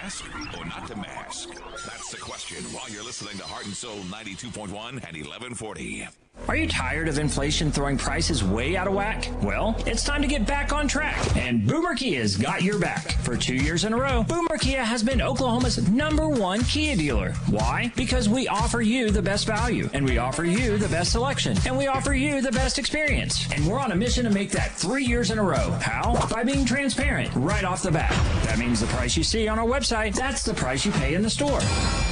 mask or not to mask? That's the question while you're listening to Heart and Soul 92.1 and 1140. Are you tired of inflation throwing prices way out of whack? Well, it's time to get back on track, and Boomer Kia's got your back. For 2 years in a row, Boomer Kia has been Oklahoma's #1 Kia dealer. Why? Because we offer you the best value, and we offer you the best selection, and we offer you the best experience. And we're on a mission to make that 3 years in a row. How? By being transparent right off the bat. That means the price you see on our website, that's the price you pay in the store.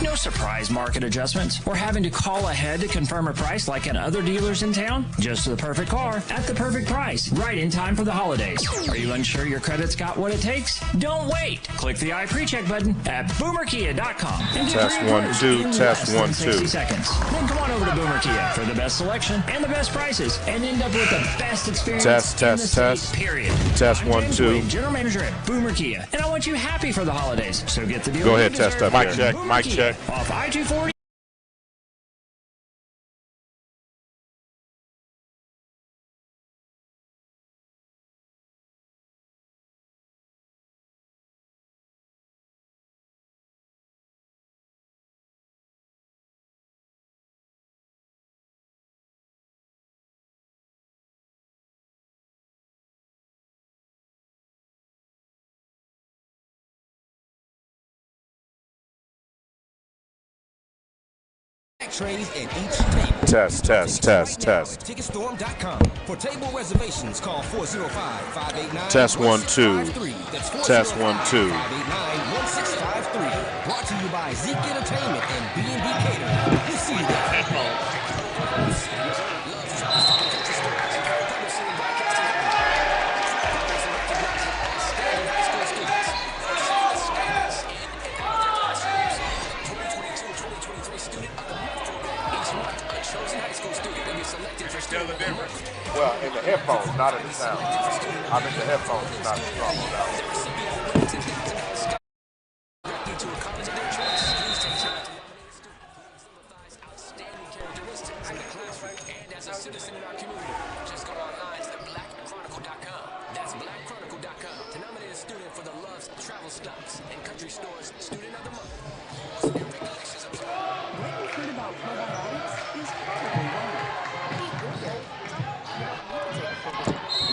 No surprise market adjustments or having to call ahead to confirm a price like in other dealers in town. Just the perfect car at the perfect price, right in time for the holidays. Are you unsure your credit's got what it takes? Don't wait. Click the iPrecheck button at boomerkia.com. Test 1 2, test 1 2. 60 seconds. Then come on over to Boomer Kia for the best selection and the best prices, and end up with the best experience test, in the state, period. Test I'm 1 James 2. Wade, General Manager at Boomer Kia, and I want you happy for the holidays. So get the deal. Go ahead, test up. Mic check, Boomer mic Kia, check. off I-240. Trays at each table. Test. Ticketstorm.com. For table reservations, call 405-589-1653. Test 1 2. That's Test 1 2. 589-1653. Brought to you by Zeke Entertainment and B&B Catering. We'll see you there. Well, in the headphones, not in the sound. I mean, the headphones is not strong on that one. Just go online to blackchronicle.com. That's blackchronicle.com to nominate a student for the Love's Travel Stocks and Country Stores Student of the Month. What you've heard about probiotics is probably wrong.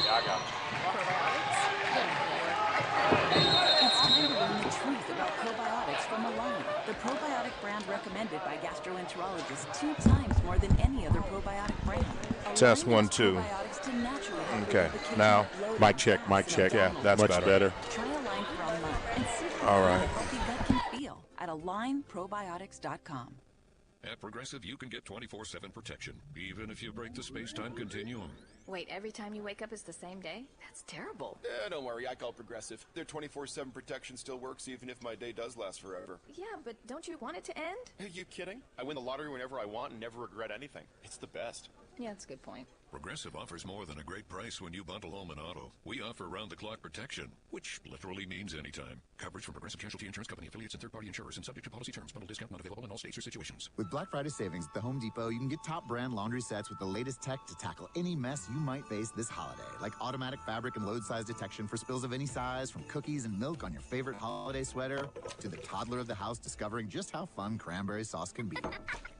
Yeah, I got it. It's time to learn the truth about probiotics from Align, the probiotic brand recommended by gastroenterologists 2 times more than any other probiotic brand. Test 1 2. Okay, now mic check. Yeah, that's much better. Try Align for a month and see All right. how healthy gut can feel at AlignProbiotics.com. At Progressive, you can get 24/7 protection, even if you break the space-time continuum. Wait, every time you wake up is the same day? That's terrible. Don't worry, I call Progressive. Their 24/7 protection still works even if my day does last forever. Yeah, but don't you want it to end? Are you kidding? I win the lottery whenever I want and never regret anything. It's the best. Yeah, that's a good point. Progressive offers more than a great price when you bundle home and auto. We offer round-the-clock protection, which literally means anytime. Coverage from Progressive Casualty Insurance Company, affiliates, and third-party insurers, and subject to policy terms. Bundle discount not available in all states or situations. With Black Friday savings at the Home Depot, you can get top brand laundry sets with the latest tech to tackle any mess you might face this holiday, like automatic fabric and load size detection for spills of any size, from cookies and milk on your favorite holiday sweater to the toddler of the house discovering just how fun cranberry sauce can be.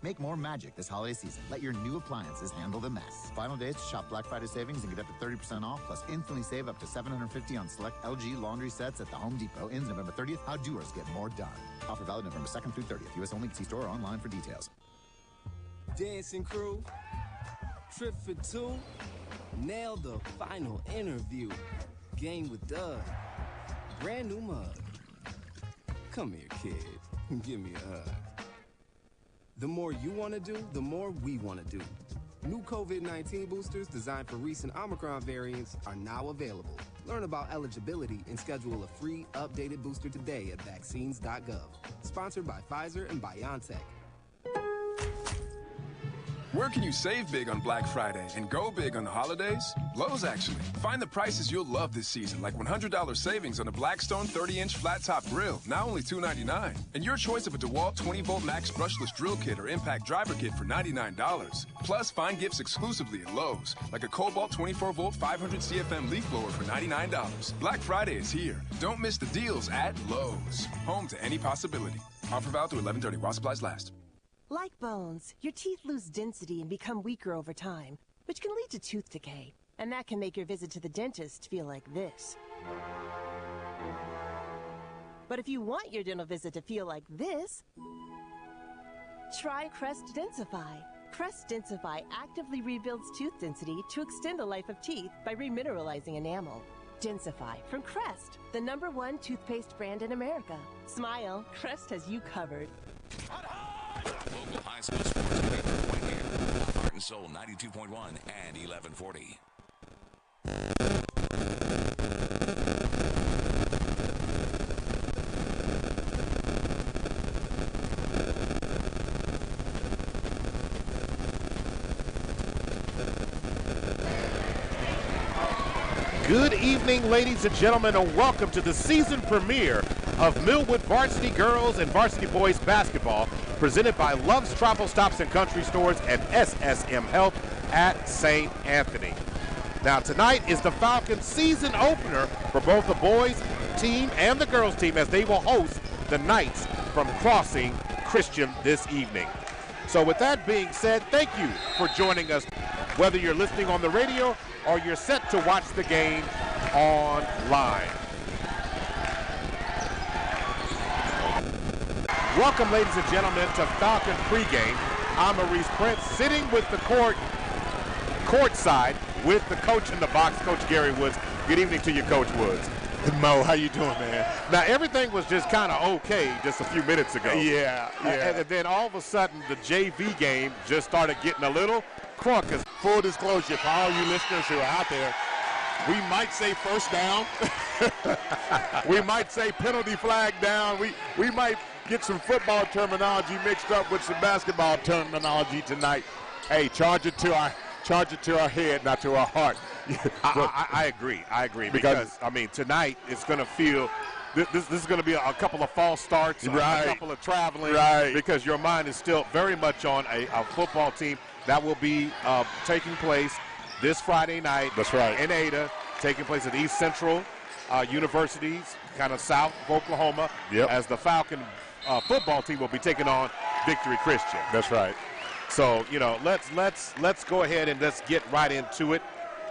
Make more magic this holiday season. Let your new appliances handle the mess. Final days to shop Black Friday savings and get up to 30% off, plus instantly save up to $750 on select LG laundry sets at the Home Depot. Ends November 30th. How doers get more done. Offer valid November 2nd through 30th. U.S. only. See store or online for details. Dancing crew, trip for 2, nail the final interview. Game with Doug, brand new mug. Come here, kid, give me a hug. The more you want to do, the more we want to do. New COVID-19 boosters designed for recent Omicron variants are now available. Learn about eligibility and schedule a free updated booster today at vaccines.gov. Sponsored by Pfizer and BioNTech. Where can you save big on Black Friday and go big on the holidays? Lowe's, actually. Find the prices you'll love this season, like $100 savings on a Blackstone 30-inch flat-top grill, now only $2.99. And your choice of a DeWalt 20-volt max brushless drill kit or impact driver kit for $99. Plus, find gifts exclusively at Lowe's, like a Cobalt 24-volt 500 CFM leaf blower for $99. Black Friday is here. Don't miss the deals at Lowe's. Home to any possibility. Offer valid through 11/30 while supplies last. Like bones, your teeth lose density and become weaker over time, which can lead to tooth decay. And that can make your visit to the dentist feel like this. But if you want your dental visit to feel like this, try Crest Densify. Crest Densify actively rebuilds tooth density to extend the life of teeth by remineralizing enamel. Densify from Crest, the #1 toothpaste brand in America. Smile, Crest has you covered. Local high school sports getting their point here. Heart and Soul 92.1 and 1140. Good evening, ladies and gentlemen, and welcome to the season premiere of Millwood Varsity Girls and Varsity Boys Basketball, presented by Love's Travel Stops and Country Stores and SSM Health at St. Anthony. Now, tonight is the Falcons' season opener for both the boys team and the girls team, as they will host the Knights from Crossing Christian this evening. So with that being said, thank you for joining us, whether you're listening on the radio or you're set to watch the game online. Welcome, ladies and gentlemen, to Falcon Pregame. I'm Maurice Prince, sitting with the courtside with the coach in the box, Coach Gary Woods. Good evening to you, Coach Woods. Mo, how you doing, man? Now, everything was just kind of okay just a few minutes ago. Yeah. And then all of a sudden, the JV game just started getting a little crunkus. Full disclosure, for all you listeners who are out there, we might say first down. We might say penalty flag down. We might get some football terminology mixed up with some basketball terminology tonight. Hey, charge it to our head, not to our heart. I agree. Because I mean, tonight it's going to feel this is going to be a couple of false starts, right. A couple of traveling, right. Because your mind is still very much on a football team that will be taking place this Friday night. That's right. In Ada, taking place at East Central University's kind of south of Oklahoma. Yep. As the Falcon football team will be taking on Victory Christian. That's right. So, you know, let's go ahead and let's get right into it.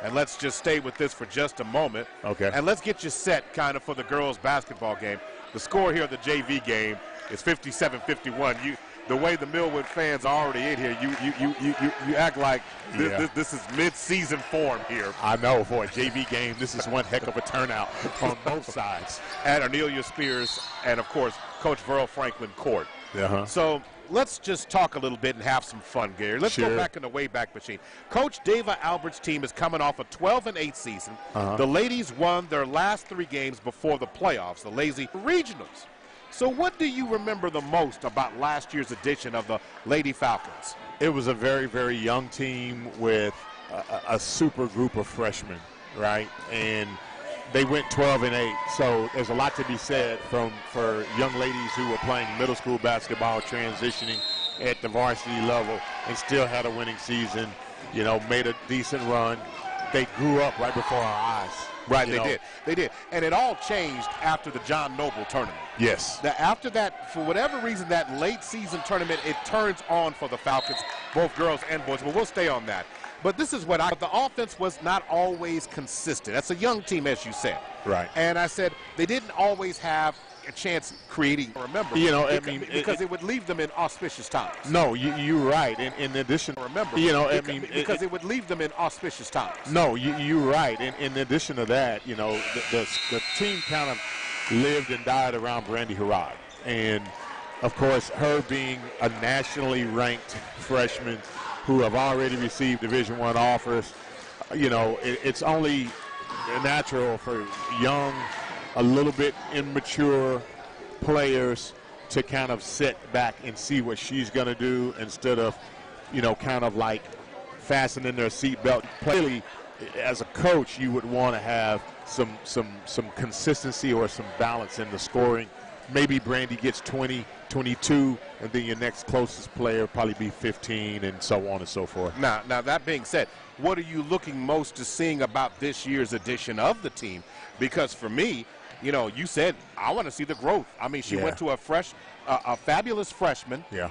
And let's just stay with this for just a moment. Okay. And let's get you set kind of for the girls' basketball game. The score here of the JV game is 57-51. The way the Millwood fans are already in here, you act like this is mid-season form here. I know, for a JV game, this is one heck of a turnout on both sides. At Arnelia Spears and, of course, Coach Verl Franklin Court. Uh-huh. So let's just talk a little bit and have some fun, Gary. Let's go back in the Wayback Machine. Coach Dava Albert's team is coming off a 12-8 season. Uh-huh. The ladies won their last 3 games before the playoffs, the Lazy Regionals. So what do you remember the most about last year's edition of the Lady Falcons? It was a very, very young team with a super group of freshmen, right? And they went 12-8, so there's a lot to be said for young ladies who were playing middle school basketball, transitioning at the varsity level, and still had a winning season, you know, made a decent run. They grew up right before our eyes. Right, they did. And it all changed after the John Noble tournament. Yes. Now, after that, for whatever reason, that late season tournament, it turns on for the Falcons, both girls and boys, but we'll stay on that. But this is what the offense was not always consistent. That's a young team, as you said. Right. And I said they didn't always have a chance creating, remember. You know, because it would leave them in auspicious times. No, you're right. In addition, remember. You know, because it would leave them in auspicious times. No, you're right. In addition to that, you know, the team kind of lived and died around Brandy Harrod. And, of course, her being a nationally ranked freshman who have already received Division I offers, you know, it's only natural for young, a little bit immature players to kind of sit back and see what she's going to do instead of kind of like fastening their seatbelt. Clearly, as a coach, you would want to have some consistency or some balance in the scoring. Maybe Brandy gets 20, 22, and then your next closest player probably be 15, and so on and so forth. Now that being said, what are you looking most to seeing about this year's edition of the team? Because for me, you said I want to see the growth. I mean, she went to a fabulous freshman. Yeah.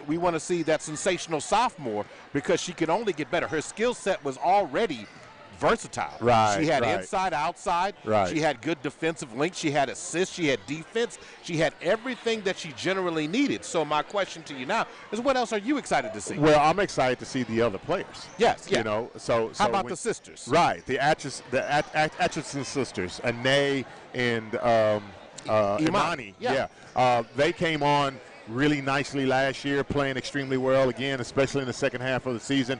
We want to see that sensational sophomore because she can only get better. Her skill set was already versatile. Right. She had right. inside, outside. Right. She had good defensive link. She had assists. She had defense. She had everything that she generally needed. So my question to you now is, what else are you excited to see? Well, I'm excited to see the other players. Yes. Yeah. So how about the sisters? Right. The Atchison sisters, Anae and Imani. Yeah. They came on really nicely last year, playing extremely well again, especially in the second half of the season.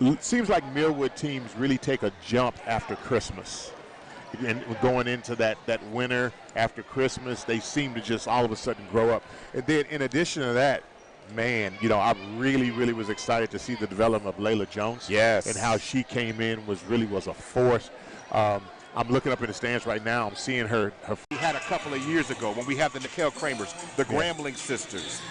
It seems like Millwood teams really take a jump after Christmas. And going into that winter after Christmas, they seem to just all of a sudden grow up. And then in addition to that, man, I really, really was excited to see the development of Layla Jones. Yes. And how she came in was a force. I'm looking up in the stands right now. I'm seeing her. We had a couple of years ago when we had the Nicole Kramers, the Grambling sisters.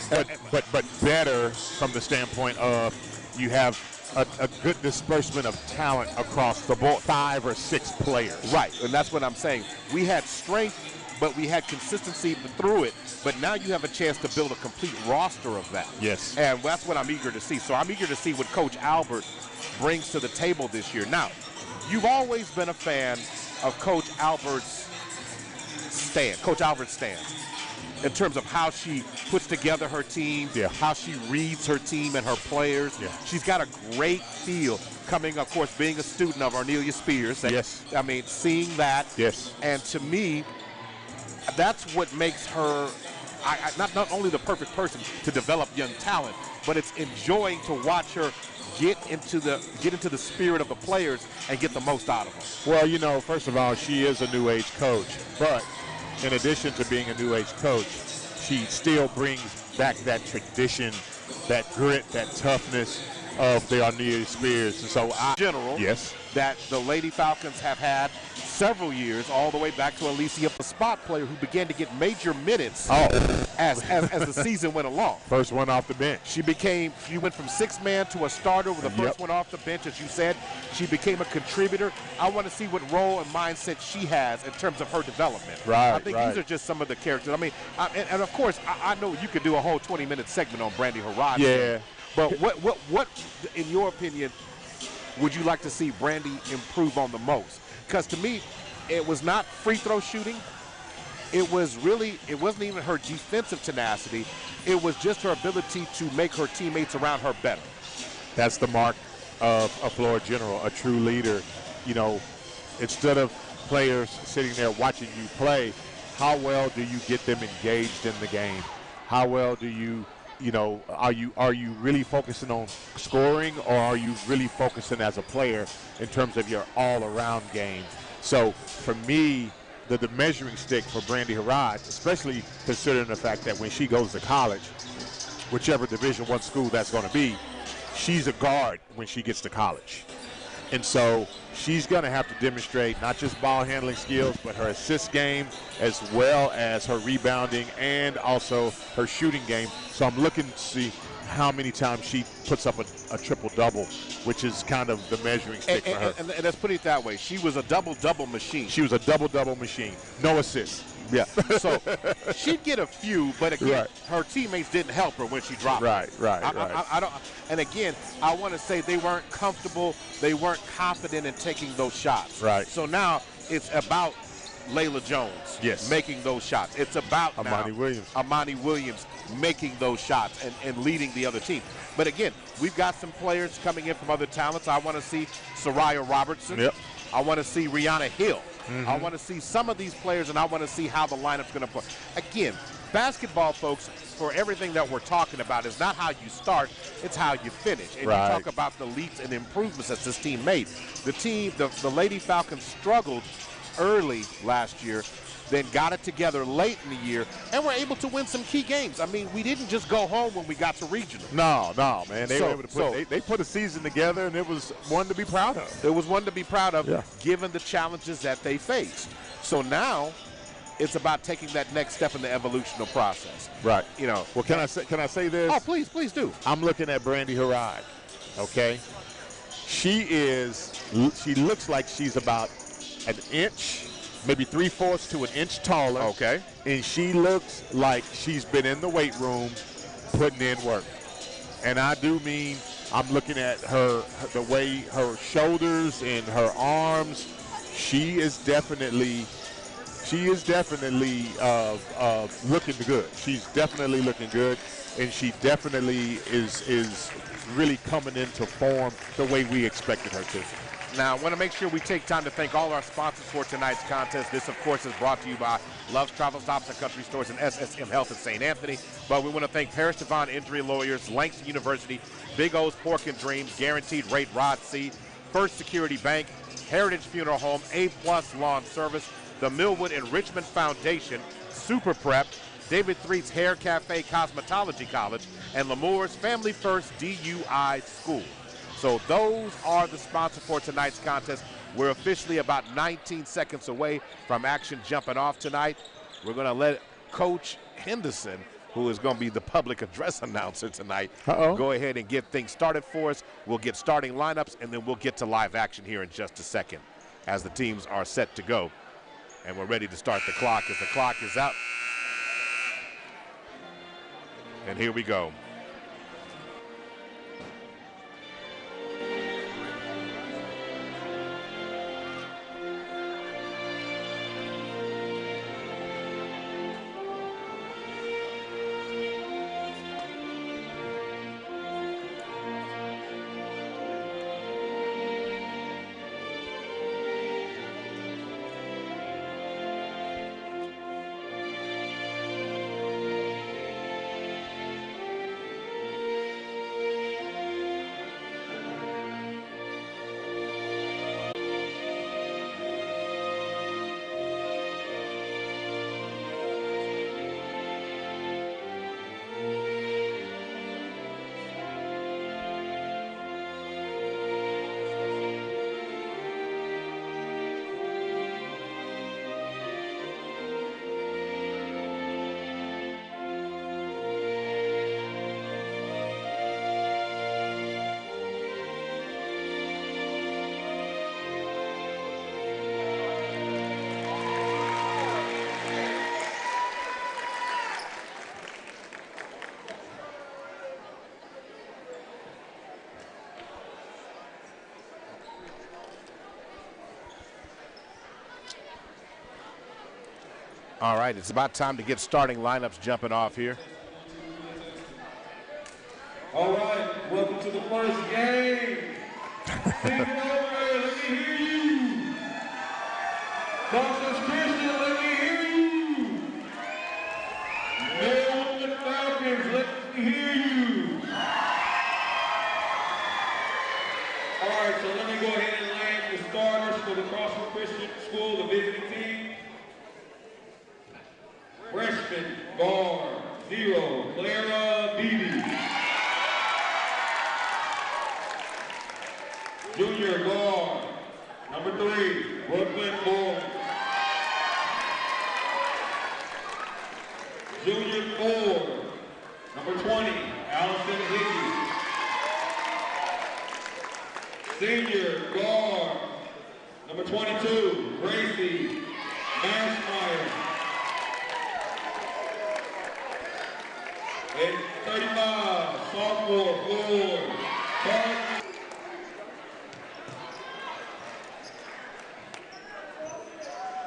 But better from the standpoint of you have a good disbursement of talent across the board, 5 or 6 players. Right, and that's what I'm saying. We had strength, but we had consistency through it. But now you have a chance to build a complete roster of that. Yes. And that's what I'm eager to see. So I'm eager to see what Coach Albert brings to the table this year. Now, you've always been a fan of Coach Albert's stand, in terms of how she puts together her team, how she reads her team and her players. Yeah. She's got a great feel coming, of course, being a student of Arnelia Spears. And, yes. I mean, seeing that. Yes. And to me, that's what makes her not only the perfect person to develop young talent, but it's enjoying to watch her get into the spirit of the players and get the most out of them. Well, first of all, she is a new age coach, but in addition to being a new age coach, she still brings back that tradition, that grit, that toughness of the Arnelia Spears. And so yes, that the Lady Falcons have had several years, all the way back to Alicia, a spot player who began to get major minutes as the season went along. First one off the bench. She went from 6-man to a starter with the first one off the bench, as you said. She became a contributor. I want to see what role and mindset she has in terms of her development. Right, I think these are just some of the characters. I mean, and of course, I know you could do a whole 20-minute segment on Brandy Harrod. Yeah. But what, in your opinion, would you like to see Brandy improve on the most? Because to me, it was not free throw shooting. It wasn't even her defensive tenacity. It was just her ability to make her teammates around her better. That's the mark of a floor general, a true leader. Instead of players sitting there watching you play, how well do you get them engaged in the game? How well do you are you really focusing on scoring, or are you really focusing as a player in terms of your all-around game? So for me, the measuring stick for Brandy Harrod, especially considering the fact that when she goes to college, whichever Division I school that's going to be, she's a guard when she gets to college. And so she's going to have to demonstrate not just ball handling skills, but her assist game, as well as her rebounding and also her shooting game. So I'm looking to see how many times she puts up a triple-double, which is kind of the measuring stick for her. And let's put it that way. She was a double-double machine. She was a double-double machine. No assists. Yeah. So she'd get a few, but again, her teammates didn't help her when she dropped. Right. I don't. And again, I want to say they weren't comfortable. They weren't confident in taking those shots. Right. So now it's about Layla Jones making those shots. It's about Amani Williams making those shots and leading the other team. But again, we've got some players coming in from other talents. I want to see Soraya Robertson. Yep. I want to see Rihanna Hill. Mm-hmm. I want to see some of these players, and I want to see how the lineup's going to play. Again, basketball, folks, for everything that we're talking about, is not how you start, it's how you finish. And you talk about the leaps and improvements that this team made. The Lady Falcons struggled early last year, then got it together late in the year, and were able to win some key games. I mean, we didn't just go home when we got to regional. No, man. They were able to put they put a season together, and it was one to be proud of. It was one to be proud of, yeah, given the challenges that they faced. So now it's about taking that next step in the evolutional process. Right. You know. Well, can I say this? Oh, please do. I'm looking at Brandy Harrod. Okay. She looks like she's about an inch, maybe 3/4 to an inch taller. Okay. And she looks like she's been in the weight room putting in work. And I do mean, I'm looking at the way her shoulders and her arms. She is definitely looking good. She's definitely looking good, and she definitely is really coming into form the way we expected her to. Now, I want to make sure we take time to thank all our sponsors for tonight's contest. This, of course, is brought to you by Love's Travel Stops and Country Stores and SSM Health at St. Anthony. But we want to thank Paris Devon Injury Lawyers, Langston University, Big O's Pork and Dreams, Guaranteed Rate Rod C, First Security Bank, Heritage Funeral Home, A-Plus Lawn Service, the Millwood and Richmond Foundation, Super Prep, David Threet's Hair Cafe Cosmetology College, and Lamour's Family First DUI School. So those are the sponsors for tonight's contest. We're officially about 19 seconds away from action jumping off tonight. We're going to let Coach Henderson, who is going to be the public address announcer tonight, go ahead and get things started for us. We'll get starting lineups, and then we'll get to live action here in just a second as the teams are set to go. And we're ready to start the clock as the clock is out. And here we go. All right, it's about time to get starting lineups jumping off here. All right, welcome to the first game. Take it over, let me hear you. Boston Christian, let me hear you. Millwood Falcons, let me hear you. All right, so let me go ahead and name the starters for the Crossville Christian School, the visiting team. Freshman guard 0, Clara Beebe. Junior guard number 3, Brooklyn Boyd. Junior 4, number 20, Allison Hickey. Senior guard number 22, Gracie Mashmeyer. And 35, sophomore Floyd Carson.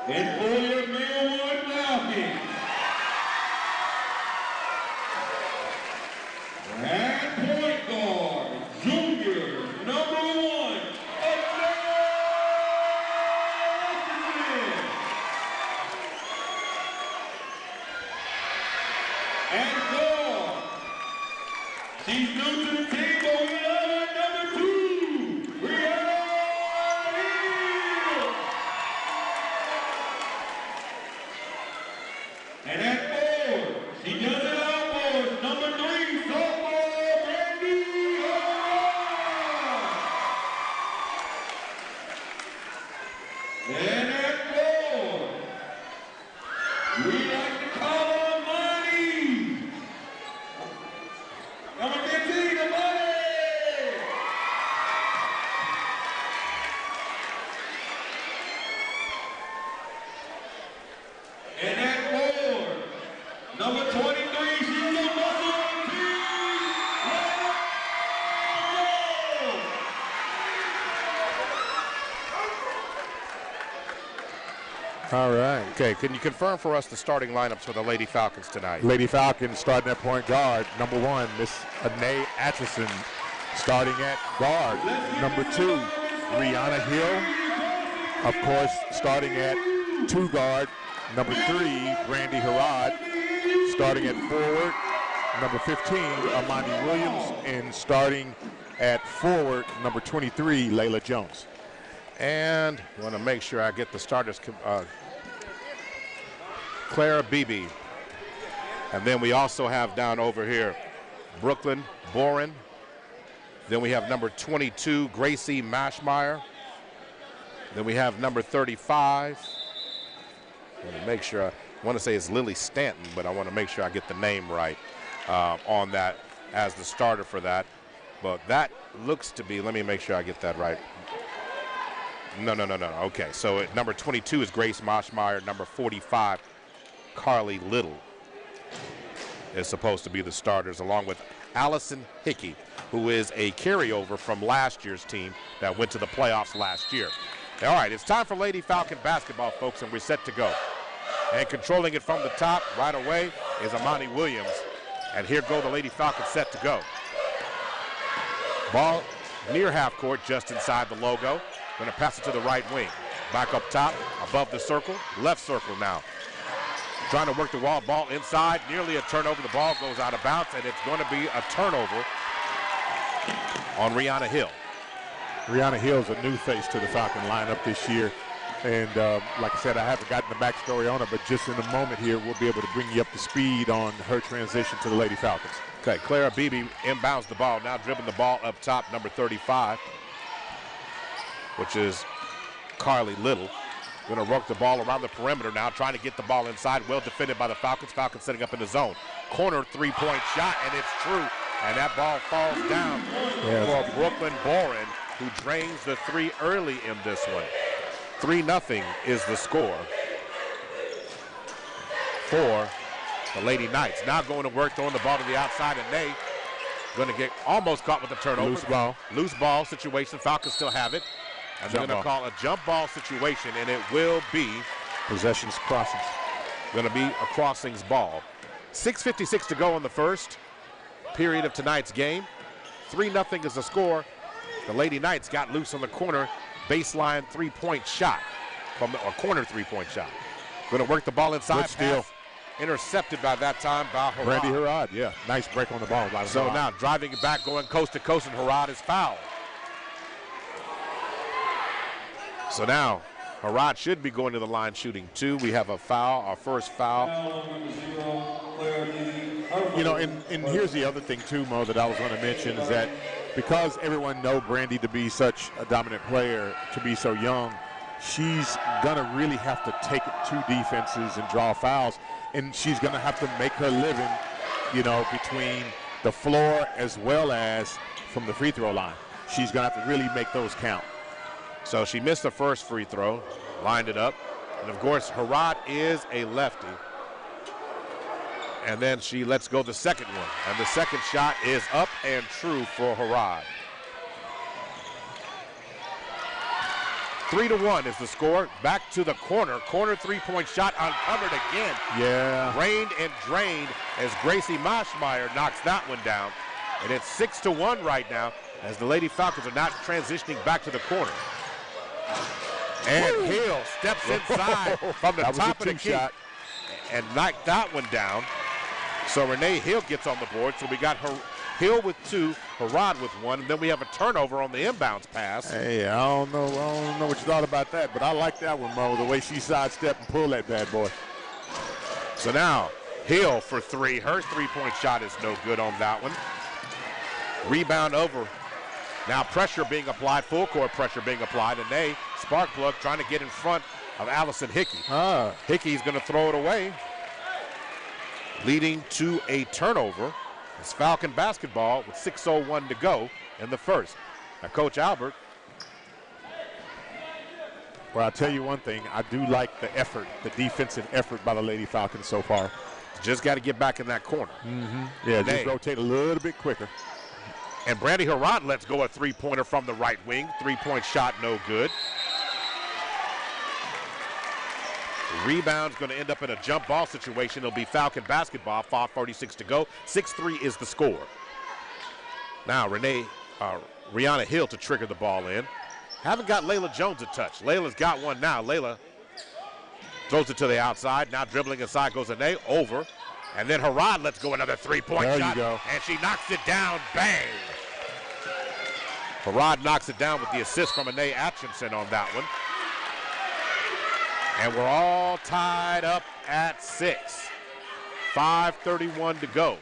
And for your Millwood Falcons, at point guard, junior number 1, and guard, she's new to the team, but we love her, number 2, Brianna Hill. And at 4, we like to call on Money. Number 15, the Money. And at 4, number 23, she's the muscle team. All right. Okay, can you confirm for us the starting lineups for the Lady Falcons tonight? Lady Falcons starting at point guard. Number 1, Miss Anae Atchison starting at guard. Number 2, Rihanna Hill. Of course, starting at 2 guard. Number 3, Brandy Harrod starting at forward. Number 15, Amani Williams. And starting at forward, number 23, Layla Jones. And I want to make sure I get the starters. Clara Beebe. And then we also have down over here Brooklyn Boren. Then we have number 22, Gracie Mashmeyer. Then we have number 35. I want to make sure, I want to say it's Lily Stanton, but I want to make sure I get the name right on that as the starter for that. But that looks to be, let me make sure I get that right. No. Okay, so number 22 is Grace Mashmeyer. Number 45, Carly Little, is supposed to be the starters, along with Allison Hickey, who is a carryover from last year's team that went to the playoffs last year. All right, it's time for Lady Falcon basketball, folks, and we're set to go. And controlling it from the top right away is Amani Williams. And here go the Lady Falcons set to go. Ball near half court, just inside the logo. Going to pass it to the right wing. Back up top, above the circle, left circle now. Trying to work the wall, ball inside, nearly a turnover. The ball goes out of bounds, and it's going to be a turnover on Rihanna Hill. Rihanna Hill's a new face to the Falcon lineup this year. And like I said, I haven't gotten the backstory on her, but just in a moment here, we'll be able to bring you up to speed on her transition to the Lady Falcons. Okay, Clara Beebe inbounds the ball, now dribbling the ball up top, number 35, which is Carly Little. Going to work the ball around the perimeter now, trying to get the ball inside. Well defended by the Falcons. Falcons setting up in the zone. Corner three-point shot, and it's true. And that ball falls down for Brooklyn Boren, who drains the three early in this one. 3-0 is the score for the Lady Knights. Now going to work, throwing the ball to the outside, and they going to get almost caught with the turnover. Loose ball situation. Falcons still have it. And they're going to call a jump ball situation, and it will be possessions crossings. Going to be a crossings ball. 6:56 to go in the first period of tonight's game. 3-0 is the score. The Lady Knights got loose on the corner baseline three-point shot corner three-point shot. Going to work the ball inside. Good steal. Intercepted by that time by Harrod. Brandy Harrod, yeah. Nice break on the ball by So Harrod. now driving it back, going coast to coast, and Harrod is fouled. So now Harrod should be going to the line shooting two. We have a foul, our first foul. You know, and here's the other thing too, Mo, that I was going to mention is that because everyone know Brandy to be such a dominant player, to be so young, she's going to really have to take it to defenses and draw fouls. And she's going to have to make her living, you know, between the floor as well as from the free throw line. She's going to have to really make those count. So she missed the first free throw, lined it up. And of course, Harrod is a lefty. And then she lets go the second one. And the second shot is up and true for Harrod. 3-1 is the score. Back to the corner. Corner three-point shot uncovered again. Yeah. Rained and drained as Gracie Mashmeyer knocks that one down. And it's 6-1 right now as the Lady Falcons are not transitioning back to the corner. And Hill steps inside from the top of the key and knocked that one down. So Renee Hill gets on the board. So we got Hill with two, Harrod with one, and then we have a turnover on the inbounds pass. Hey, I don't know what you thought about that, but I like that one, Mo, the way she sidestepped and pulled that bad boy. So now Hill for three. Her three-point shot is no good on that one. Rebound over Now pressure being applied, full court pressure being applied, and they, Sparkplug, trying to get in front of Allison Hickey. Hickey's going to throw it away, leading to a turnover. It's Falcon basketball with 6:01 to go in the first. Now, Coach Albert. Well, I'll tell you one thing. I do like the effort, the defensive effort by the Lady Falcons so far. Just got to get back in that corner. Yeah, just rotate a little bit quicker. And Brandy Harrod lets go a three-pointer from the right wing. Three-point shot, no good. The rebound's going to end up in a jump ball situation. It'll be Falcon basketball, 5:46 to go. 6-3 is the score. Now, Rihanna Hill to trigger the ball in. Haven't got Layla Jones a touch. Layla's got one now. Layla throws it to the outside. Now dribbling inside goes Ane over. And then Harrod lets go another three-point shot. There you go. And she knocks it down. Bang! Harrod knocks it down with the assist from Ane Atchison on that one. And we're all tied up at 6. 5:31 to go.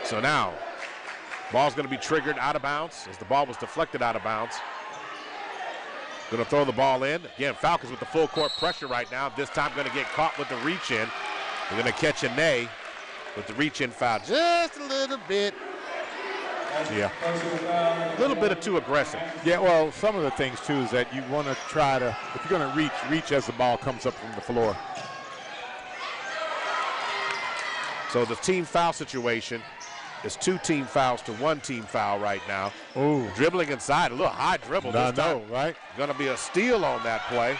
So now, ball's going to be triggered out of bounds as the ball was deflected out of bounds. Going to throw the ball in. Again, Falcons with the full court pressure right now. This time going to get caught with the reach in. We're going to catch Ane with the reach in foul. Just a little bit. Yeah. A little bit of too aggressive. Yeah, well, some of the things, too, is that you want to try to, if you're going to reach as the ball comes up from the floor. So the team foul situation is 2 team fouls to 1 team foul right now. Ooh. Dribbling inside, a little high dribble this time. Right? Going to be a steal on that play.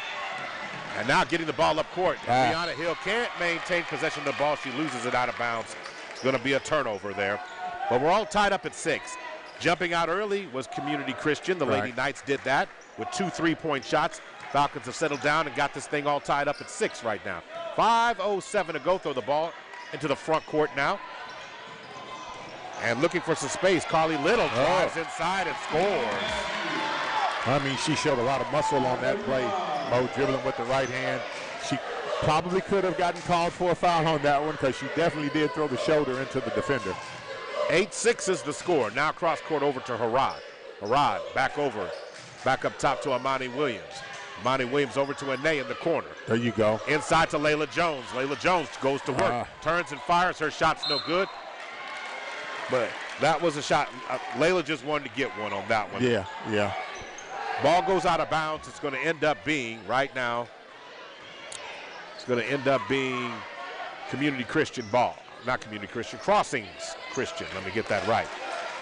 And now getting the ball up court. Rihanna Hill can't maintain possession of the ball. She loses it out of bounds. It's going to be a turnover there. But we're all tied up at 6. Jumping out early was Community Christian. The Lady Knights did that with 2 3-point shots. Falcons have settled down and got this thing all tied up at 6 right now. 5:07 to go. Throw the ball into the front court now. And looking for some space, Carly Little drives inside and scores. I mean, she showed a lot of muscle on that play. Mo dribbling with the right hand. She probably could have gotten called for a foul on that one because she definitely did throw the shoulder into the defender. 8-6 is the score. Now cross court over to Harrod. Harrod back up top to Amani Williams. Amani Williams over to Ane in the corner. There you go. Inside to Layla Jones. Layla Jones goes to work. Turns and fires. Her shot's no good. But that was a shot. Layla just wanted to get one on that one. Yeah. Ball goes out of bounds. It's going to end up being, right now, it's going to end up being Community Christian ball. Not Community Christian, Crossings Christian. Let me get that right.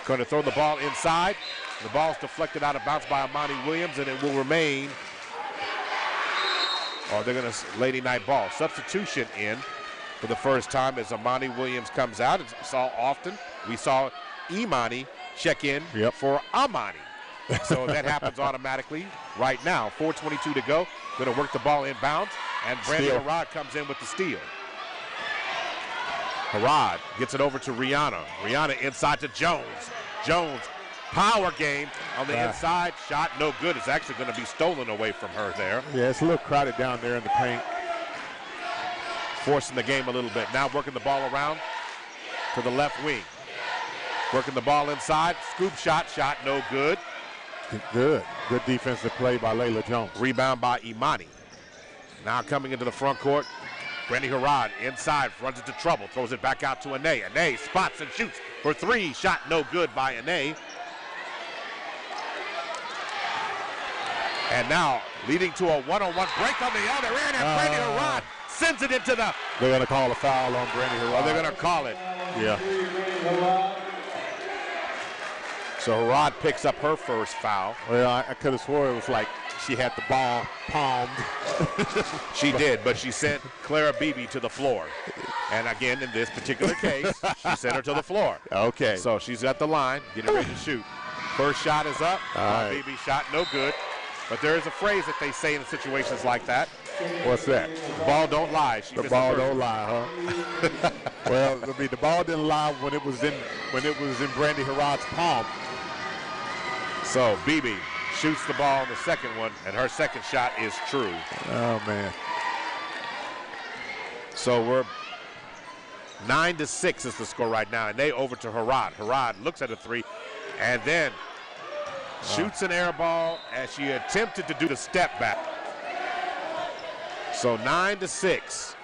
Going to throw the ball inside. The ball's deflected out of bounds by Amani Williams, and it will remain. They're going to Lady Knight ball. Substitution in for the first time as Amani Williams comes out. We saw Imani check in for Amani. So that happens automatically right now. 4:22 to go. Going to work the ball inbounds, and Brandy Harrod comes in with the steal. Harrod gets it over to Rihanna. Rihanna inside to Jones. Jones, power game on the inside. Shot no good. It's actually going to be stolen away from her there. Yeah, it's a little crowded down there in the paint. Forcing the game a little bit. Now working the ball around to the left wing. Working the ball inside. Scoop shot no good. Good defensive play by Layla Jones. Rebound by Imani. Now coming into the front court. Brandy Harrod inside, runs into trouble, throws it back out to Ane. Ane spots and shoots for 3. Shot no good by Ane. And now leading to a one-on-one break on the other end, and Brandy Harrod sends it into the... They're going to call a foul on Brandy Harrod. They're going to call it. Yeah. So Harrod picks up her first foul. Well, I could have swore it was like she had the ball palmed. She did, but she sent Clara Beebe to the floor. And again, in this particular case, she sent her to the floor. Okay. So she's at the line, getting ready to shoot. First shot is up. Beebe shot no good. But there is a phrase that they say in situations like that. What's that? The ball don't lie. The ball don't lie, huh? Well, I mean, the ball didn't lie when it was in Brandy Harrod's palm. So Beebe shoots the ball on the second one, and her second shot is true. Oh, man. So we're 9-6 is the score right now. And they over to Harad. Harad looks at a three and then shoots an air ball as she attempted to do the step back. So 9-6.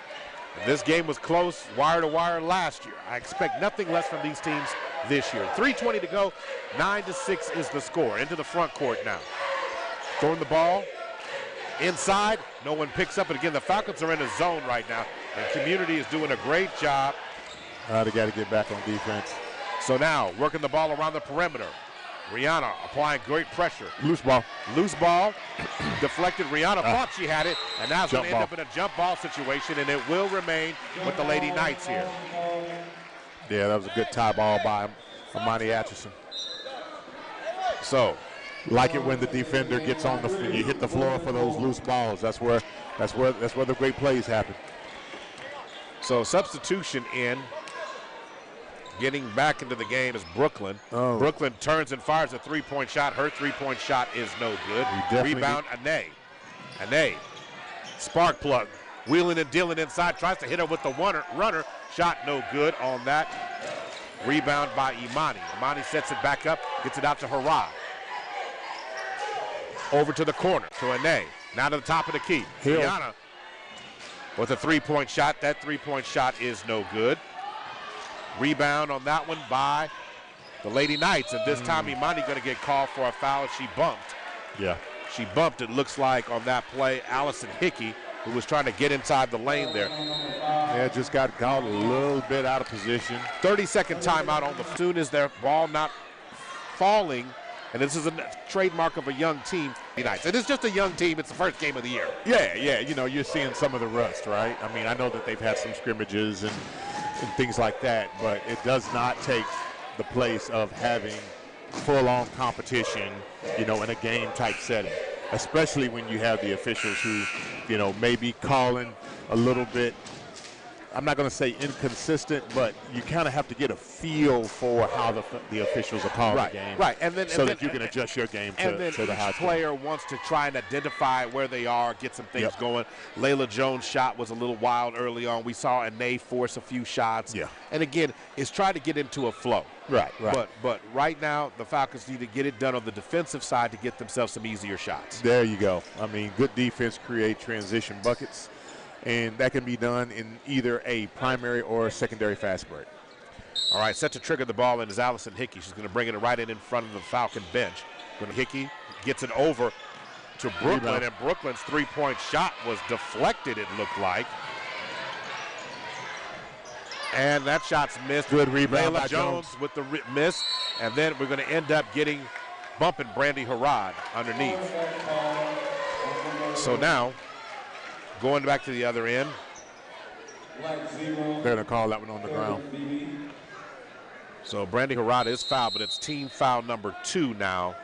This game was close, wire to wire last year. I expect nothing less from these teams this year. 3:20 to go. 9-6 is the score. Into the front court now. Throwing the ball inside. No one picks up it. Again, the Falcons are in a zone right now. And Community is doing a great job. They got to get back on defense. So now, working the ball around the perimeter. Rihanna applying great pressure. Loose ball. Loose ball. Deflected. Rihanna thought she had it. And now it's going to end up in a jump ball situation. And it will remain with the Lady Knights here. Yeah, that was a good tie ball by Imani Atchison. So, like it when the defender gets on when you hit the floor for those loose balls. That's where the great plays happen. So substitution in. Getting back into the game is Brooklyn. Brooklyn turns and fires a three-point shot. Her three-point shot is no good. Rebound, Ane. Ane, spark plug. Wheeling and dealing inside. Tries to hit her with the runner. Shot no good on that. Rebound by Imani. Imani sets it back up. Gets it out to Harad. Over to the corner to Ane. Now to the top of the key. Rihanna with a three-point shot. That three-point shot is no good. Rebound on that one by the Lady Knights, and this time Imani going to get called for a foul. She bumped. Yeah. She bumped, it looks like, on that play, Allison Hickey, who was trying to get inside the lane there. Yeah, just got caught a little bit out of position. 30-second timeout on the soon as their ball not falling, and this is a trademark of a young team. Nice. It is just a young team. It's the first game of the year. Yeah. You know, you're seeing some of the rust, right? I mean, I know that they've had some scrimmages and things like that, but it does not take the place of having full-on competition, you know, in a game-type setting, especially when you have the officials who, you know, may be calling a little bit, I'm not going to say inconsistent, but you kind of have to get a feel for how the officials are calling the game. Right, and then that you can adjust your game to the high. Each player wants to try and identify where they are, get some things going. Layla Jones' shot was a little wild early on. We saw Ane force a few shots. Yeah. And again, it's trying to get into a flow. Right. But right now, the Falcons need to get it done on the defensive side to get themselves some easier shots. There you go. I mean, good defense create transition buckets. And that can be done in either a primary or a secondary fast break. All right, set to trigger the ball in is Allison Hickey. She's going to bring it right in front of the Falcon bench. When Hickey gets it over to Brooklyn, and Brooklyn's three-point shot was deflected, it looked like. And that shot's missed. Good rebound by Layla Jones with the miss. And then we're going to end up bumping Brandy Harad underneath. So now, going back to the other end. They're going to call that one on the ground. So Brandy Harad is fouled, but it's team foul number 2 now.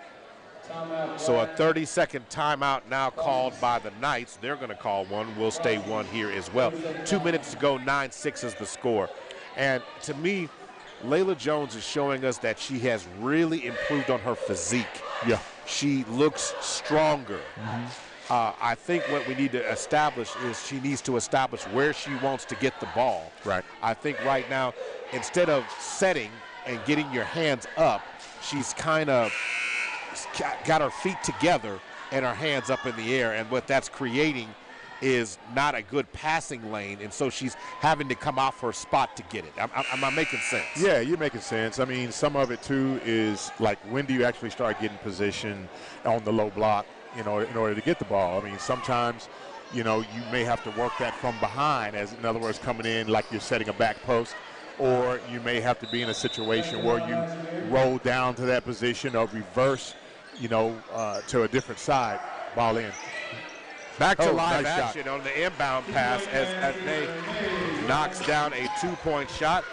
So a 30-second timeout now called by the Knights. They're going to call one. We'll stay one here as well. 2 minutes to go, 9-6 is the score. And to me, Layla Jones is showing us that she has really improved on her physique. Yeah. She looks stronger. I think what we need to establish is she needs to establish where she wants to get the ball. Right. I think right now, instead of setting and getting your hands up, she's kind of got her feet together and her hands up in the air. And what that's creating is not a good passing lane. And so she's having to come off her spot to get it. Am I making sense? Yeah, you're making sense. I mean, some of it, too, is like when do you actually start getting position on the low block? You know, in order to get the ball. I mean, sometimes, you know, you may have to work that from behind, as in other words, coming in like you're setting a back post, or you may have to be in a situation where you roll down to that position or reverse, you know, to a different side, ball in. Back to live nice action shot. on the inbound pass as they knocks down a 2-point shot.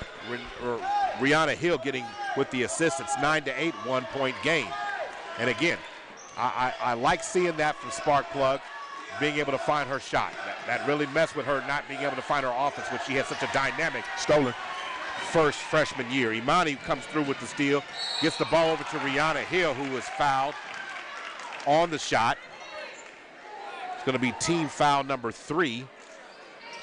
Rihanna Hill getting with the assist. It's 9-8, 1-point game. And again, I like seeing that from Sparkplug, being able to find her shot. That really messed with her not being able to find her offense when she had such a dynamic first freshman year. Imani comes through with the steal, gets the ball over to Rihanna Hill, who was fouled on the shot. It's going to be team foul number 3.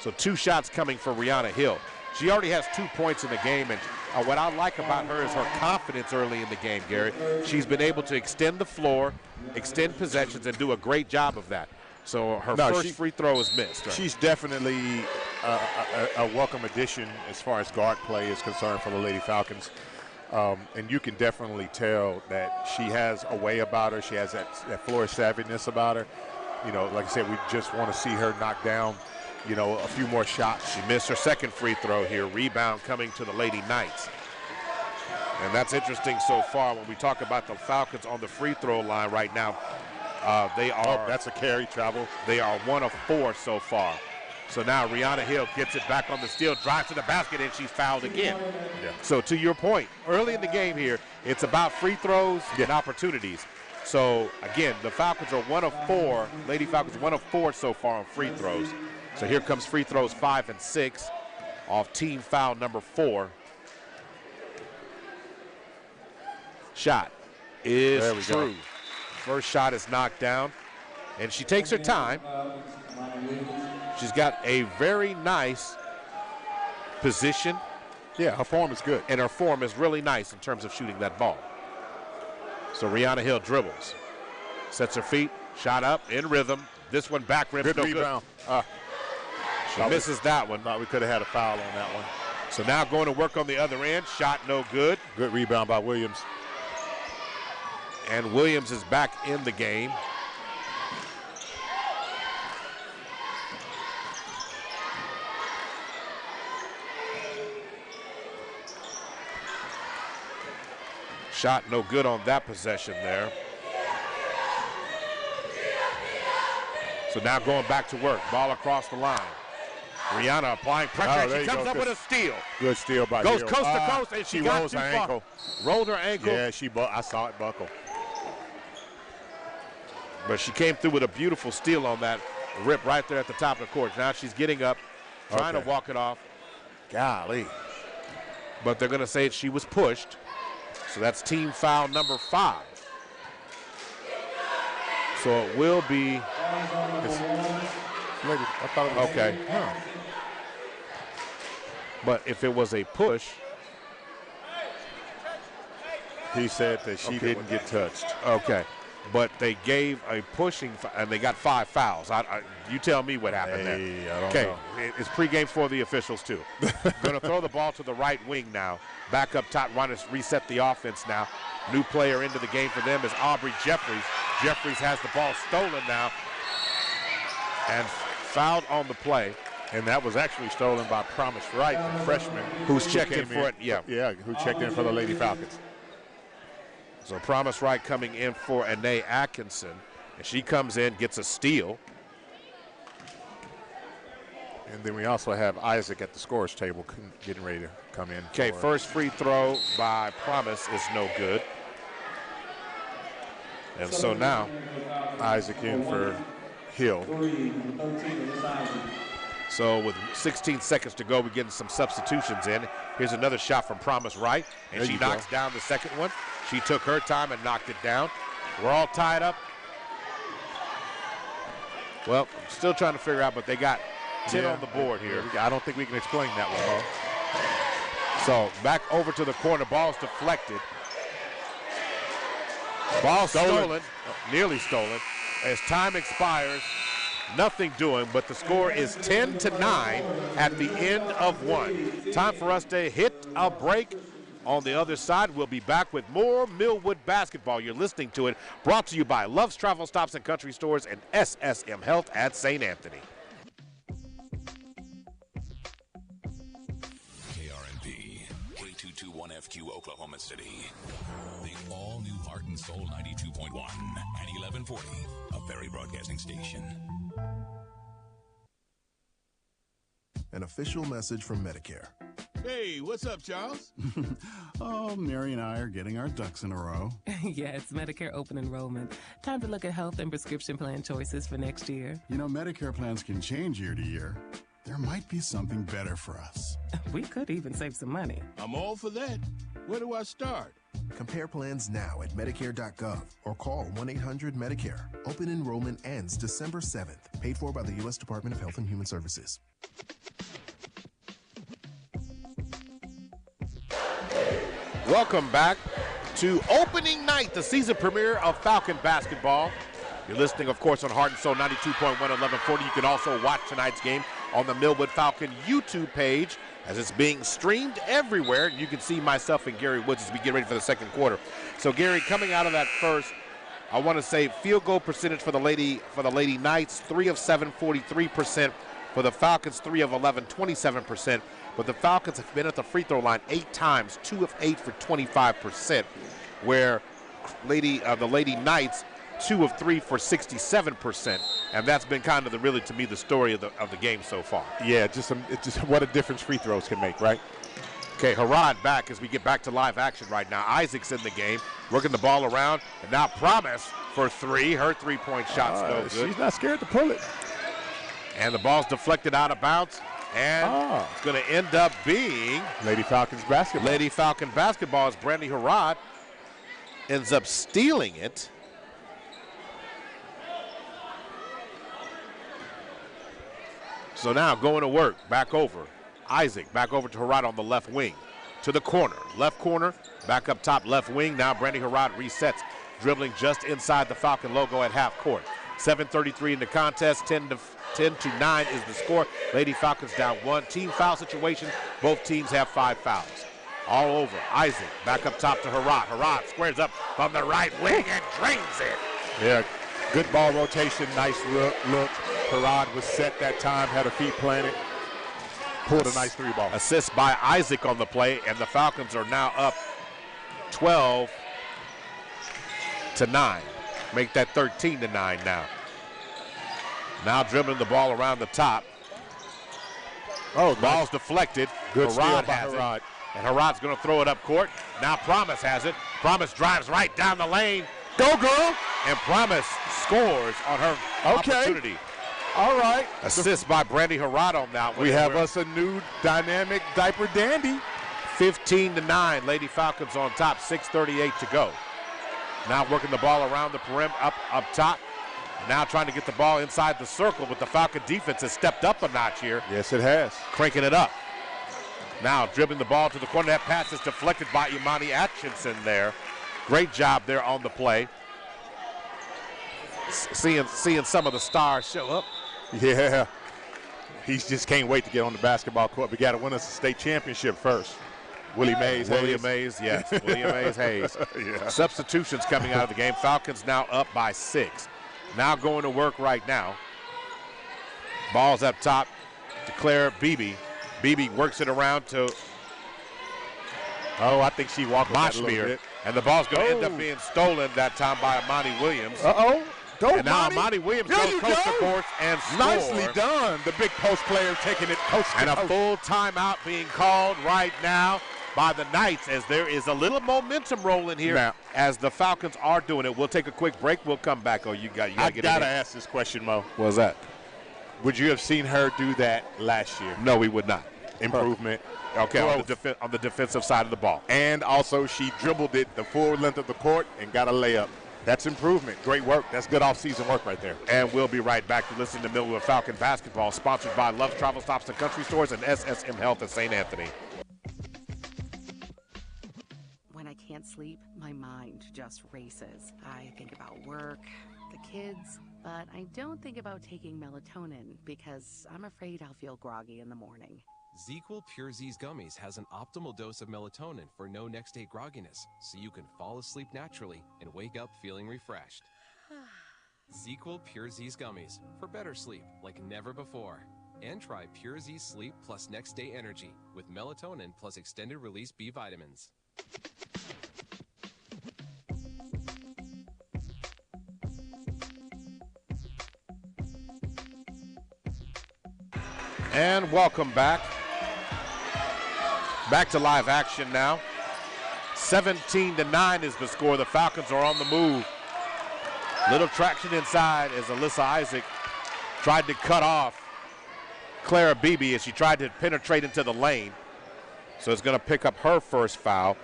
So 2 shots coming for Rihanna Hill. She already has 2 points in the game, and what I like about her is her confidence early in the game, Gary. She's been able to extend the floor, extend possessions, and do a great job of that. So her first free throw is missed. Right? She's definitely a welcome addition as far as guard play is concerned for the Lady Falcons. And you can definitely tell that she has a way about her. She has that floor savviness about her. You know, like I said, we just want to see her knock down, you know, a few more shots. She missed her second free throw here. Rebound coming to the Lady Knights. And that's interesting so far when we talk about the Falcons on the free throw line right now. They are. That's a carry travel. They are 1 of 4 so far. So now Rihanna Hill gets it back on the steal, drives to the basket, and she's fouled again. Yeah. So to your point, early in the game here, it's about free throws and opportunities. So again, the Falcons are 1 of 4. Lady Falcons 1 of 4 so far on free throws. So here comes free throws 5 and 6 off team foul number 4. Shot is true. First shot is knocked down, and she takes her time. She's got a very nice position. Yeah, her form is good. And her form is really nice in terms of shooting that ball. So Rihanna Hill dribbles, sets her feet, shot up, in rhythm. This one back rim. Good rebound. She misses that one. Thought we could have had a foul on that one. So now going to work on the other end. Shot no good. Good rebound by Williams. And Williams is back in the game. Shot no good on that possession there. So now going back to work. Ball across the line. Rihanna applying pressure. She comes up with a steal. Good steal by Goes Hill. coast to coast, and she got rolls too her far. ankle. Rolled her ankle. Yeah, I saw it buckle. But she came through with a beautiful steal on that rip right there at the top of the court. Now she's getting up, trying to walk it off. Golly. But they're going to say she was pushed. So that's team foul number 5. So it will be. I thought it was okay. But if it was a push. He said that she didn't get touched. Okay. But they gave a pushing, and they got 5 fouls. You tell me what happened there. I don't know. It's pregame for the officials, too. Going to throw the ball to the right wing now. Back up top, want to reset the offense now. New player into the game for them is Aubrey Jeffries. Jeffries has the ball stolen now and fouled on the play. And that was actually stolen by Promise Wright, the freshman. Who's checked in for it, who checked in for the Lady Falcons. So Promise Wright coming in for Anae Atkinson. And she comes in, gets a steal. And then we also have Isaac at the scorer's table getting ready to come in. Okay, first free throw by Promise is no good. And so now Isaac in for Hill. So with 16 seconds to go, we're getting some substitutions in. Here's another shot from Promise Wright, and she knocks down the second one. She took her time and knocked it down. We're all tied up. Well, I'm still trying to figure out, but they got 10 on the board here. I don't think we can explain that one, So back over to the corner. Ball's deflected. Ball stolen. Nearly stolen. As time expires, nothing doing, but the score is 10-9 at the end of 1. Time for us to hit a break. On the other side, we'll be back with more Millwood basketball. You're listening to it, brought to you by Love's Travel Stops and Country Stores and SSM Health at St. Anthony. KRNP, K221FQ, Oklahoma City. The all-new Heart and Soul 92.1 and 1140, a Ferry Broadcasting station. An official message from Medicare. Hey, what's up, Charles? Oh, Mary and I are getting our ducks in a row. Yeah, it's Medicare open enrollment. Time to look at health and prescription plan choices for next year. You know, Medicare plans can change year to year. There might be something better for us. We could even save some money. I'm all for that. Where do I start? Compare plans now at Medicare.gov or call 1-800-MEDICARE. Open enrollment ends December 7th. Paid for by the U.S. Department of Health and Human Services. Welcome back to opening night, the season premiere of Falcon basketball. You're listening, of course, on Heart and Soul 92.1, 1140. You can also watch tonight's game on the Millwood Falcon YouTube page as it's being streamed everywhere. You can see myself and Gary Woods as we get ready for the second quarter. So, Gary, coming out of that first, I want to say field goal percentage for the Lady Knights, 3 of 7, 43%. For the Falcons, 3 of 11, 27%. But the Falcons have been at the free throw line 8 times, 2 of 8 for 25%, where the Lady Knights, 2 of 3 for 67%. And that's been kind of to me, the story of the game so far. Yeah, just what a difference free throws can make, right? Okay, Harrod back as we get back to live action right now. Isaac's in the game, working the ball around, and now Promise for 3. Her three-point shot's no good. She's not scared to pull it. And the ball's deflected out of bounds, and it's going to end up being Lady Falcons basketball. Lady Falcon basketball as Brandy Harrod ends up stealing it. So now going to work, back over. Isaac back over to Harrod on the left wing. To the corner, left corner, back up top left wing. Now Brandy Harrod resets, dribbling just inside the Falcon logo at half court. 7:33 in the contest, 10 to 9 is the score. Lady Falcons down 1. Team foul situation, both teams have 5 fouls. All over, Isaac back up top to Harrod. Harrod squares up from the right wing and drains it. Yeah, good ball rotation, nice look. Harrod was set that time, had her feet planted, pulled a nice 3 ball. Assist by Isaac on the play, and the Falcons are now up 12 to 9. Make that 13 to 9 now. Now dribbling the ball around the top. Oh, ball's deflected. Good steal by has Harrod. it. And Harrod's going to throw it up court. Now Promise has it. Promise drives right down the lane. Go, girl. And Promise scores on her opportunity. All right. Assist by Brandy Harrod on that one. We have us a new dynamic diaper dandy. 15 to 9. Lady Falcons on top. 6:38 to go. Now working the ball around the perimeter, up top. Now trying to get the ball inside the circle, but the Falcon defense has stepped up a notch here. Yes, it has. Cranking it up. Now dribbling the ball to the corner. That pass is deflected by Imani Atkinson there. Great job there on the play. Seeing some of the stars show up. Yeah. He just can't wait to get on the basketball court. We got to win us a state championship first. Willie Mays Hayes, yes. William Mays Hayes. Yeah. Substitutions coming out of the game. Falcons now up by 6. Now going to work right now. Ball's up top to Claire Beebe. Beebe works it around to I think she walked that a little bit. And the ball's going to end up being stolen that time by Imani Williams. Go, and now Imani Williams goes coast to course and scores. Nicely done. The big post player taking it coast to coast. And a full timeout being called right now by the Knights as there is a little momentum rolling here now, as the Falcons are doing it. We'll take a quick break. We'll come back. I gotta ask this question, Mo. What's that? Would you have seen her do that last year? No, we would not. Improvement. Okay, on the defensive side of the ball. And also she dribbled it the full length of the court and got a layup. That's improvement. Great work. That's good off-season work right there. And we'll be right back to listen to Millwood Falcon basketball, sponsored by Love's Travel Stops and Country Stores and SSM Health at St. Anthony. When I can't sleep, my mind just races. I think about work, the kids, but I don't think about taking melatonin because I'm afraid I'll feel groggy in the morning. ZzzQuil Pure Z's Gummies has an optimal dose of melatonin for no next-day grogginess, so you can fall asleep naturally and wake up feeling refreshed. ZzzQuil Pure Z's Gummies for better sleep like never before. And try Pure Z Sleep plus next-day energy with melatonin plus extended-release B vitamins. And welcome back. Back to live action now. 17 to 9 is the score. The Falcons are on the move. Little traction inside as Alyssa Isaac tried to cut off Clara Beebe as she tried to penetrate into the lane. So it's going to pick up her first foul.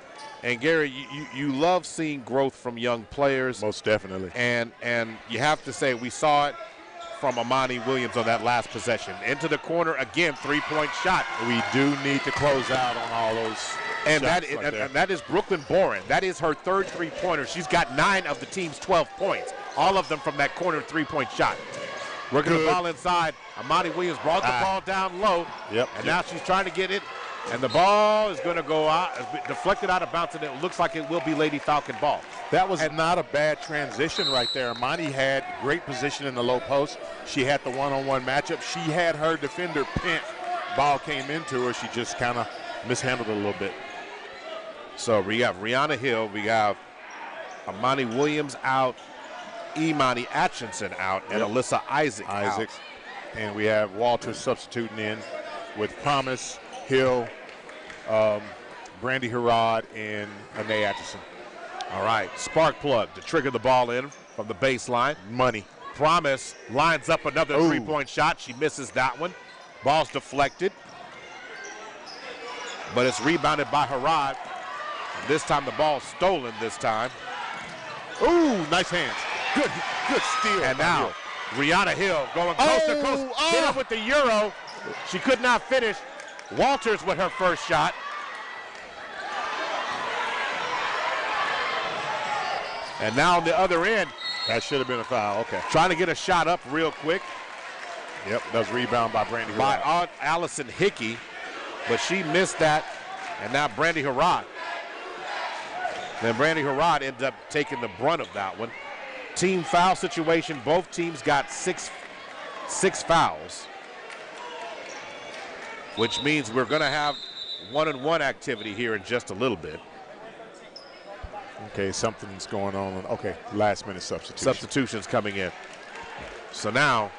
And Gary, you love seeing growth from young players. Most definitely. And you have to say we saw it from Imani Williams on that last possession. Into the corner again, 3-point shot. We do need to close out on all those And shots that is Brooklyn Boren. That is her third three-pointer. She's got 9 of the team's 12 points, all of them from that corner three-point shot. Working the ball inside. Amani Williams brought the ball down low. And now she's trying to get it. And the ball is going to go out, deflected out of bounds, and it looks like it will be Lady Falcon ball. That was not a bad transition right there. Amani had great position in the low post. She had the one-on-one matchup. She had her defender pent. Ball came into her. She just kind of mishandled it a little bit. So we have Rihanna Hill. We have Amani Williams out. Imani Atchison out. And Alyssa Isaacs out. And we have Walter substituting in with Promise, Hill, Brandy Harrod, and Anae Atchison. All right, spark plug to trigger the ball in from the baseline. Money. Promise lines up another three-point shot. She misses that one. Ball's deflected. But it's rebounded by Harrod. This time the ball's stolen this time. Ooh, nice hands. Good steal. And now Rihanna Hill going coast to coast. Hit her with the Euro. She could not finish. Walters with her first shot. And now on the other end. That should have been a foul. Okay. Trying to get a shot up real quick. Yep, that was rebound by Brandy Harrod. By Aunt Allison Hickey, but she missed that. And now Brandy Harrod. Then Brandy Harrod ends up taking the brunt of that one. Team foul situation. Both teams got six fouls, which means we're going to have 1-on-1 activity here in just a little bit. Okay, something's going on. Okay, last-minute substitution. Substitutions coming in. So now,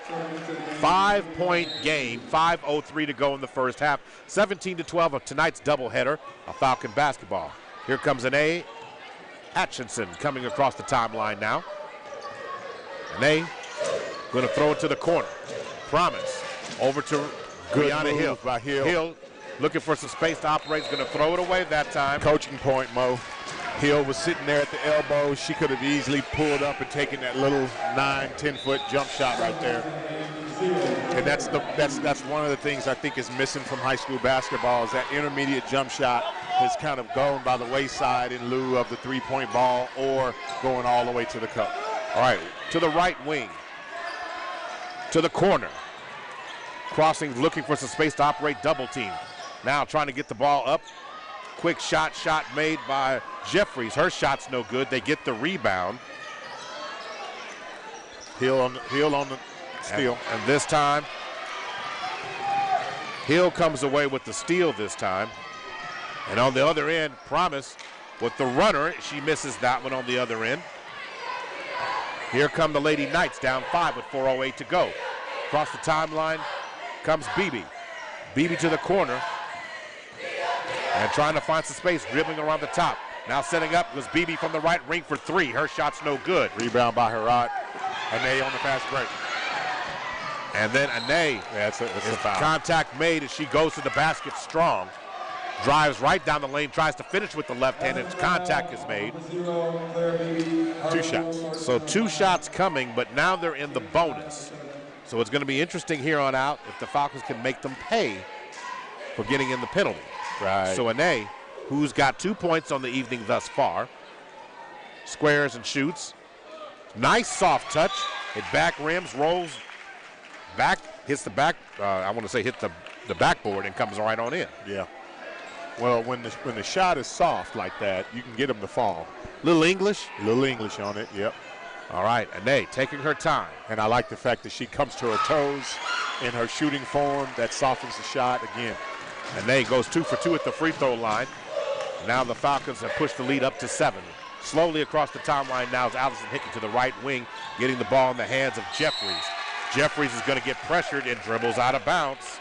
5-point game, 5:03 to go in the first half. 17-12 of tonight's doubleheader of Falcon basketball. Here comes Anae Atchison coming across the timeline now. Anae going to throw it to the corner. Promise. Over to Rihanna Hill. By Hill. Hill looking for some space to operate. Is going to throw it away that time. Coaching point, Mo. Hill was sitting there at the elbow. She could have easily pulled up and taken that little 9-10-foot jump shot right there. And that's one of the things I think is missing from high school basketball is that intermediate jump shot has kind of gone by the wayside in lieu of the three-point ball or going all the way to the cup. All right, to the right wing, to the corner. Crossing, looking for some space to operate double team. Now trying to get the ball up. Quick shot made by Jeffries. Her shot's no good. They get the rebound. Hill on the steal. And this time, Hill comes away with the steal this time. And on the other end, Promise with the runner. She misses that one on the other end. Here come the Lady Knights down 5 with 4:08 to go. Across the timeline comes Beebe. Beebe to the corner. And trying to find some space, dribbling around the top. Now setting up was Beebe from the right wing for 3. Her shot's no good. Rebound by Harrod. Anae on the fast break. And then Anae, that's a foul. Contact made as she goes to the basket strong. Drives right down the lane, tries to finish with the left hand, and contact is made. 2 shots. So 2 shots coming, but now they're in the bonus. So it's going to be interesting here on out if the Falcons can make them pay for getting in the penalty. Right. So Anae, who's got 2 points on the evening thus far, squares and shoots. Nice soft touch. It back rims, rolls back, hits the back. Hit the backboard and comes right on in. Yeah. Well, when the shot is soft like that, you can get them to fall. Little English? Little English on it, yep. All right, Anae taking her time. And I like the fact that she comes to her toes in her shooting form. That softens the shot again. Anae goes 2 for 2 at the free throw line. Now the Falcons have pushed the lead up to 7. Slowly across the timeline now is Allison Hickey to the right wing, getting the ball in the hands of Jeffries. Jeffries is going to get pressured and dribbles out of bounds.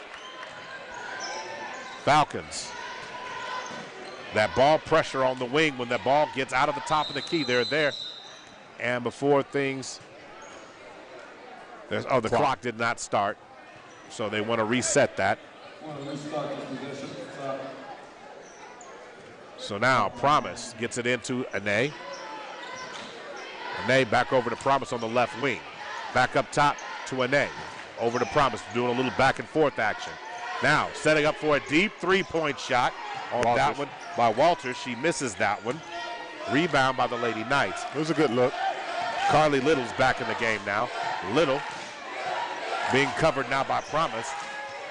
Falcons. That ball pressure on the wing when the ball gets out of the top of the key. They're there. And before things, the clock did not start. So they want to reset that. So now Promise gets it into Anae. Anae back over to Promise on the left wing. Back up top to Anae. Over to Promise, doing a little back and forth action. Now setting up for a deep 3-point shot on that one. by Walter. She misses that one. Rebound by the Lady Knights. It was a good look. Carly Little's back in the game now. Little being covered now by Promise.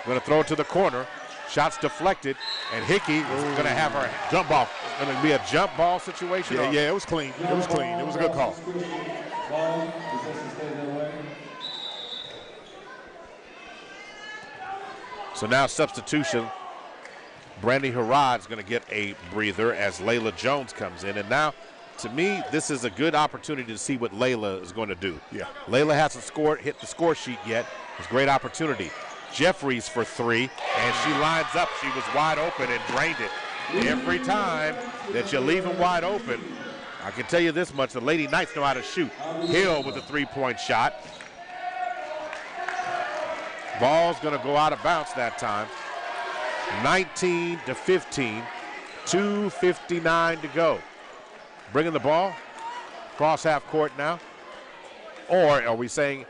Going to throw it to the corner. Shots deflected, and Hickey is going to have her jump ball. It's going to be a jump ball situation. Yeah, it was clean. It was clean. It was a good call. So now substitution. Brandy Harad's going to get a breather as Layla Jones comes in. And now, to me, this is a good opportunity to see what Layla is going to do. Yeah. Layla hasn't hit the score sheet yet. It's a great opportunity. Jeffries for three, and she lines up. She was wide open and drained it. Every time that you leave them wide open, I can tell you this much, the Lady Knights know how to shoot. Hill with a three-point shot. Ball's going to go out of bounds that time. 19-15, 2:59 to go. Bringing the ball cross half court now. Or are we saying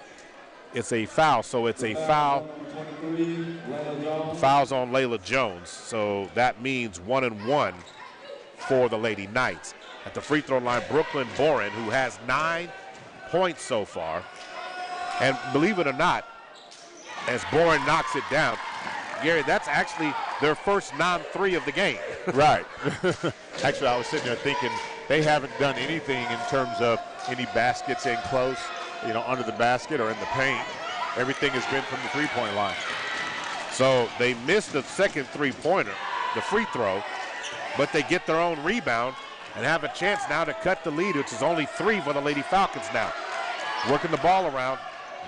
it's a foul? So it's a foul. Foul's on Layla Jones. So that means 1-1 for the Lady Knights. At the free throw line, Brooklyn Boren, who has 9 points so far. And believe it or not, as Boren knocks it down, Gary, that's actually their first non-3 of the game. Right. Actually, I was sitting there thinking they haven't done anything in terms of any baskets in close, under the basket or in the paint. Everything has been from the three-point line. So they missed the second three-pointer, the free throw, but they get their own rebound and have a chance now to cut the lead, which is only 3 for the Lady Falcons now. Working the ball around.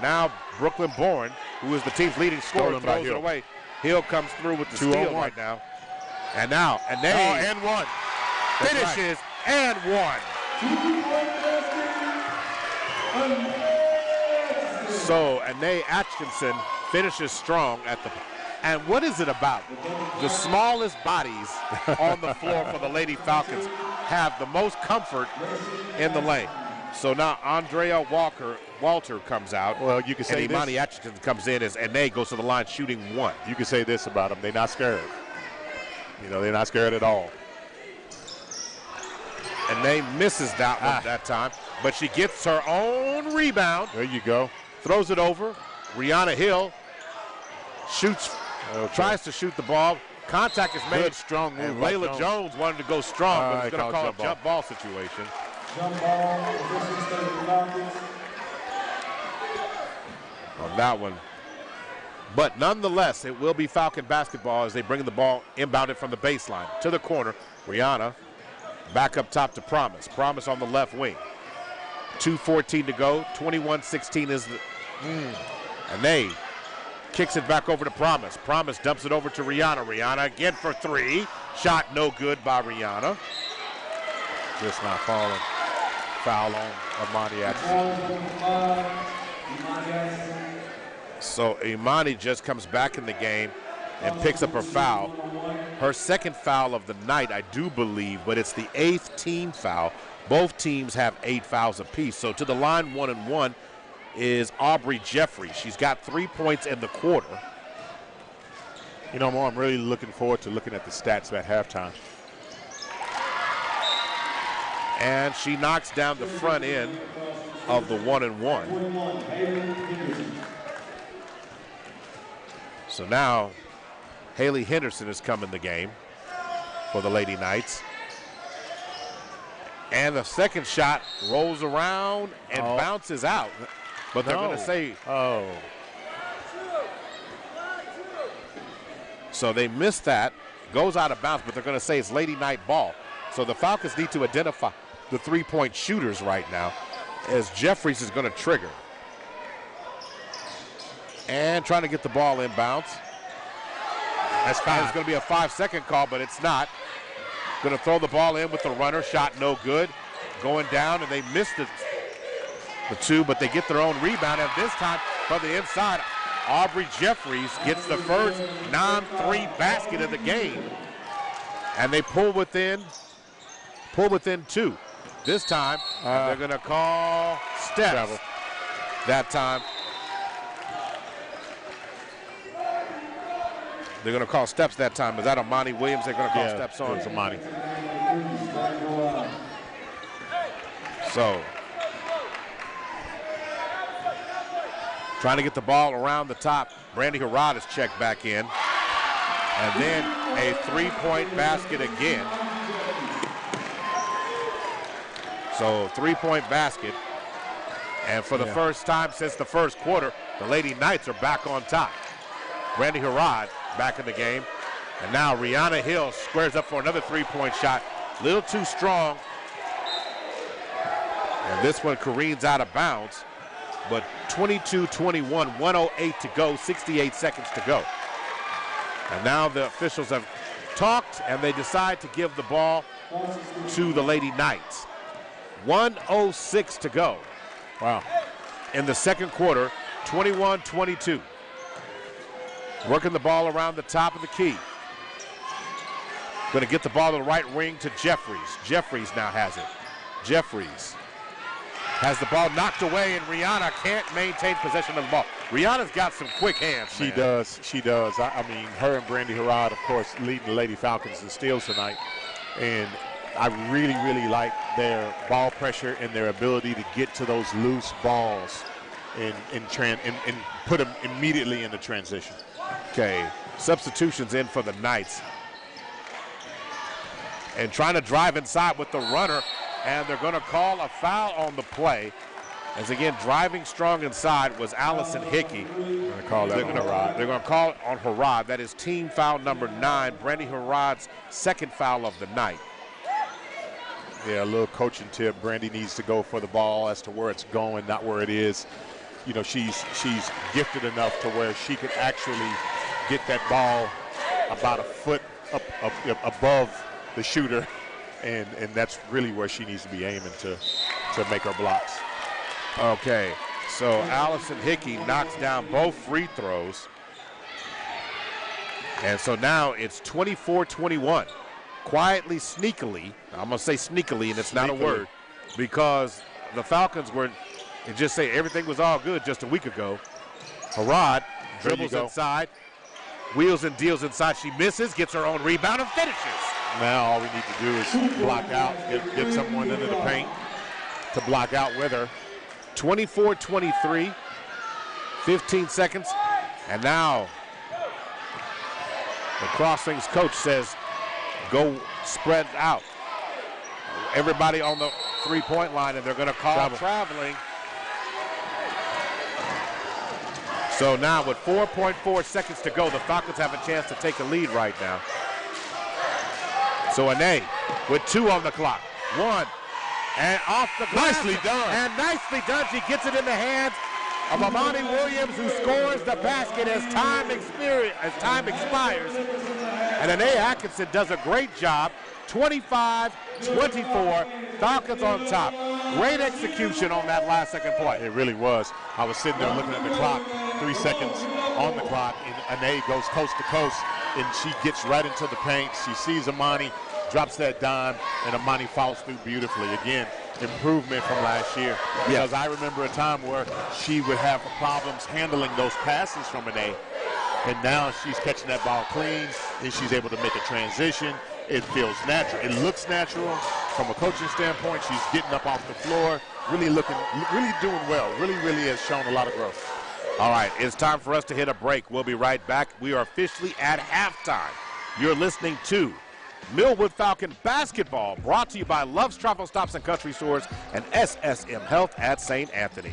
Now Brooklyn Bourne, who is the team's leading scorer, throws it away. Hill comes through with the steal right now. And now, and one. Finishes and one. So, Anae Atkinson finishes strong at the. And what is it about? The smallest bodies on the floor for the Lady Falcons have the most comfort in the lane. So now Andrea Walter comes out. Well, you could say and Imani Atkinson comes in as Anae goes to the line shooting 1. You could say this about them. They're not scared. They're not scared at all. Anae misses that one that time, but she gets her own rebound. There you go. Throws it over. Rihanna Hill shoots, tries to shoot the ball. Contact is made. Good, strong move. And Layla Jones wanted to go strong, but it's going to call a jump ball situation. Jump ball, on that one. But nonetheless, it will be Falcon basketball as they bring the ball inbounded from the baseline to the corner. Rihanna back up top to Promise. Promise on the left wing. 2:14 to go. 21-16 is the. And they kicks it back over to Promise. Promise dumps it over to Rihanna. Rihanna again for 3. Shot no good by Rihanna. Just not falling. Foul on Imani Atkinson. So Imani just comes back in the game and picks up her foul. Her second foul of the night, I do believe, but it's the 8th team foul. Both teams have 8 fouls apiece. So to the line 1-1 is Aubrey Jeffrey. She's got 3 points in the quarter. Mo, I'm really looking forward to looking at the stats at halftime. And she knocks down the front end of the 1-1. So now Haley Henderson has come in the game for the Lady Knights. And the second shot rolls around and bounces out. But they're going to say, So they missed that. Goes out of bounds, but they're going to say it's Lady Knight ball. So the Falcons need to identify the three-point shooters right now as Jeffries is going to trigger. And trying to get the ball inbounds. That's fine. It's going to be a 5-second call, but it's not. Going to throw the ball in with the runner. Shot no good. Going down, and they missed the 2, but they get their own rebound. And this time from the inside, Aubrey Jeffries gets the first non-3 basket of the game. And they pull within 2. This time, they're going to call steps that time. They're going to call steps that time. Is that Amani Williams they're going to call steps on? It's Amani. So, trying to get the ball around the top. Brandy Harrod is checked back in. And then a three-point basket again. So, three-point basket. And for the first time since the first quarter, the Lady Knights are back on top. Brandy Harrod back in the game. And now Rihanna Hill squares up for another three-point shot. A little too strong. And this one careens out of bounds. But 22-21, 1:08 to go, 68 seconds to go. And now the officials have talked, and they decide to give the ball to the Lady Knights. 1:06 to go. Wow. In the second quarter, 21-22. Working the ball around the top of the key. Going to get the ball to the right wing to Jeffries. Jeffries now has it. Jeffries has the ball knocked away, and Rihanna can't maintain possession of the ball. Rihanna's got some quick hands, She does. She does. I mean, her and Brandy Harrod, of course, leading the Lady Falcons in steals tonight. And I really, really like their ball pressure and their ability to get to those loose balls and put them immediately into transition. Okay, substitutions in for the Knights. And trying to drive inside with the runner, and they're going to call a foul on the play. As again, driving strong inside was Allison Hickey. They're going to call that on Harrod. They're going to call it on Harrod. That is team foul number 9, Brandy Harrod's second foul of the night. Yeah, a little coaching tip. Brandy needs to go for the ball as to where it's going, not where it is. You know, she's gifted enough to where she could actually get that ball about a foot up above the shooter, and that's really where she needs to be aiming to make her blocks. Okay, so Allison Hickey knocks down both free throws. And so now it's 24-21. Quietly, sneakily, I'm going to say sneakily, and it's not a word, because the Falcons were, and just say everything was all good just a week ago. Harrod dribbles inside, wheels and deals inside. She misses, gets her own rebound, and finishes. Now all we need to do is block out, get someone into the paint to block out with her. 24-23, 15 seconds, and now the Crossings coach says, go spread out. Everybody on the three-point line, and they're going to call traveling. So now with 4.4 seconds to go, the Falcons have a chance to take a lead right now. So Ane with 2 on the clock. 1, and off the glass. Nicely done. And nicely done. She gets it in the hands of Amani Williams, who scores the basket as time expires. And Ane Atkinson does a great job. 25-24, Falcons on top. Great execution on that last second play. It really was. I was sitting there looking at the clock, 3 seconds on the clock, and Ane goes coast to coast, and she gets right into the paint. She sees Amani, drops that dime, and Amani follows through beautifully. Again, improvement from last year. Because I remember a time where she would have problems handling those passes from Ane, and now she's catching that ball clean, and she's able to make a transition. It feels natural. It looks natural from a coaching standpoint. She's getting up off the floor, really doing well. Really has shown a lot of growth. All right, it's time for us to hit a break. We'll be right back. We are officially at halftime. You're listening to Millwood Falcon basketball, brought to you by Love's Travel Stops and Country Stores and SSM Health at St. Anthony.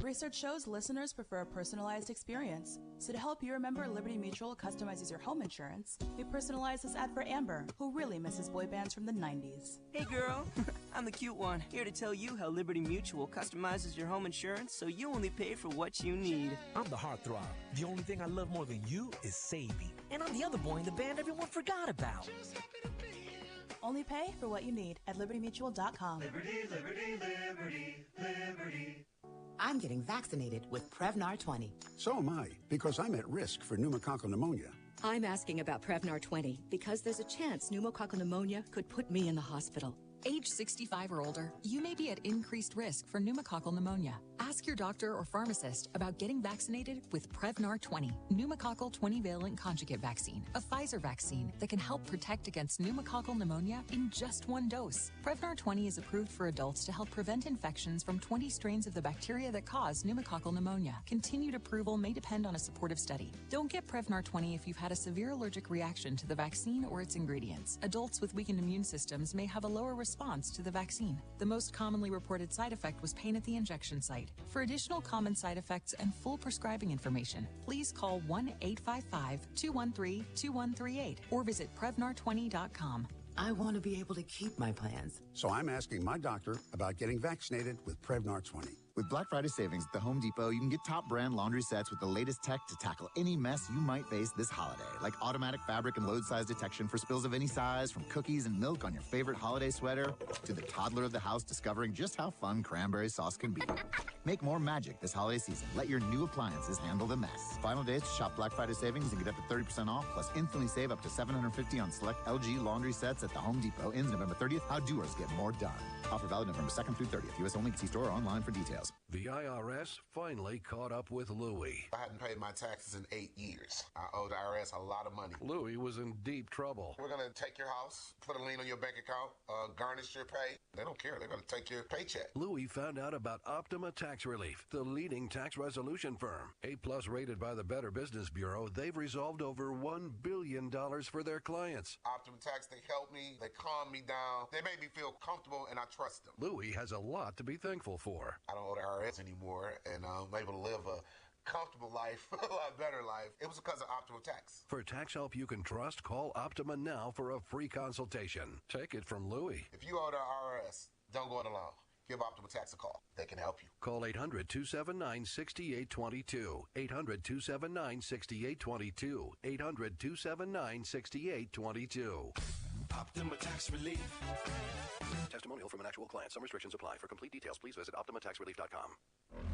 Research shows listeners prefer a personalized experience. So to help you remember, Liberty Mutual customizes your home insurance. We personalized this ad for Amber, who really misses boy bands from the 90s. Hey girl, I'm the cute one, here to tell you how Liberty Mutual customizes your home insurance so you only pay for what you need. I'm the heartthrob. The only thing I love more than you is saving. And I'm the other boy in the band everyone forgot about. Only pay for what you need at libertymutual.com. Liberty, liberty, liberty, liberty. I'm getting vaccinated with Prevnar 20. So am I, because I'm at risk for pneumococcal pneumonia. I'm asking about Prevnar 20 because there's a chance pneumococcal pneumonia could put me in the hospital. Age 65 or older, you may be at increased risk for pneumococcal pneumonia. Ask your doctor or pharmacist about getting vaccinated with Prevnar 20, pneumococcal 20-valent conjugate vaccine, a Pfizer vaccine that can help protect against pneumococcal pneumonia in just one dose. Prevnar 20 is approved for adults to help prevent infections from 20 strains of the bacteria that cause pneumococcal pneumonia. Continued approval may depend on a supportive study. Don't get Prevnar 20 if you've had a severe allergic reaction to the vaccine or its ingredients. Adults with weakened immune systems may have a lower response to the vaccine. The most commonly reported side effect was pain at the injection site. For additional common side effects and full prescribing information, please call 1-855-213-2138 or visit Prevnar20.com. I want to be able to keep my plans. So I'm asking my doctor about getting vaccinated with Prevnar 20. With Black Friday savings at the Home Depot, you can get top brand laundry sets with the latest tech to tackle any mess you might face this holiday, like automatic fabric and load size detection for spills of any size, from cookies and milk on your favorite holiday sweater to the toddler of the house discovering just how fun cranberry sauce can be. Make more magic this holiday season. Let your new appliances handle the mess. Final days to shop Black Friday savings and get up to 30% off, plus instantly save up to $750 on select LG laundry sets at the Home Depot. Ends November 30th. How doers get more done. Offer valid November 2nd through 30th. U.S. only. See store or online for details. The IRS finally caught up with Louie. I hadn't paid my taxes in 8 years. I owe the IRS a lot of money. Louie was in deep trouble. We're going to take your house, put a lien on your bank account, garnish your pay. They don't care. They're going to take your paycheck. Louie found out about Optima Tax Relief, the leading tax resolution firm. A+ rated by the Better Business Bureau, they've resolved over $1 billion for their clients. Optima Tax, they help me. They calm me down. They make me feel comfortable, and I trust them. Louie has a lot to be thankful for. I don't owe the IRS anymore, and I'm able to live a comfortable life, a lot better life. It was because of Optima Tax. For tax help you can trust, call Optima now for a free consultation. Take it from Louie. If you owe the IRS, don't go it alone. Give Optima Tax a call. They can help you. Call 800-279-6822. 800-279-6822. 800-279-6822. Optima Tax Relief. Testimonial from an actual client. Some restrictions apply. For complete details, please visit OptimaTaxRelief.com.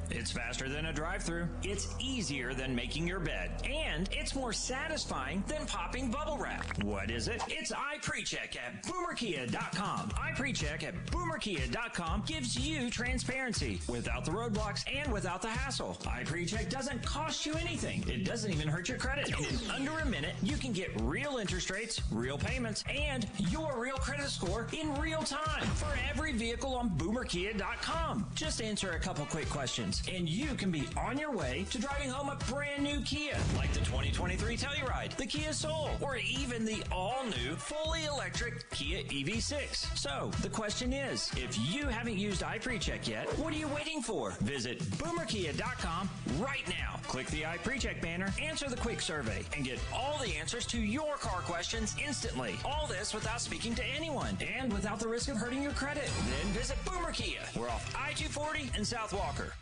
It's faster than a drive-thru. It's easier than making your bed. And it's more satisfying than popping bubble wrap. What is it? It's iPreCheck at BoomerKia.com. iPreCheck at BoomerKia.com gives you transparency without the roadblocks and without the hassle. iPreCheck doesn't cost you anything. It doesn't even hurt your credit. And in under a minute, you can get real interest rates, real payments, and your real credit score in real time for every vehicle on BoomerKia.com. Just answer a couple quick questions, and you can be on your way to driving home a brand new Kia, like the 2023 Telluride, the Kia Soul, or even the all-new, fully electric Kia EV6. So, the question is, if you haven't used iPreCheck yet, what are you waiting for? Visit BoomerKia.com right now. Click the iPreCheck banner, answer the quick survey, and get all the answers to your car questions instantly. All this without speaking to anyone, and without the risk of hurting your credit. Then visit Boomer Kia. We're off I-240 in South Walker.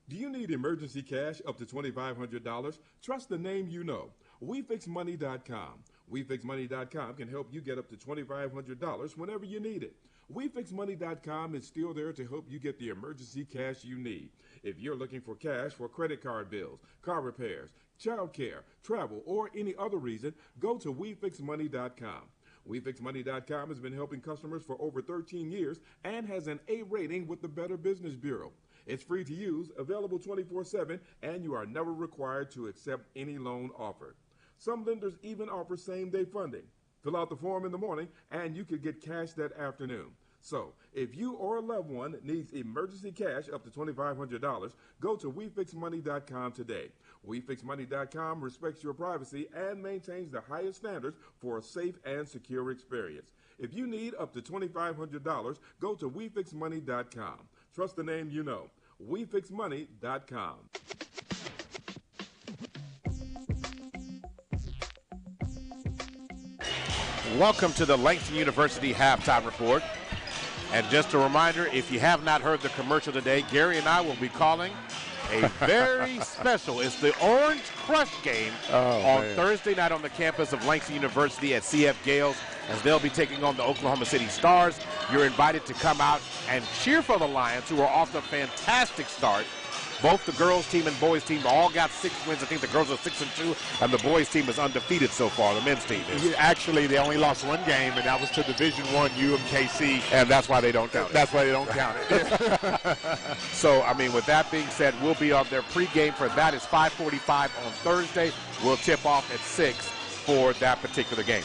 Do you need emergency cash up to $2,500? Trust the name you know. WeFixMoney.com. WeFixMoney.com can help you get up to $2,500 whenever you need it. WeFixMoney.com is still there to help you get the emergency cash you need. If you're looking for cash for credit card bills, car repairs, child care, travel, or any other reason, go to WeFixMoney.com. WeFixMoney.com has been helping customers for over 13 years and has an A rating with the Better Business Bureau. It's free to use, available 24/7, and you are never required to accept any loan offered. Some lenders even offer same-day funding. Fill out the form in the morning, and you could get cash that afternoon. So, if you or a loved one needs emergency cash up to $2,500, go to WeFixMoney.com today. WeFixMoney.com respects your privacy and maintains the highest standards for a safe and secure experience. If you need up to $2,500, go to WeFixMoney.com. Trust the name you know. WeFixMoney.com. Welcome to the Langston University Halftime Report. And just a reminder, if you have not heard the commercial today, Gary and I will be calling a very special, it's the Orange Crush game on Thursday night on the campus of Langston University at CF Gales, as they'll be taking on the Oklahoma City Stars. You're invited to come out and cheer for the Lions, who are off to a fantastic start. Both the girls team and boys team all got 6 wins. I think the girls are 6-2, and the boys team is undefeated so far. The men's team is. Actually, they only lost one game, and that was to Division I UMKC. And that's why they don't count it. That's why they don't count it. So, I mean, with that being said, we'll be on their pregame for that. It's 5:45 on Thursday. We'll tip off at 6 for that particular game.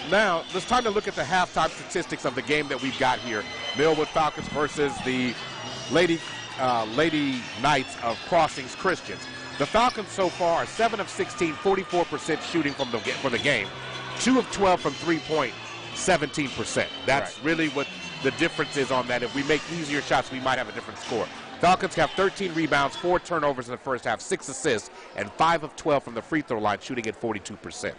Now, it's time to look at the halftime statistics of the game that we've got here. Millwood Falcons versus the Lady Knights of Crossings Christians. The Falcons so far are 7 of 16, 44% shooting for the game. 2 of 12 from three-point, 17%. That's really what the difference is on that. If we make easier shots, we might have a different score. Falcons have 13 rebounds, 4 turnovers in the first half, 6 assists, and 5 of 12 from the free throw line, shooting at 42%.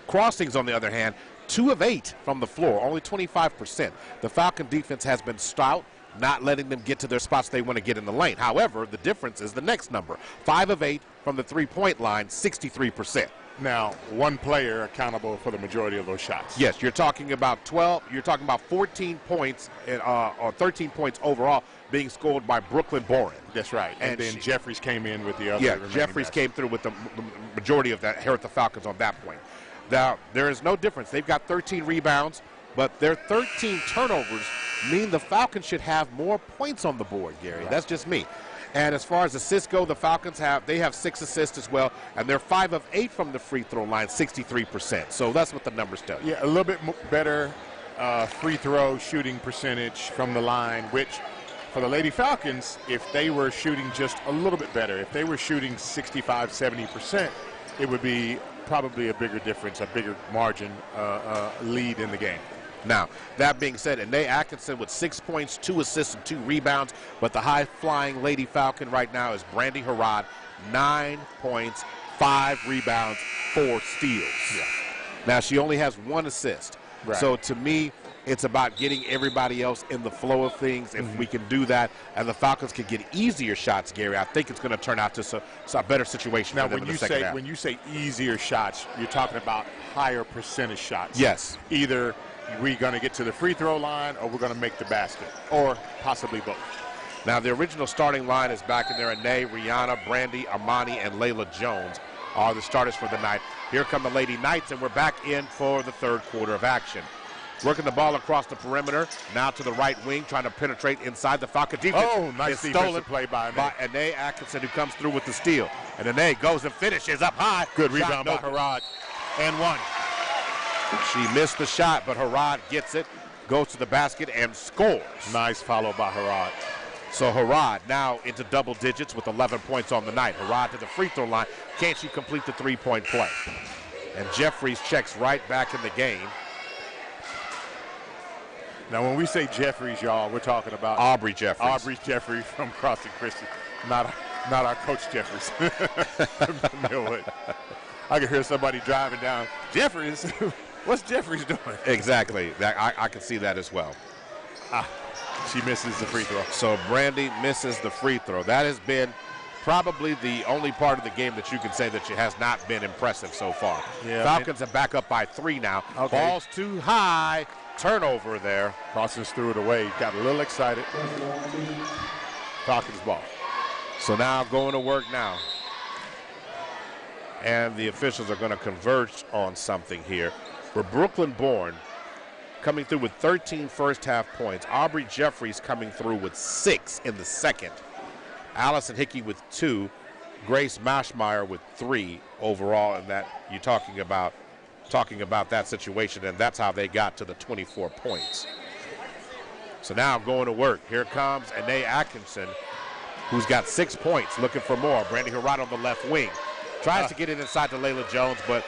Crossings, on the other hand, 2 of 8 from the floor, only 25%. The Falcon defense has been stout, not letting them get to their spots they want to get in the lane. However, the difference is the next number. 5 of 8 from the three-point line, 63%. Now, one player accountable for the majority of those shots. Yes, you're talking about 12. You're talking about 14 points or 13 points overall being scored by Brooklyn Boren. That's right. And then Jeffries came in with the other. Yeah, Jeffries came through with the majority of that here at the Falcons on that point. Now, there is no difference. They've got 13 rebounds, but their 13 turnovers mean the Falcons should have more points on the board, Gary. That's just me. And as far as assists go, the Falcons have 6 assists as well, and they're 5 of 8 from the free throw line, 63%. So that's what the numbers tell you. Yeah, a little bit better free throw shooting percentage from the line, which for the Lady Falcons, if they were shooting just a little bit better, if they were shooting 65, 70%, it would be probably a bigger difference, a bigger margin lead in the game. Now, that being said, Anae Atkinson with 6 points, 2 assists, and 2 rebounds. But the high-flying Lady Falcon right now is Brandy Harrod, 9 points, 5 rebounds, 4 steals. Yeah. Now, she only has 1 assist. Right. So, to me, it's about getting everybody else in the flow of things. If we can do that and the Falcons can get easier shots, Gary, I think it's going to turn out to a better situation now, for them in the second half. When you say easier shots, you're talking about higher percentage shots. Yes. Either we're going to get to the free throw line or we're going to make the basket, or possibly both. Now, the original starting line is back in there. Anae, Rihanna, Brandy, Amani, and Layla Jones are the starters for the night. Here come the Lady Knights, and we're back in for the third quarter of action. Working the ball across the perimeter, now to the right wing, trying to penetrate inside the Falcon defense. Oh, nice defensive play by Anae Atkinson, who comes through with the steal. And Anae goes and finishes up high. Good rebound by Harrod. And 1. She missed the shot, but Harrod gets it, goes to the basket, and scores. Nice follow by Harrod. So Harrod now into double digits with 11 points on the night. Harrod to the free throw line. Can't she complete the three-point play? And Jeffries checks right back in the game. Now, when we say Jeffries, y'all, we're talking about Aubrey Jeffries. Aubrey Jeffries from Crossing Christian, not our coach Jeffries. Millwood. I can hear somebody driving down. Jeffries, what's Jeffries doing? Exactly. I can see that as well. She misses the free throw. So Brandy misses the free throw. That has been probably the only part of the game that you can say that she has not been impressive so far. Yeah, Falcons are back up by 3 now. Okay. Ball's too high. Turnover there. Crossings threw it away. Got a little excited. Falcons ball. So now going to work now. And the officials are going to converge on something here. For Brooklyn Bourne coming through with 13 first half points. Aubrey Jeffries coming through with 6 in the second. Allison Hickey with 2. Grace Mashmeyer with 3 overall. And that you're talking about that situation, and that's how they got to the 24 points. So now going to work. Here comes Anae Atkinson, who's got 6 points, looking for more. Brandy Harrod on the left wing. Tries to get it inside to Layla Jones, but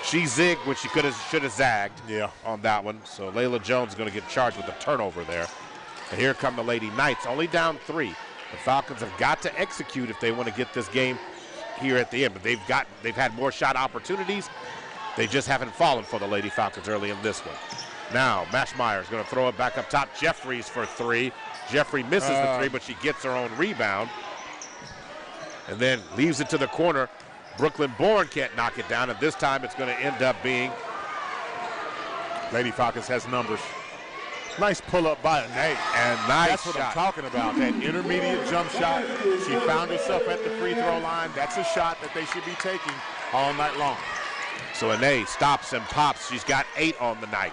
she zigged when she should have zagged on that one. So Layla Jones is going to get charged with a turnover there. And here come the Lady Knights, only down 3. The Falcons have got to execute if they want to get this game here at the end. But they've had more shot opportunities. They just haven't fallen for the Lady Falcons early in this one. Now, Mashmeyer is going to throw it back up top. Jeffries for 3. Jeffrey misses the 3, but she gets her own rebound. And then leaves it to the corner. Brooklyn Bourne can't knock it down, and this time it's going to end up being Lady Falcons has numbers. Nice pull-up by Anae. And nice That's what shot. I'm talking about, that intermediate jump shot. She found herself at the free throw line. That's a shot that they should be taking all night long. So Anae stops and pops. She's got 8 on the night.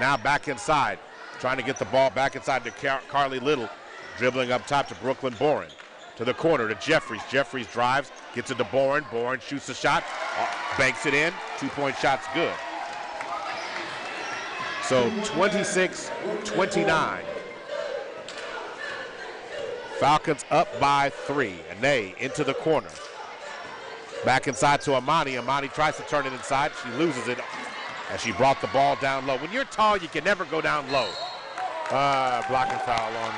Now back inside, trying to get the ball back inside to Carly Little. Dribbling up top to Brooklyn Boren. To the corner to Jeffries. Jeffries drives, gets it to Boren. Boren shoots a shot, banks it in. 2-point shot's good. So 26-29. Falcons up by 3. Anae into the corner. Back inside to Amani. Amani tries to turn it inside. She loses it as she brought the ball down low. When you're tall, you can never go down low. Blocking foul on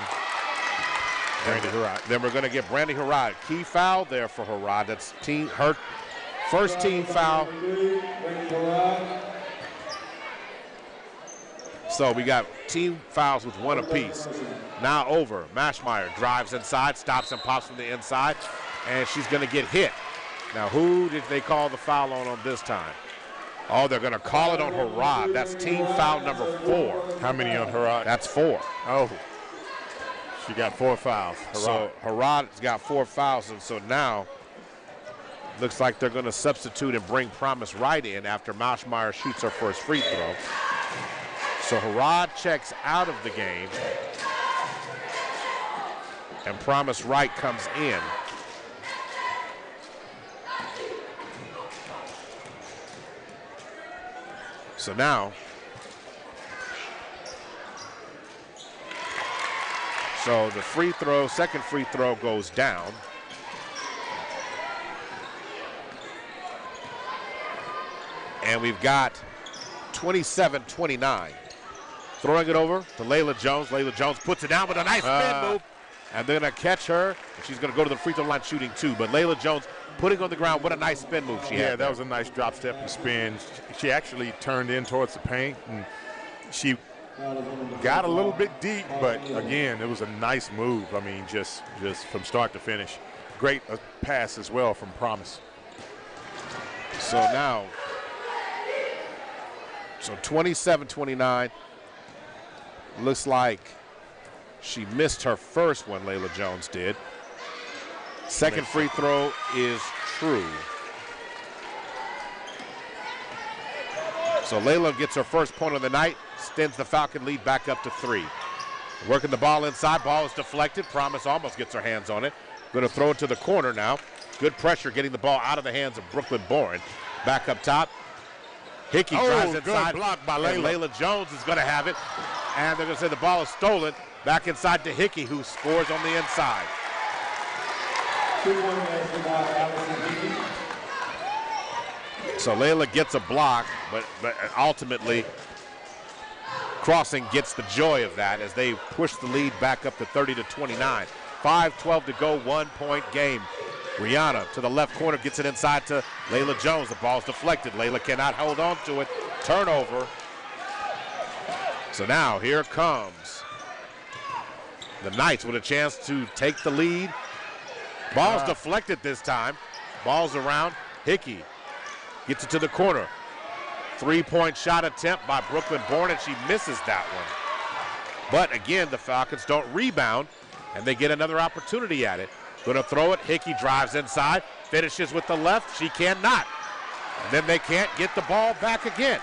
Brandy Harrod. Then we're going to get Brandy Harrod. Key foul there for Harrod. That's her first team foul. So we got team fouls with 1 apiece. Now over. Mashmeyer drives inside, stops and pops from the inside, and she's going to get hit. Now who did they call the foul on this time? Oh, they're going to call it on Harrod. That's team foul number 4. How many on Harrod? That's 4. Oh, she got 4 fouls. So Harrod's got 4 fouls, and so now looks like they're going to substitute and bring Promise Wright in after Mashmeyer shoots her first free throw. So Harrod checks out of the game, and Promise Wright comes in. So now, the second free throw goes down. And we've got 27-29. Throwing it over to Layla Jones. Layla Jones puts it down with a nice spin move. And they're going to catch her. And she's going to go to the free throw line shooting 2. But Layla Jones putting on the ground. What a nice spin move she had. Yeah, that was a nice drop step and spin. She actually turned in towards the paint. And she got a little bit deep. But, again, it was a nice move. I mean, just from start to finish. Great pass as well from Promise. So now, 27-29. Looks like she missed her first one, Layla Jones did. Second free throw is true. So Layla gets her first point of the night, extends the Falcon lead back up to 3. Working the ball inside, ball is deflected. Promise almost gets her hands on it. Going to throw it to the corner now. Good pressure getting the ball out of the hands of Brooklyn Boren. Back up top. Hickey drives inside. Good block by Layla. And Layla Jones is going to have it. And they're going to say the ball is stolen. Back inside to Hickey, who scores on the inside. So Layla gets a block, but ultimately Crossing gets the joy of that as they push the lead back up to 30-29. 5:12 to go, 1-point game. Rihanna to the left corner gets it inside to Layla Jones. The ball's deflected. Layla cannot hold on to it. Turnover. So now here comes the Knights with a chance to take the lead. Ball's deflected this time. Ball's around. Hickey gets it to the corner. 3-point shot attempt by Brooklyn Bourne, and she misses that one. But again, the Falcons don't rebound, and they get another opportunity at it. Going to throw it. Hickey drives inside, finishes with the left. She cannot. And then they can't get the ball back again.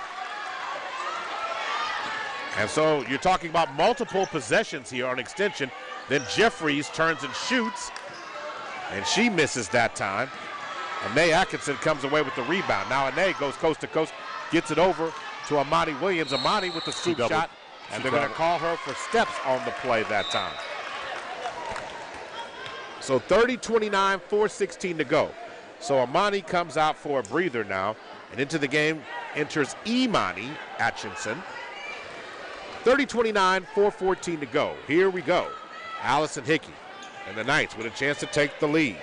And so you're talking about multiple possessions here on extension. Then Jeffries turns and shoots, and she misses that time. Anae Atkinson comes away with the rebound. Now Anae goes coast to coast, gets it over to Amani Williams. Amani with the scoop shot, and they're going to call her for steps on the play that time. So 30-29, 4:16 to go. So Amani comes out for a breather now, and into the game enters Imani Atkinson. 30-29, 4:14 to go. Here we go. Allison Hickey and the Knights with a chance to take the lead.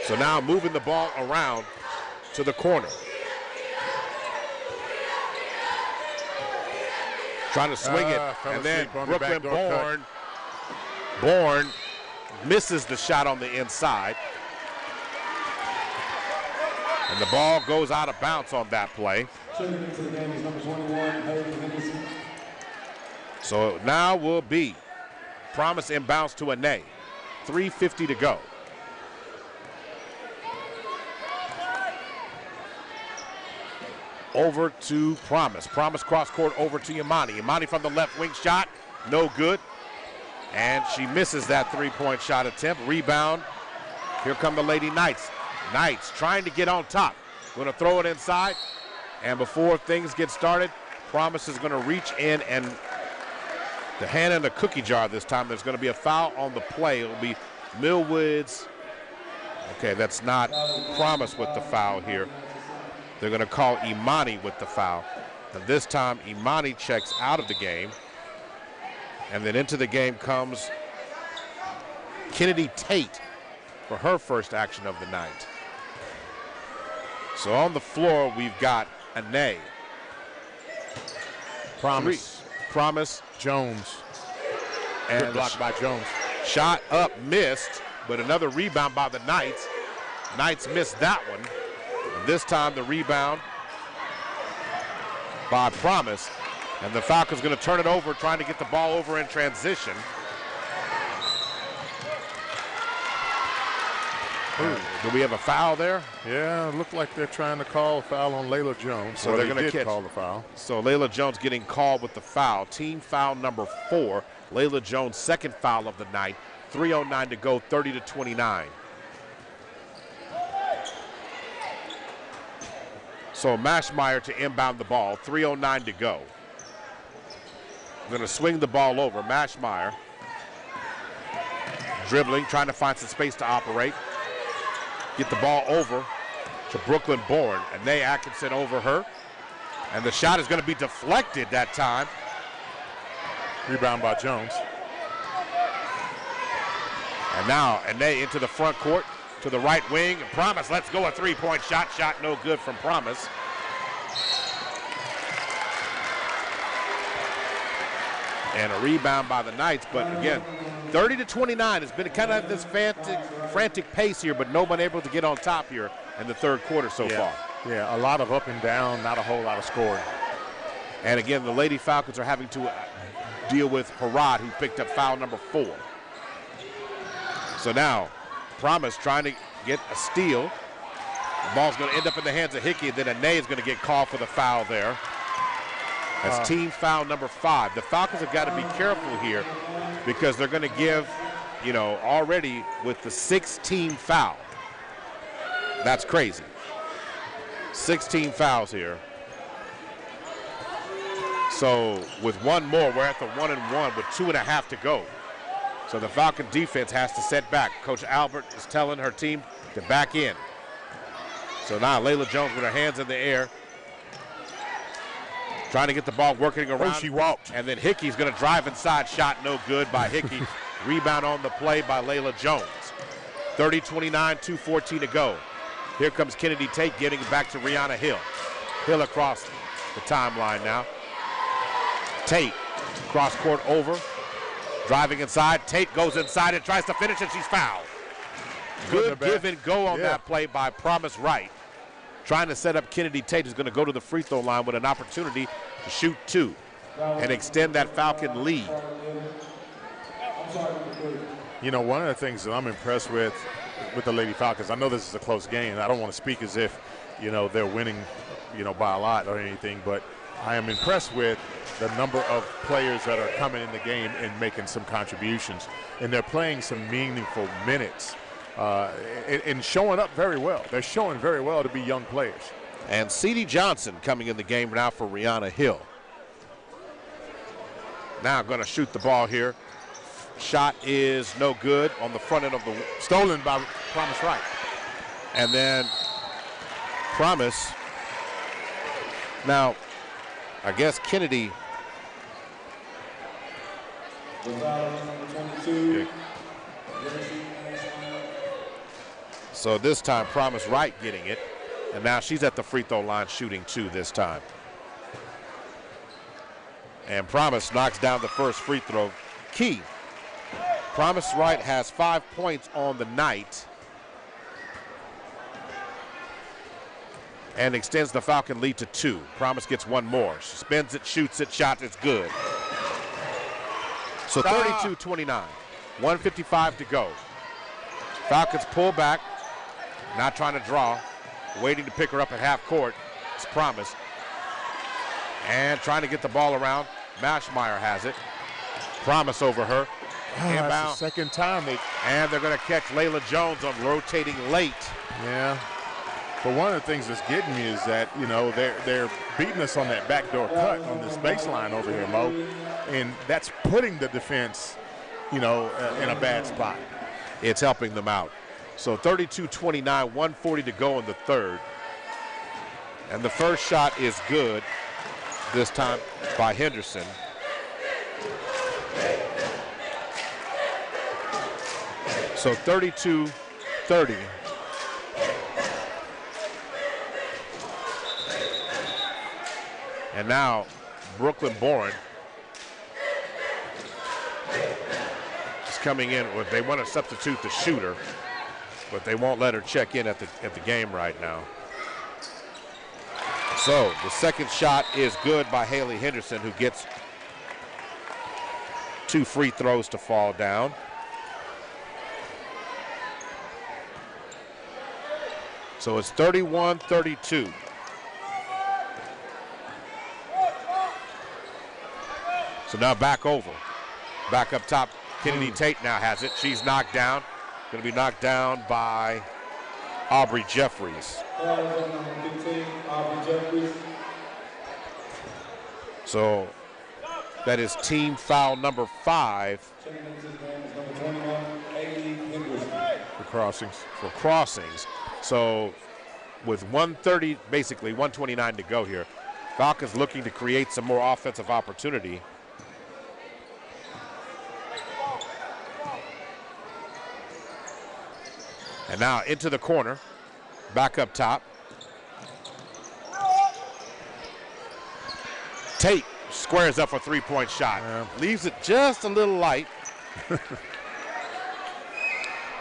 So now moving the ball around to the corner. Trying to swing it, and then Brooklyn Bourne misses the shot on the inside. And the ball goes out of bounds on that play. Checking into the game is number 21, Hayden Henderson. So now will be Promise inbounds to Ane. 3:50 to go. Over to Promise. Promise cross court over to Imani. Imani from the left wing shot. No good. And she misses that three-point shot attempt. Rebound. Here come the Lady Knights. Knights trying to get on top. Going to throw it inside. And before things get started, Promise is going to reach in and the hand in the cookie jar this time. There's going to be a foul on the play. It will be Millwood's. Okay, that's not Promise with the foul here. They're going to call Imani with the foul. And this time, Imani checks out of the game. And then into the game comes Kennedy Tate for her first action of the night. So on the floor, we've got Ane. Promise. Jones. And good block by Jones. Shot up, missed, but another rebound by the Knights. Knights missed that one. And this time the rebound by Promise. And the Falcons going to turn it over, trying to get the ball over in transition. Do we have a foul there? Yeah, it looked like they're trying to call a foul on Layla Jones. So they're going to call the foul. So Layla Jones getting called with the foul. Team foul number 4. Layla Jones' second foul of the night. 3:09 to go, 30-29. So Mashmeyer to inbound the ball. 3:09 to go. Going to swing the ball over. Mashmeyer dribbling, trying to find some space to operate. Get the ball over to Brooklyn Bourne. Ane Atkinson over her. And the shot is going to be deflected that time. Rebound by Jones. And now Ane into the front court to the right wing. And Promise lets go a three-point shot. Shot no good from Promise. And a rebound by the Knights. But again, 30-29 has been kind of this frantic pace here, but nobody able to get on top here in the third quarter so far. Yeah, a lot of up and down, not a whole lot of scoring. And again, the Lady Falcons are having to deal with Harad, who picked up foul number 4. So now, Promise trying to get a steal. The ball's going to end up in the hands of Hickey, and then Ane is going to get called for the foul there. That's team foul number 5. The Falcons have got to be careful here because they're going to give, already with the 6-team foul. That's crazy. 16 fouls here. So with one more, we're at the 1-1 with 2.5 to go. So the Falcon defense has to set back. Coach Albert is telling her team to back in. So now Layla Jones with her hands in the air, trying to get the ball working around. She walked. And then Hickey's going to drive inside. Shot no good by Hickey. Rebound on the play by Layla Jones. 30-29, 2:14 to go. Here comes Kennedy Tate getting it back to Rihanna Hill. Hill across the timeline now. Tate, cross court over. Driving inside. Tate goes inside and tries to finish, and she's fouled. Good give and go on that play by Promise Wright. Trying to set up Kennedy Tate, is going to go to the free throw line with an opportunity to shoot 2 and extend that Falcon lead. One of the things that I'm impressed with the Lady Falcons, I know this is a close game. I don't want to speak as if, they're winning, by a lot or anything, but I am impressed with the number of players that are coming in the game and making some contributions. And they're playing some meaningful minutes. And showing up very well. They're showing very well to be young players. And C.D. Johnson coming in the game now for Rihanna Hill. Now going to shoot the ball here. Shot is no good on the front end of the... Stolen by Promise Wright. And then Promise. Now, I guess Kennedy... So this time, Promise Wright getting it. And now she's at the free throw line shooting 2 this time. And Promise knocks down the first free throw. Key. Promise Wright has 5 points on the night. and extends the Falcon lead to 2. Promise gets one more. She spins it, shoots it, shot, it's good. So 32-29, 1:55 to go. Falcons pull back, not trying to draw, waiting to pick her up at half court. It's Promise. And trying to get the ball around. Mashmeyer has it. Promise over her. That's the second time and they're going to catch Layla Jones on rotating late. Yeah. But one of the things that's getting me is that, you know, they're beating us on that backdoor cut on this baseline over here, Mo. And that's putting the defense, you know, in a bad spot. It's helping them out. So 32-29, 1:40 to go in the third. And the first shot is good, this time by Henderson. So 32-30. And now Brooklyn Bourne is coming in. They want to substitute the shooter, but they won't let her check in at the game right now. So the second shot is good by Haley Henderson, who gets 2 free throws to fall down. So it's 31-32. So now back over. Back up top, Kennedy Tate now has it. She's knocked down. Going to be knocked down by Aubrey Jeffries. So that is team foul number 5. For crossings. For crossings. So with 1:30, basically 1:29 to go here, Falcons looking to create some more offensive opportunity. And now into the corner, back up top. Tate squares up a 3-point shot. Leaves it just a little light.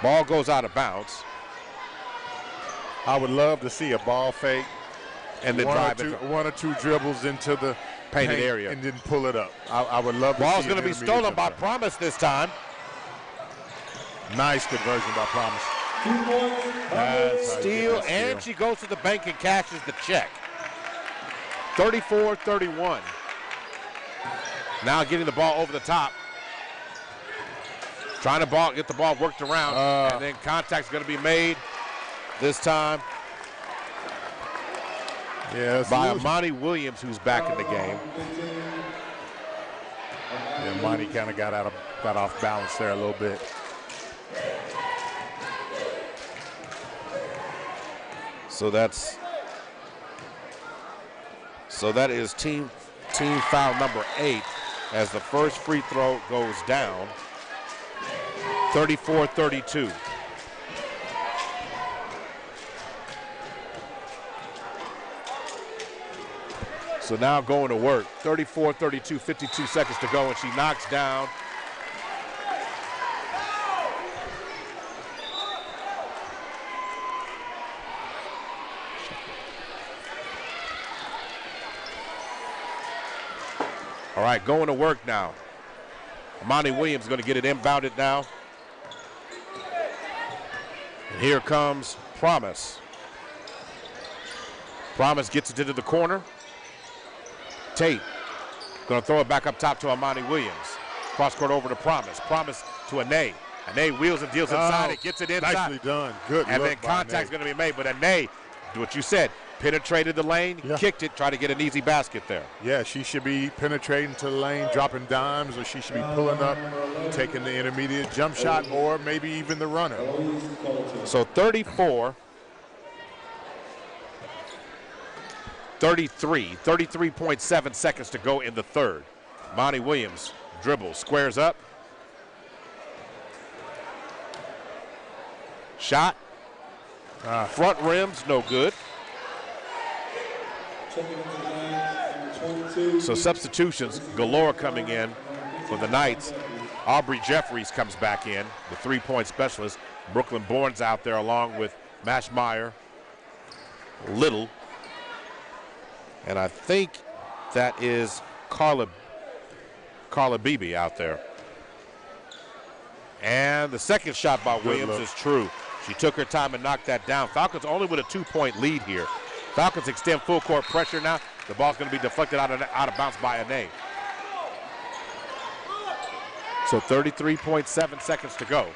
Ball goes out of bounds. I would love to see a ball fake and then one or two dribbles into the painted area and then pull it up. I would love to see. Ball's going to be stolen by Promise this time. Nice conversion by Promise. Steal, and she goes to the bank and cashes the check. 34-31. Now getting the ball over the top. Trying to get the ball worked around, and then contact's going to be made this time by Amani Williams, who's back in the game. Yeah, Amani kind of got off balance there a little bit. So that is team foul number 8 as the first free throw goes down. 34-32. So now going to work. 34-32, 52 seconds to go, and she knocks down All right, going to work now. Amani Williams going to get it inbounded now. And here comes Promise. Promise gets it into the corner. Tate going to throw it back up top to Amani Williams. Cross court over to Promise. Promise to Ane. Ane wheels and deals inside. It gets it inside. Nicely done. Good. And then contact's going to be made. But Ane, do what you said. Penetrated the lane, kicked it, tried to get an easy basket there. Yeah, she should be penetrating to the lane, dropping dimes, or she should be pulling up, taking the intermediate jump shot, or maybe even the runner. So 33.7 seconds to go in the third. Monty Williams dribbles, squares up. Shot. Front rims, no good. So substitutions galore coming in for the Knights. Aubrey Jeffries comes back in, the three-point specialist. Brooklyn Bourne's out there along with Mashmeyer, Little, And I think that is Carla Beebe out there. And the second shot by Williams is true. She took her time and knocked that down. Falcons only with a 2-point lead here. Falcons extend full court pressure now. The ball's going to be deflected out of bounds by Ane. So 33.7 seconds to go.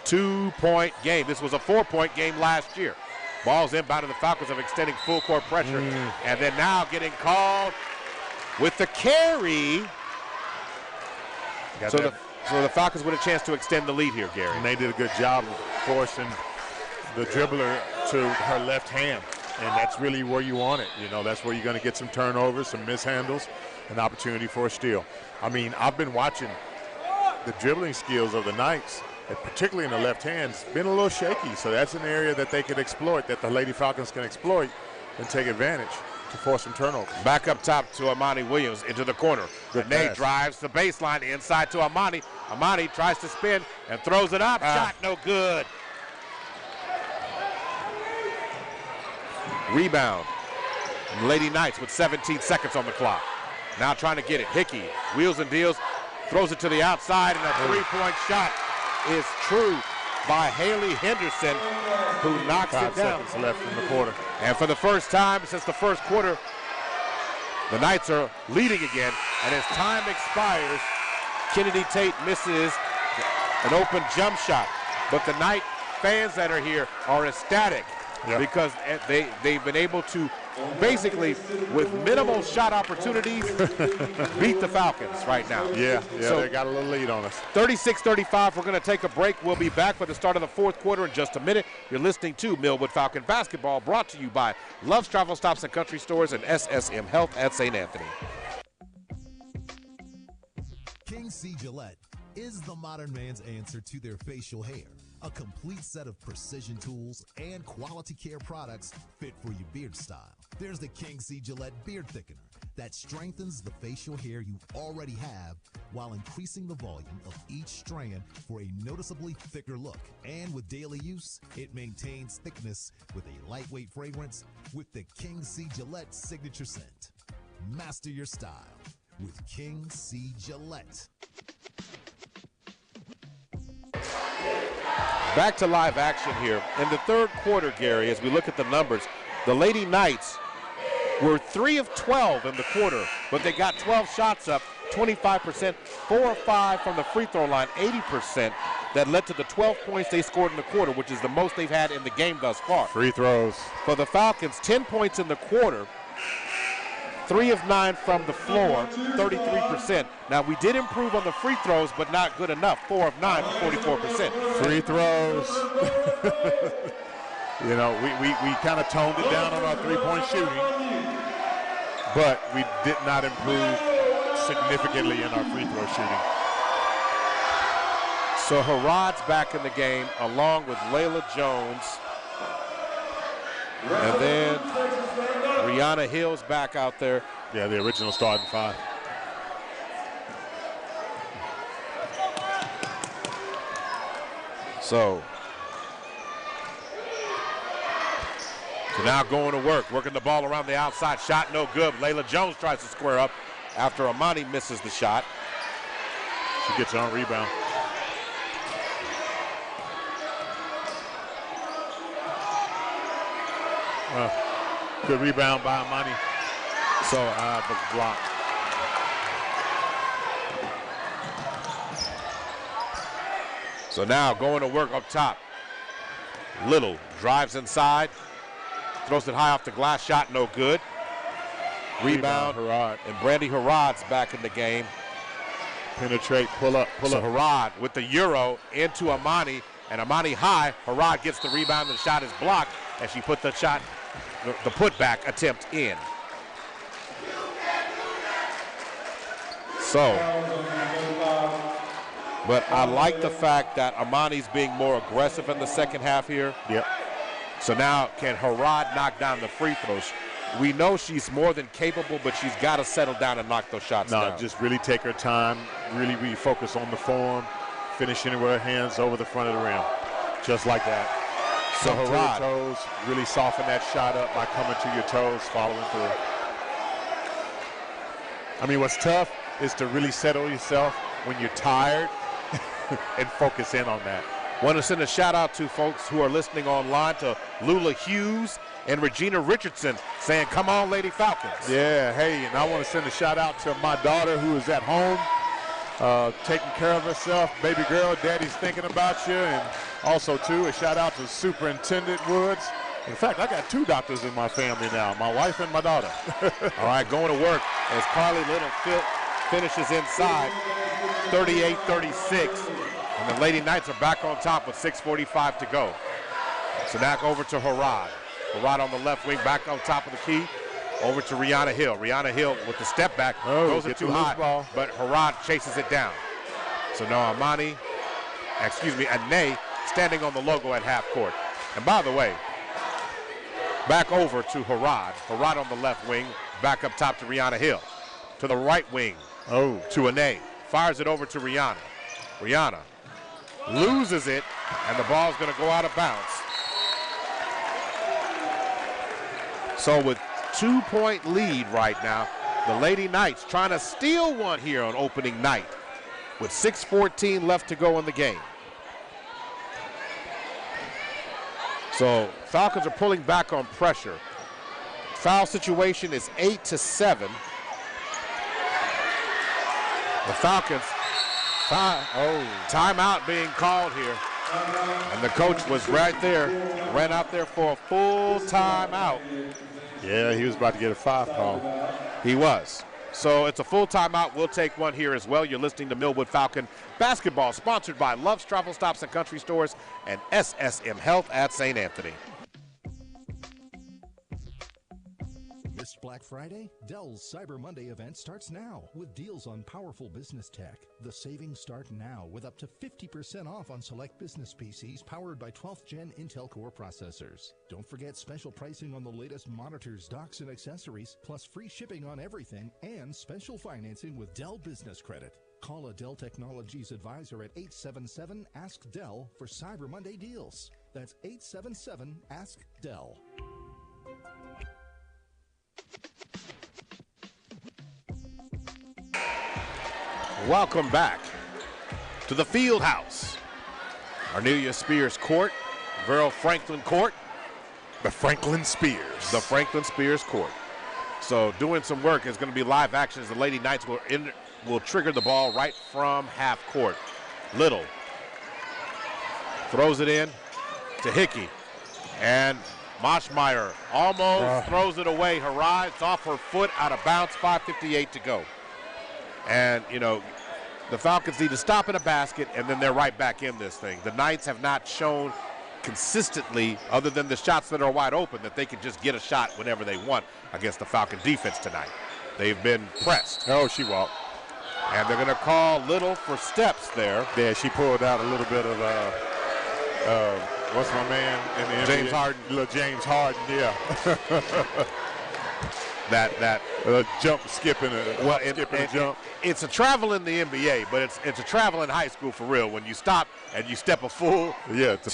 2-point game. This was a 4-point game last year. Ball's inbound and the Falcons are extending full court pressure. And then now getting called with the carry. So the Falcons with a chance to extend the lead here, Gary. And they did a good job of forcing the dribbler to her left hand. And that's really where you want it. You know, that's where you're going to get some turnovers, some mishandles, an opportunity for a steal. I mean, I've been watching the dribbling skills of the Knights, and particularly in the left hand, it's been a little shaky. So that's an area that they could exploit, that the Lady Falcons can exploit and take advantage to force some turnovers. Back up top to Amani Williams into the corner. Renee drives the baseline inside to Amani. Amani tries to spin and throws it up. Shot no good. Rebound. Lady Knights with 17 seconds on the clock. Now trying to get it. Hickey wheels and deals, throws it to the outside, and a three-point shot is true by Haley Henderson, who knocks it down. 5 seconds left in the quarter. And for the first time since the first quarter, the Knights are leading again. And as time expires, Kennedy Tate misses an open jump shot. But the Knight fans that are here are ecstatic because they've been able to basically, with minimal shot opportunities, beat the Falcons right now. Yeah, so they got a little lead on us. 36-35, we're going to take a break. We'll be back for the start of the fourth quarter in just a minute. You're listening to Millwood Falcon Basketball, brought to you by Love's Travel Stops and Country Stores and SSM Health at St. Anthony. King C. Gillette is the modern man's answer to their facial hair. A complete set of precision tools and quality care products fit for your beard style. There's the King C. Gillette Beard Thickener that strengthens the facial hair you already have while increasing the volume of each strand for a noticeably thicker look. And with daily use, it maintains thickness with a lightweight fragrance with the King C. Gillette signature scent. Master your style with King C. Gillette. Back to live action here. In the third quarter, Gary, as we look at the numbers, the Lady Knights were 3 of 12 in the quarter, but they got 12 shots up, 25%, 4 of 5 from the free throw line, 80%. That led to the 12 points they scored in the quarter, which is the most they've had in the game thus far. Free throws. For the Falcons, 10 points in the quarter, 3 of 9 from the floor, 33%. Now, we did improve on the free throws, but not good enough. 4 of 9 for 44%. Free throws. You know, we kind of toned it down on our three-point shooting, but we did not improve significantly in our free throw shooting. So Harad's back in the game, along with Layla Jones. And then Rihanna Hill's back out there. Yeah, the original starting 5. So now going to work, working the ball around the outside. Shot no good. Layla Jones tries to square up after Amani misses the shot. She gets on rebound. Good rebound by Amani. So was blocked. So now going to work up top. Little drives inside, throws it high off the glass, shot no good. Rebound, Harad. And Brandy Harad's back in the game. Penetrate, pull up. So Harad with the Euro into Amani, and Amani high. Harad gets the rebound, and the shot is blocked as she put the shot, the putback attempt in. So, but I like the fact that Amani's being more aggressive in the second half here. Yep. So now can Harad knock down the free throws? We know she's more than capable, but she's got to settle down and knock those shots down. No, just really take her time, really focus on the form, finishing it with her hands over the front of the rim. Just like that. So Come to Harad, your toes, really soften that shot up by coming to your toes, following through. I mean, what's tough is to really settle yourself when you're tired and focus in on that. Want to send a shout out to folks who are listening online, to Lula Hughes and Regina Richardson saying, come on, Lady Falcons. Yeah, hey, and I want to send a shout out to my daughter who is at home taking care of herself. Baby girl, daddy's thinking about you. And also, too, a shout out to Superintendent Woods. In fact, I got 2 doctors in my family now, my wife and my daughter. All right, going to work as Carly Little finishes inside, 38-36. And the Lady Knights are back on top with 6:45 to go. So now over to Harad. Harad on the left wing, back on top of the key. Over to Rihanna Hill. Rihanna Hill with the step back. Goes it too high, ball. But Harad chases it down. So now Ane standing on the logo at half court. And by the way, back over to Harad. Harad on the left wing, back up top to Rihanna Hill. To the right wing, to Ane. Fires it over to Rihanna. Rihanna loses it, and the ball's going to go out of bounds. So with 2-point lead right now, the Lady Knights trying to steal one here on opening night with 6:14 left to go in the game. So Falcons are pulling back on pressure. Foul situation is 8-7. The Falcons, timeout being called here. And the coach was right there, ran out there for a full timeout. Yeah, he was about to get a 5 call. He was. So it's a full timeout. We'll take one here as well. You're listening to Millwood Falcon Basketball, sponsored by Love's Travel Stops and Country Stores and SSM Health at St. Anthony. Missed Black Friday? Dell's Cyber Monday event starts now with deals on powerful business tech. The savings start now with up to 50% off on select business PCs powered by 12th Gen Intel Core processors. Don't forget special pricing on the latest monitors, docks, and accessories, plus free shipping on everything and special financing with Dell Business Credit. Call a Dell Technologies advisor at 877-ASK-DELL for Cyber Monday deals. That's 877-ASK-DELL. Welcome back to the Field House. Arnelia Spears Court, Verl Franklin Court. The Franklin Spears. The Franklin Spears Court. So doing some work is going to be live action as the Lady Knights will trigger the ball right from half court. Little throws it in to Hickey. And Moschmeyer almost throws it away. Harad, it's off her foot, out of bounds, 5:58 to go. And, you know, the Falcons need to stop in a basket, and then they're right back in this thing. The Knights have not shown consistently, other than the shots that are wide open, that they can just get a shot whenever they want against the Falcon defense tonight. They've been pressed. Oh, she walked. And they're going to call Little for steps there. Yeah, she pulled out a little bit of, what's my man in the NBA? James Harden. Little James Harden, yeah. that jump, skipping a jump. It's a travel in the NBA, but it's a travel in high school for real. When you stop and you step a full. Yeah, it's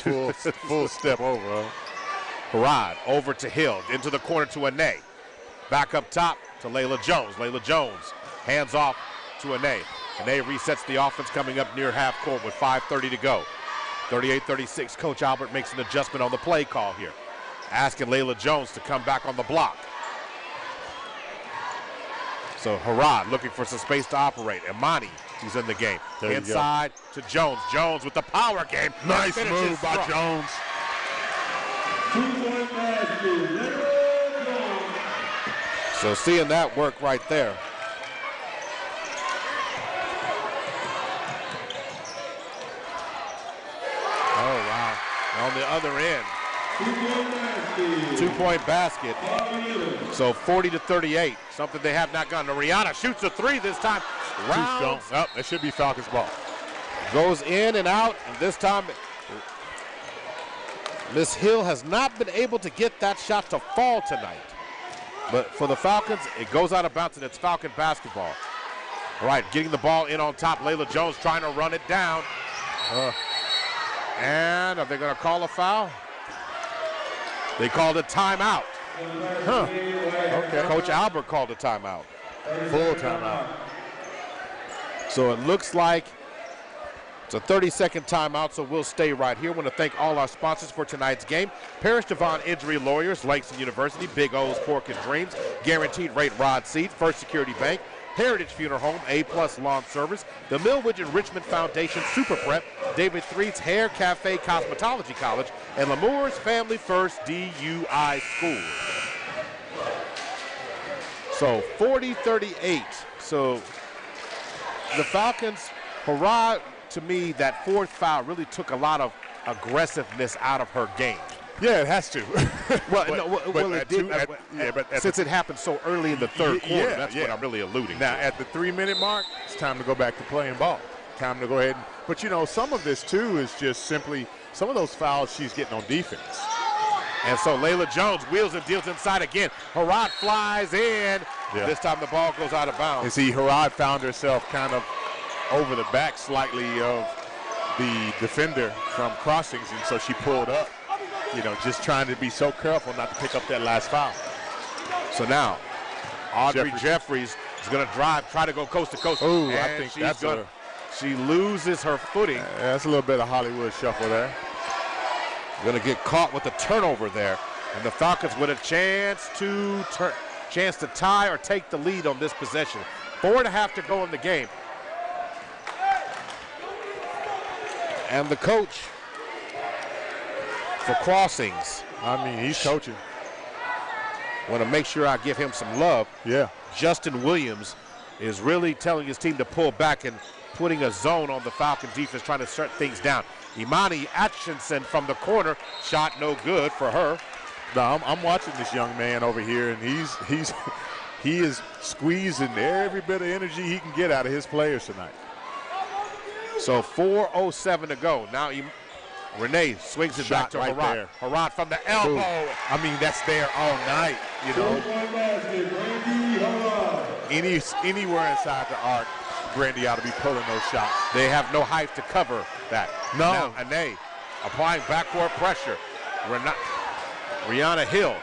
a full step over. Harad over to Hill, into the corner to Ane. Back up top to Layla Jones. Layla Jones hands off to Ane. Ane resets the offense coming up near half court with 5:30 to go. 38-36, Coach Albert makes an adjustment on the play call here. Asking Layla Jones to come back on the block. So Harad looking for some space to operate. Imani, he's in the game. Inside to Jones. Jones with the power game. Nice move by Jones. 2-point basket. So seeing that work right there. Oh, wow. On the other end. 2-point basket. So 40-38. Something they have not gotten. Rihanna shoots a 3 this time. Rounds. Oh, that should be Falcons ball. Goes in and out. And this time, Miss Hill has not been able to get that shot to fall tonight. But for the Falcons, it goes out of bounds, and it's Falcon basketball. All right, getting the ball in on top. Layla Jones trying to run it down. And are they going to call a foul? They called a timeout. Okay. Coach Albert called a timeout. Full timeout. So it looks like it's a 30-second timeout, so we'll stay right here. I want to thank all our sponsors for tonight's game. Parrish Devon Injury Lawyers, Langston University, Big O's Pork and Dreams, Guaranteed Rate Rod Seat, First Security Bank, Heritage Funeral Home, A-Plus Lawn Service, the Millwood and Richmond Foundation Super Prep, David Threed's Hair Cafe Cosmetology College, and Lamour's Family First DUI School. So 40-38. So the Falcons, hurrah, to me, that fourth foul really took a lot of aggressiveness out of her game. Yeah, it has to. Since it happened so early in the third quarter, that's what I'm really alluding now, to. At the 3-minute mark, it's time to go back to playing ball. Time to go ahead. But, you know, some of this, too, is just simply some of those fouls she's getting on defense. And so Layla Jones wheels and deals inside again. Harrod flies in. Yeah. This time the ball goes out of bounds. And see, Harrod found herself kind of over the back slightly of the defender from crossings, and so she pulled up, you know, just trying to be so careful not to pick up that last foul. So now, Audrey Jeffries is going to drive, try to go coast to coast. Ooh, I think she loses her footing. That's a little bit of Hollywood shuffle there. Going to get caught with a turnover there. And the Falcons with a chance to tie or take the lead on this possession. 4.5 to go in the game. And the coach for Crossings. I mean, he's coaching. Want to make sure I give him some love. Yeah. Justin Williams is really telling his team to pull back and putting a zone on the Falcon defense, trying to shut things down. Imani Atkinson from the corner, shot no good for her. No, I'm watching this young man over here, and he is squeezing every bit of energy he can get out of his players tonight. So 4:07 to go. Now Renee swings it back to Harrod. Harrod from the elbow. Ooh. I mean, that's there all night, you know. Anywhere inside the arc, Brandy ought to be pulling those shots. They have no height to cover that. No. Now, Ane applying backcourt pressure. Rihanna Hill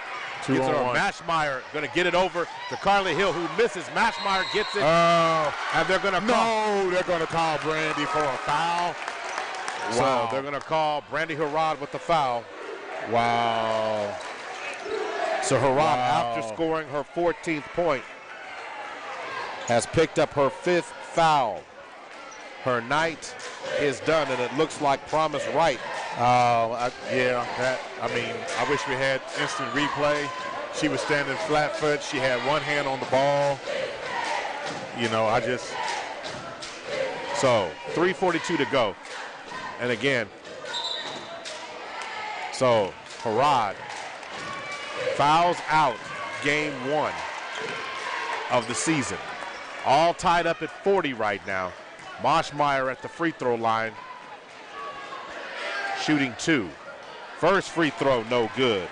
gets it on Mashmeyer, going to get it over to Carly Hill, who misses. Mashmeyer gets it, and they're going to call. No, they're going to call Brandy for a foul. Wow. So they're going to call Brandy Harrod with the foul. Wow. So Harrod, after scoring her 14th point, has picked up her 5th foul. Her night is done, and it looks like Promise Wright. I wish we had instant replay. She was standing flat foot. She had one hand on the ball. You know, So 3:42 to go. And again, so Harrod fouls out game 1 of the season. All tied up at 40 right now. Moshmeyer at the free throw line, shooting 2. First free throw, no good.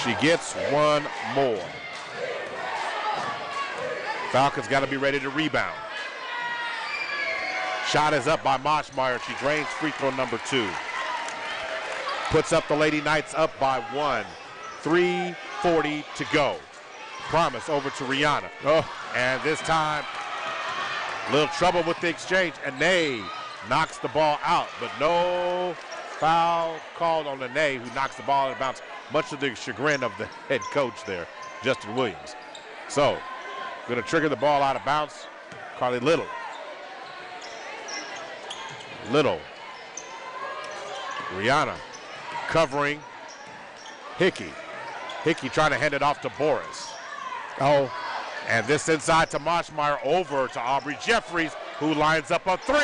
She gets one more. Falcons got to be ready to rebound. Shot is up by Moshmeyer. She drains free throw number 2. Puts up the Lady Knights up by 1. 3:40 to go. Promise over to Rihanna. And this time, a little trouble with the exchange. Ane knocks the ball out, but no foul called on Ane, who knocks the ball out of bounds, much to the chagrin of the head coach there, Justin Williams. So, going to trigger the ball out of bounds, Carly Little. Rihanna covering Hickey. Hickey trying to hand it off to Boris. And this inside to Moshmeyer, over to Aubrey Jeffries, who lines up a 3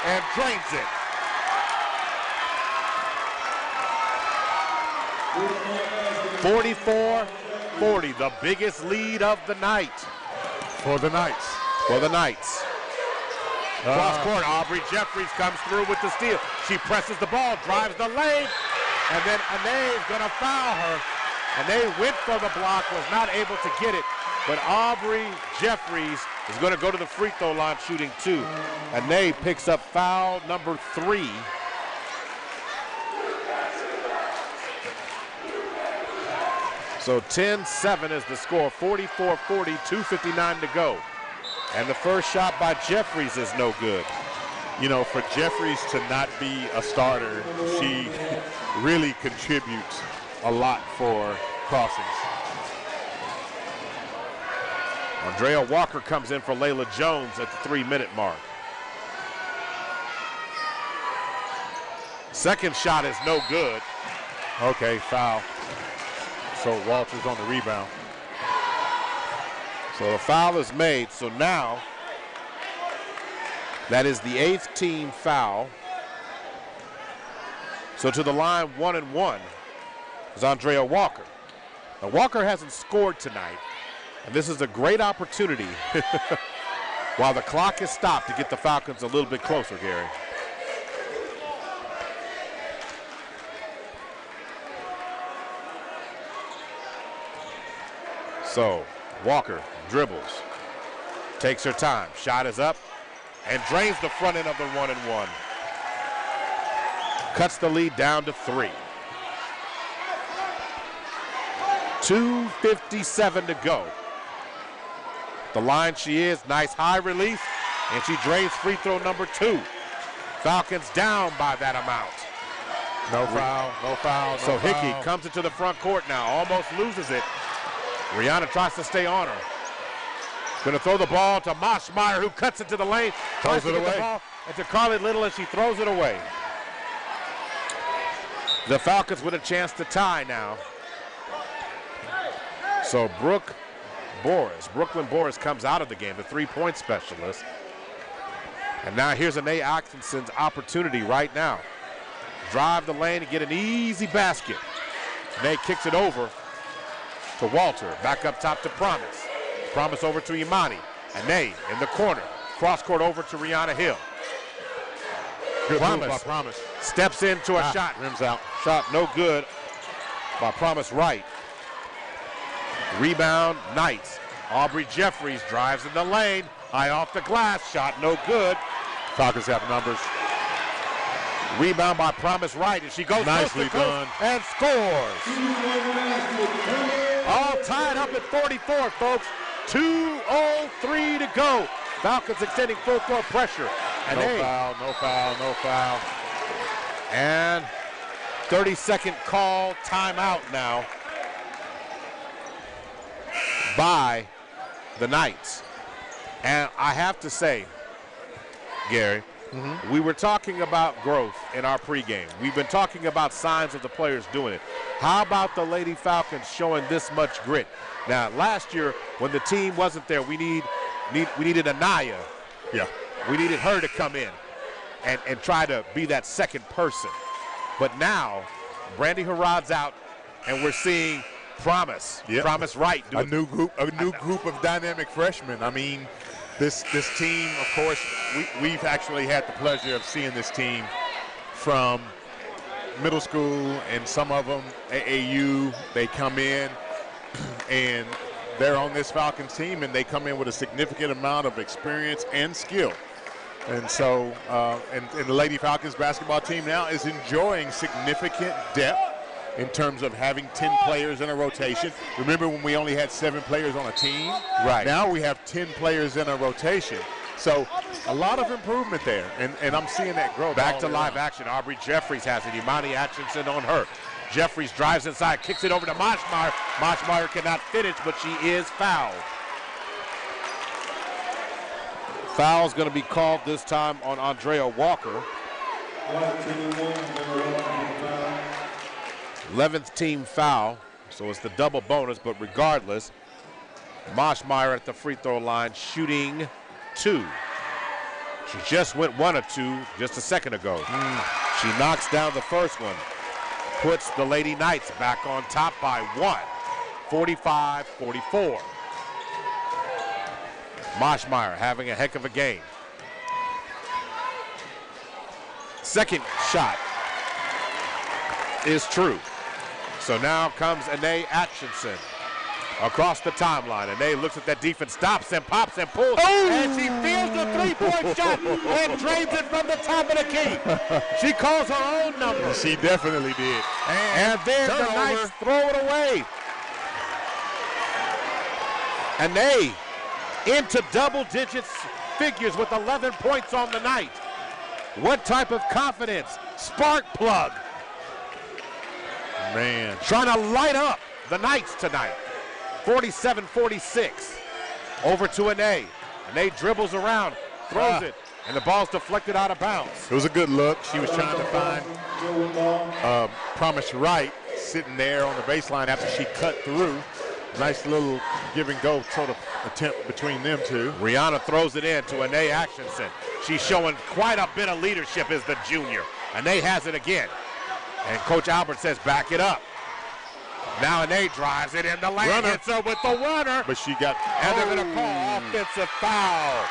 and drains it. (44-40), the biggest lead of the night. For the Knights. Cross court, Aubrey Jeffries comes through with the steal. She presses the ball, drives the lane, and then Ane is going to foul her. Ane went for the block, was not able to get it, but Aubrey Jeffries is going to go to the free throw line shooting 2. Ane picks up foul number 3. So 10-7 is the score, 44-40, 2:59 to go. And the first shot by Jeffries is no good. You know, for Jeffries to not be a starter, she really contributes a lot for Crossings. Andrea Walker comes in for Layla Jones at the 3-minute mark. Second shot is no good. Okay, foul. So Walters on the rebound. So the foul is made. So now that is the 8th team foul. So to the line 1-1 is Andrea Walker. Now Walker hasn't scored tonight, and this is a great opportunity while the clock is stopped to get the Falcons a little bit closer, Gary. So Walker dribbles, takes her time, shot is up, and drains the front end of the 1-1. Cuts the lead down to 3. 2:57 to go. The line she is, nice high release, and she drains free throw number 2. Falcons down by that amount. No foul, no foul, no So foul. Hickey comes into the front court now, almost loses it. Rihanna tries to stay on her. Gonna throw the ball to Moshmeyer, who cuts it to the lane. Throws it away. The ball to Carly Little, and she throws it away. The Falcons with a chance to tie now. So Brooklyn Boris comes out of the game, the 3-point specialist. And now here's Anae Atkinson's opportunity right now. Drive the lane and get an easy basket. Anae kicks it over to Walter. Back up top to Promise. Promise over to Imani. Anae in the corner. Cross court over to Rihanna Hill. Good move by Promise Promise. steps into a shot. Rims out. Shot no good by Promise Wright. Rebound, Knights. Aubrey Jeffries drives in the lane. High off the glass. Shot no good. Falcons have numbers. Rebound by Promise Wright, and she goes Nicely coast to coast done. and scores. All tied up at 44, folks. 2:03 to go. Falcons extending full court pressure. And No foul, no foul, no foul. And 30-second call timeout now by the Knights. And I have to say, Gary, we were talking about growth in our pregame. We've been talking about signs of the players doing it. How about the Lady Falcons showing this much grit? Now, last year, when the team wasn't there, we needed Anaya. Yeah. We needed her to come in and try to be that second person. But now, Brandy Harad's out, and we're seeing Promise. Yep. Promise Wright. A new group of dynamic freshmen. I mean, this team, of course, we've actually had the pleasure of seeing this team from middle school, and some of them AAU. They come in and they're on this Falcons team, and they come in with a significant amount of experience and skill. And so, and the Lady Falcons basketball team now is enjoying significant depth in terms of having 10 players in a rotation. Remember when we only had 7 players on a team? Right. Now we have 10 players in a rotation. So a lot of improvement there, and I'm seeing that grow. Back to live action. Aubrey Jeffries has it. Imani Atkinson on her. Jeffries drives inside, kicks it over to Moshmeyer. Moshmeyer cannot finish, but she is fouled. Foul's going to be called this time on Andrea Walker. 11th team foul, so it's the double bonus, but regardless, Moshmeyer at the free throw line shooting 2. She just went 1 of 2 just a second ago. She knocks down the first one, puts the Lady Knights back on top by 1, 45-44. Moshmeyer having a heck of a game. Second shot is true. So now comes Anae Atkinson across the timeline. Anae looks at that defense, stops and pops and pulls, and she feels the three-point shot and drains it from the top of the key. She calls her own number. She definitely did. And then the Knights throw it away. And they into double digits figures with 11 points on the night. What type of confidence? Spark plug. Man. Trying to light up the Knights tonight. 47-46. Over to Anae. Anae dribbles around, throws it, and the ball's deflected out of bounds. It was a good look. She was trying to find Promise Wright sitting there on the baseline after she cut through. Nice little give and go sort of attempt between them two. Rihanna throws it in to Anae Atchison. She's showing quite a bit of leadership as the junior. Anae has it again. And Coach Albert says, back it up. Now Anae drives it in the lane. Hits her with the runner. But she got... And they're going to call offensive foul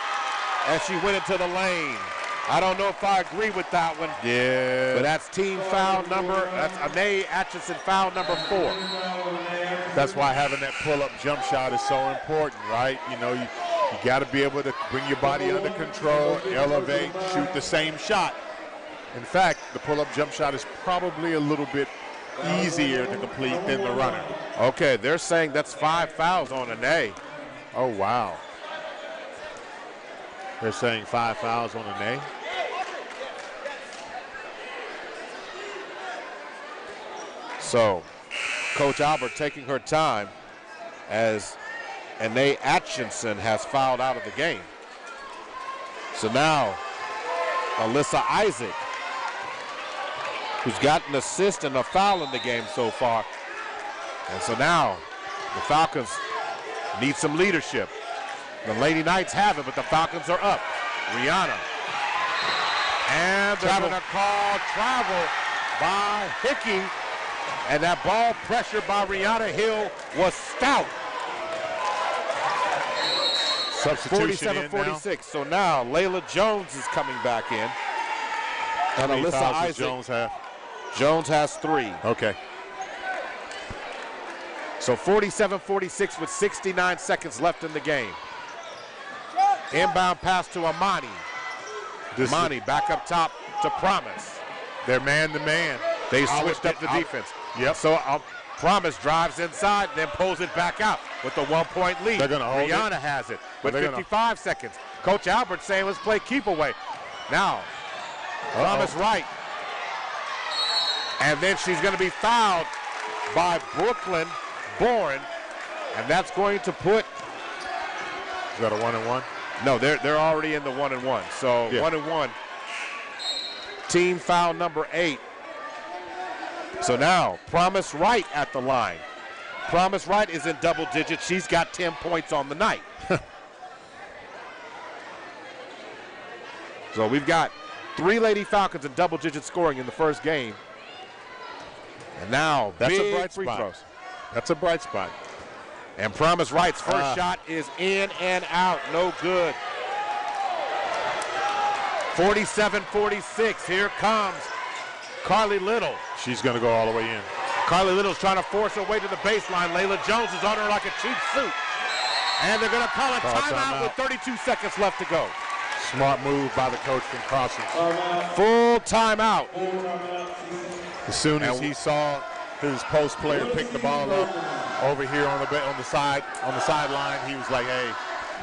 as she went into the lane. I don't know if I agree with that one. Yeah. But that's team foul number, that's Anae Atchison foul number 4. That's why having that pull-up jump shot is so important, right? You know, you got to be able to bring your body under control, elevate, shoot the same shot. In fact, the pull-up jump shot is probably a little bit easier to complete than the runner. Okay, they're saying that's 5 fouls on Anae. Oh, wow. They're saying 5 fouls on Anae. So, Coach Albert taking her time as Anae Atchison has fouled out of the game. So now, Alyssa Isaac, who's got an assist and a foul in the game so far. And so now, the Falcons need some leadership. The Lady Knights have it, but the Falcons are up. Rihanna. And they're going to call travel by Hickey. And that ball pressure by Rihanna Hill was stout. Substitution 47-46. So now Layla Jones is coming back in. And How many Alyssa fouls Isaac. does Jones have? Jones has 3. Okay. So 47-46 with 69 seconds left in the game. Inbound pass to Amani. Amani back up top to Promise. They're man-to-man. They switched up the defense. Yep. So Promise drives inside, then pulls it back out with the 1-point lead. They're going to hold Rihanna it. has it with 55 seconds. Coach Albert saying let's play keep away. Now, Promise Wright. And then she's going to be fouled by Brooklyn Bourne. And that's going to put... Is that a 1-and-1? No, they're already in the 1-and-1. So 1-and-1. Team foul number 8. So now, Promise Wright at the line. Promise Wright is in double digits. She's got 10 points on the night. So we've got 3 Lady Falcons in double digit scoring in the first game. And now, that's big a bright free spot. throws. That's a bright spot. And Promise Wright's first shot is in and out. No good. 47-46. Here comes Carly Little. She's going to go all the way in. Carly Little's trying to force her way to the baseline. Layla Jones is on her like a cheap suit. And they're going to call a timeout with 32 seconds left to go. Smart move by the coach from Crossing. Full timeout. As soon as he saw his post player pick the ball up over here on the sideline, he was like, hey,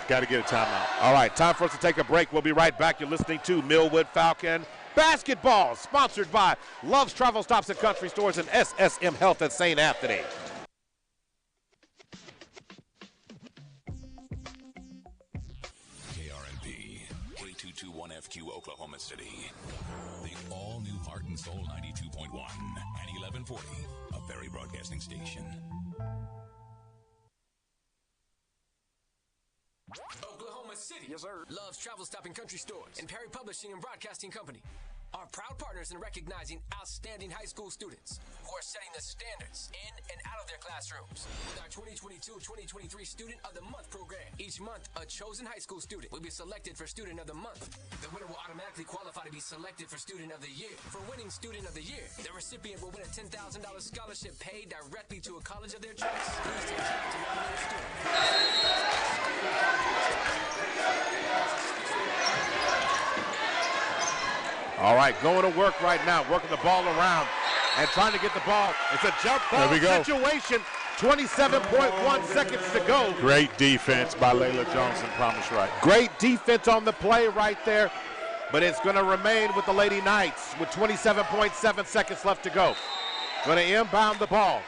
got to get a timeout. All right, time for us to take a break. We'll be right back. You're listening to Millwood Falcon Basketball, sponsored by Love's Travel Stops and Country Stores and SSM Health at St. Anthony. KRNP, K221FQ, Oklahoma City. The all-new Heart and Soul 92.1 and 1140, a Ferry Broadcasting Station. Oklahoma City. Yes, sir. Loves Travel Stop and Country Stores and Perry Publishing and Broadcasting Company are proud partners in recognizing outstanding high school students who are setting the standards in and out of their classrooms with our 2022-2023 Student of the Month program. Each month, a chosen high school student will be selected for Student of the Month. The winner will automatically qualify to be selected for Student of the Year. For winning Student of the Year, the recipient will win a $10,000 scholarship paid directly to a college of their choice. Please take time to nominate a student. All right, going to work right now, working the ball around and trying to get the ball. It's a jump ball situation. 27.1 seconds to go. Great defense by Layla Jones and Promise Right. Great defense on the play right there, but it's going to remain with the Lady Knights with 27.7 seconds left to go. Going to inbound the ball.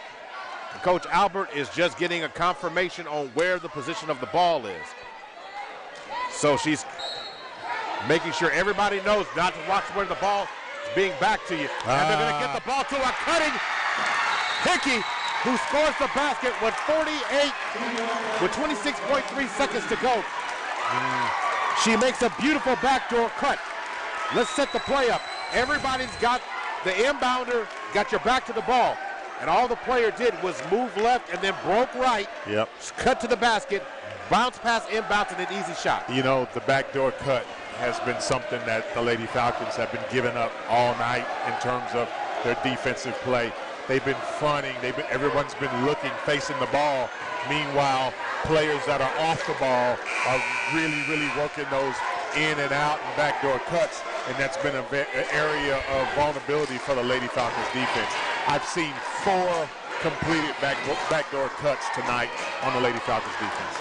And Coach Albert is just getting a confirmation on where the position of the ball is. So she's making sure everybody knows not to watch where the ball is being back to you. And they're going to get the ball to a cutting Hickey, who scores the basket with 26.3 seconds to go. She makes a beautiful backdoor cut. Let's set the play up. Everybody's got the inbounder, got your back to the ball. And all the player did was move left and then broke right. Yep. Cut to the basket, bounce pass, inbounds, and an easy shot. You know, the backdoor cut has been something that the Lady Falcons have been giving up all night in terms of their defensive play. They've been fronting. Everyone's been looking, facing the ball. Meanwhile, players that are off the ball are really, really working those in and out and backdoor cuts, and that's been an area of vulnerability for the Lady Falcons defense. I've seen 4 completed backdoor cuts tonight on the Lady Falcons defense.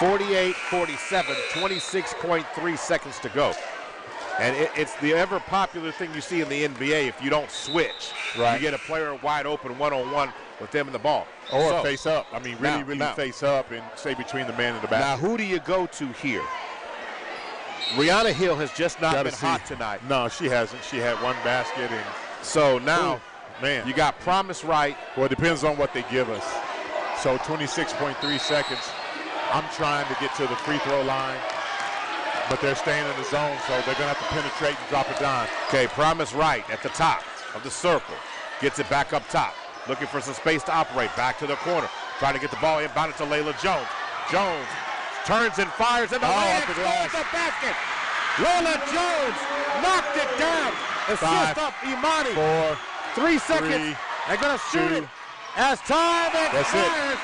48-47, 26.3 seconds to go. And it's the ever popular thing you see in the NBA. If you don't switch, you get a player wide open one-on-one with them in the ball. Or face up. I mean, really face up and stay between the man and the basket. Now, who do you go to here? Rihanna Hill has just not been hot tonight. No, she hasn't. She had 1 basket. And so now, man, you got Promise Right. Well, it depends on what they give us. So 26.3 seconds. I'm trying to get to the free throw line, but they're staying in the zone, so they're going to have to penetrate and drop it down. Okay, Promise Right at the top of the circle. Gets it back up top. Looking for some space to operate. Back to the corner. Trying to get the ball inbounded to Layla Jones. Jones turns and fires, and the layup scores the basket. Layla Jones knocked it down. Assist up Imani. 4, 3 seconds. They're going to shoot it as time expires.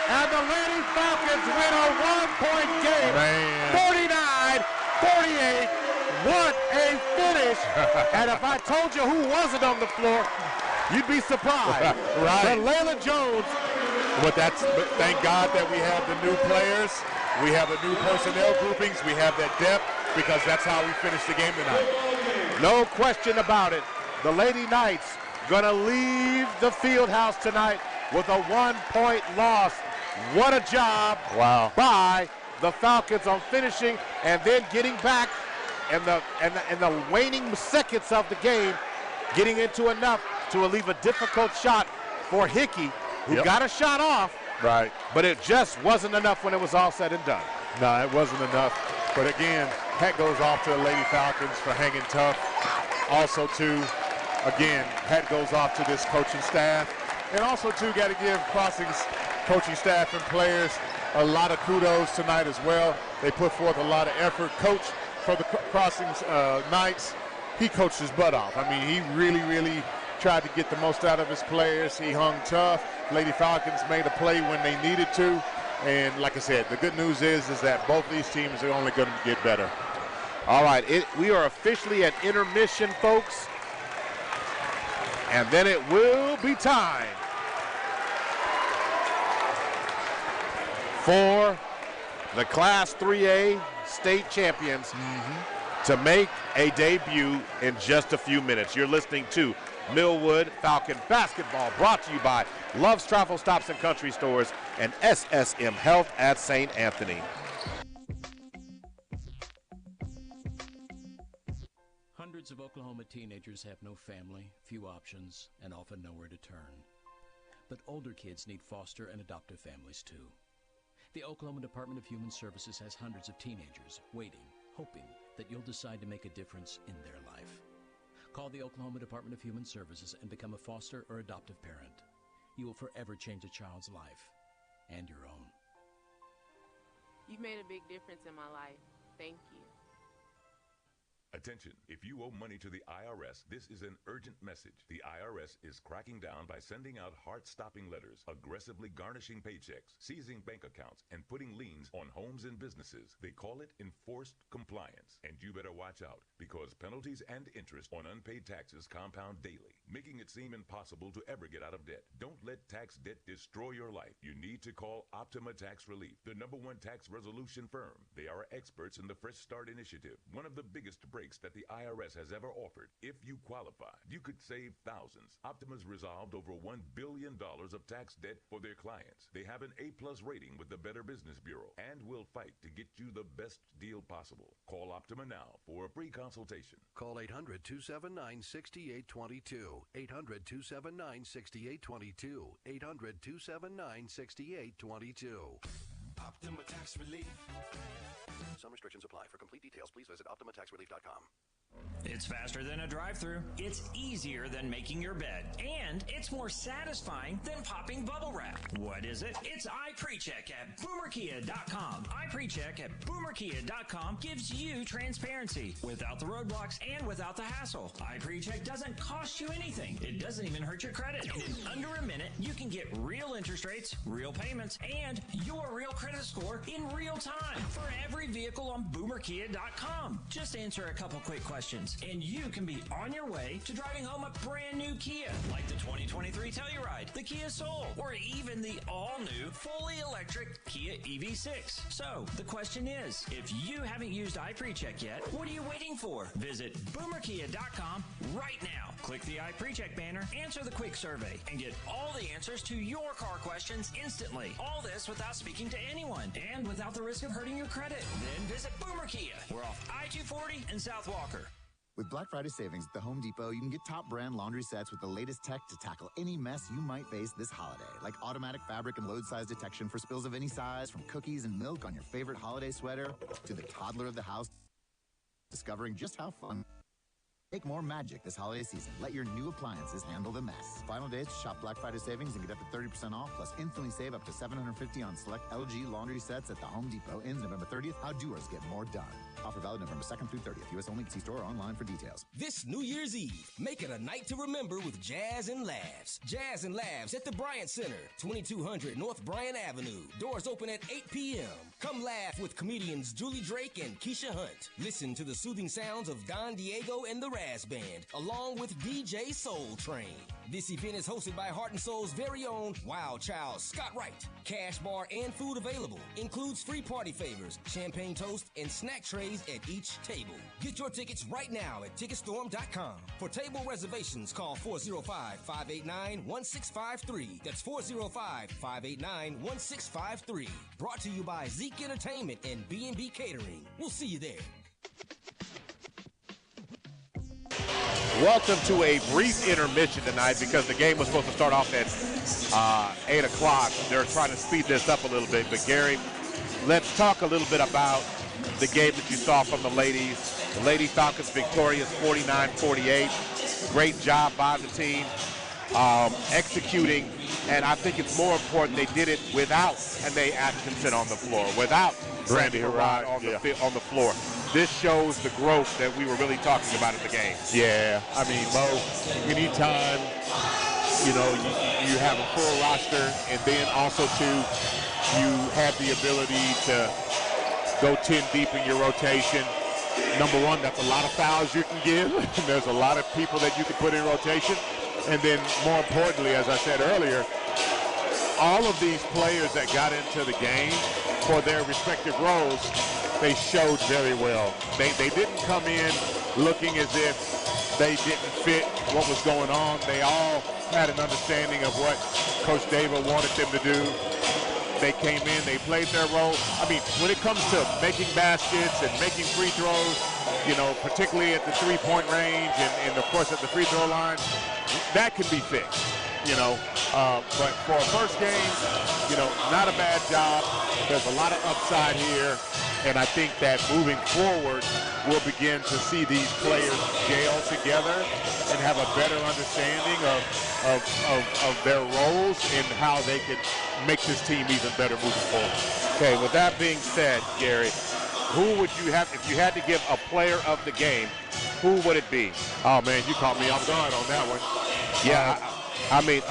And the Lady Falcons win a 1-point game. 49-48. What a finish. And if I told you who wasn't on the floor, you'd be surprised. Right. But Layla Jones. But thank God that we have the new players. We have the new personnel groupings. We have that depth because that's how we finish the game tonight. No question about it. The Lady Knights going to leave the field house tonight with a 1-point loss. What a job by the Falcons on finishing and then getting back in the waning seconds of the game, getting into enough to leave a difficult shot for Hickey, who got a shot off. Right. But it just wasn't enough when it was all said and done. No, it wasn't enough. But again, hat goes off to the Lady Falcons for hanging tough. Also, too, again, hat goes off to this coaching staff. And also, too, got to give Crossing's coaching staff and players a lot of kudos tonight as well. They put forth a lot of effort. Coach for the Crossing's Knights, he coached his butt off. I mean, he really, really tried to get the most out of his players. He hung tough. Lady Falcons made a play when they needed to. And like I said, the good news is that both of these teams are only going to get better. All right, we are officially at intermission, folks. And then it will be time for the Class 3A state champions to make a debut in just a few minutes. You're listening to Millwood Falcon Basketball, brought to you by Love's Travel Stops and Country Stores and SSM Health at St. Anthony. Hundreds of Oklahoma teenagers have no family, few options, and often nowhere to turn. But older kids need foster and adoptive families too. The Oklahoma Department of Human Services has hundreds of teenagers waiting, hoping that you'll decide to make a difference in their life. Call the Oklahoma Department of Human Services and become a foster or adoptive parent. You will forever change a child's life and your own. You've made a big difference in my life. Thank you. Attention, if you owe money to the IRS, this is an urgent message. The IRS is cracking down by sending out heart-stopping letters, aggressively garnishing paychecks, seizing bank accounts, and putting liens on homes and businesses. They call it enforced compliance. And you better watch out, because penalties and interest on unpaid taxes compound daily, making it seem impossible to ever get out of debt. Don't let tax debt destroy your life. You need to call Optima Tax Relief, the #1 tax resolution firm. They are experts in the Fresh Start Initiative, one of the biggest breaks that the IRS has ever offered. If you qualify, you could save thousands. Optima's resolved over $1 billion of tax debt for their clients. They have an A+ rating with the Better Business Bureau and will fight to get you the best deal possible. Call Optima now for a free consultation. Call 800-279-6822. 800-279-6822. 800-279-6822. Optima Tax Relief. Some restrictions apply. For complete details, please visit OptimaTaxRelief.com. It's faster than a drive-thru. It's easier than making your bed. And it's more satisfying than popping bubble wrap. What is it? It's iPrecheck at BoomerKia.com. iPrecheck at BoomerKia.com gives you transparency without the roadblocks and without the hassle. iPrecheck doesn't cost you anything. It doesn't even hurt your credit. And in under a minute, you can get real interest rates, real payments, and your real credit score in real time for every vehicle on BoomerKia.com. Just answer a couple quick questions, and you can be on your way to driving home a brand new Kia, like the 2023 Telluride, the Kia Soul, or even the all-new, fully electric Kia EV6. So, the question is, if you haven't used iPrecheck yet, what are you waiting for? Visit BoomerKia.com right now. Click the iPrecheck banner, answer the quick survey, and get all the answers to your car questions instantly. All this without speaking to anyone, and without the risk of hurting your credit. Then visit Boomer Kia. We're off I-240 in South Walker. With Black Friday savings at the Home Depot, you can get top brand laundry sets with the latest tech to tackle any mess you might face this holiday, like automatic fabric and load size detection for spills of any size, from cookies and milk on your favorite holiday sweater to the toddler of the house discovering just how fun. Make more magic this holiday season. Let your new appliances handle the mess. Final days to shop Black Friday savings and get up to 30% off, plus instantly save up to $750 on select LG laundry sets at the Home Depot. Ends November 30th. How doers get more done. Offer valid November 2nd through 30th. U.S. only. See store or online for details. This New Year's Eve, make it a night to remember with Jazz and Laughs. Jazz and Laughs at the Bryant Center, 2200 North Bryant Avenue. Doors open at 8 p.m. Come laugh with comedians Julie Drake and Keisha Hunt. Listen to the soothing sounds of Don Diego and the Razz Band, along with DJ Soul Train. This event is hosted by Heart and Soul's very own Wild Child Scott Wright. Cash bar and food available. Includes free party favors, champagne toast, and snack trays at each table. Get your tickets right now at Ticketstorm.com. For table reservations, call 405-589-1653. That's 405-589-1653. Brought to you by Zeke Entertainment and B&B Catering. We'll see you there. Welcome to a brief intermission tonight because the game was supposed to start off at 8 o'clock. They're trying to speed this up a little bit. But, Gary, let's talk a little bit about the game that you saw from the ladies. The Lady Falcons victorious 49-48. Great job by the team executing. And I think it's more important they did it without Anae Atkinson on the floor, without Brandy Harrod on the floor. This shows the growth that we were really talking about in the game. Yeah, I mean, Mo, anytime, you have a full roster, and then also, too, you have the ability to go 10 deep in your rotation. Number one, that's a lot of fouls you can give. There's a lot of people that you can put in rotation. And then, more importantly, as I said earlier, all of these players that got into the game for their respective roles, they showed very well. They didn't come in looking as if they didn't fit what was going on. They all had an understanding of what Coach David wanted them to do. They came in, they played their role. I mean, when it comes to making baskets and making free throws, particularly at the three-point range and of course at the free throw line, that can be fixed, But for a first game, not a bad job. There's a lot of upside here. And I think that moving forward, we'll begin to see these players gel together and have a better understanding of their roles and how they can make this team even better moving forward. Okay, with that being said, Gary, who would you have, if you had to give a player of the game, who would it be? Oh, man, you caught me off guard on that one. Yeah, I mean,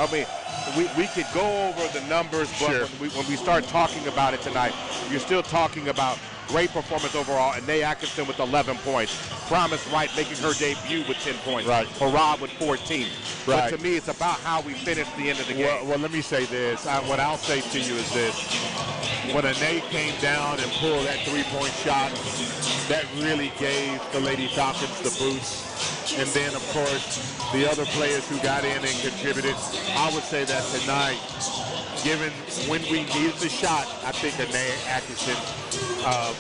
we could go over the numbers, but sure. when we start talking about it tonight, you're still talking about great performance overall, and Nay Atkinson with 11 points. Promise Wright making her debut with 10 points. Right. Harrod with 14. Right. But to me, it's about how we finish the end of the game. Well, let me say this. What I'll say to you is this. When Nay came down and pulled that three-point shot, that really gave the Lady Falcons the boost. And then, of course, the other players who got in and contributed. I would say that tonight, given when we needed the shot, I think Nay Atkinson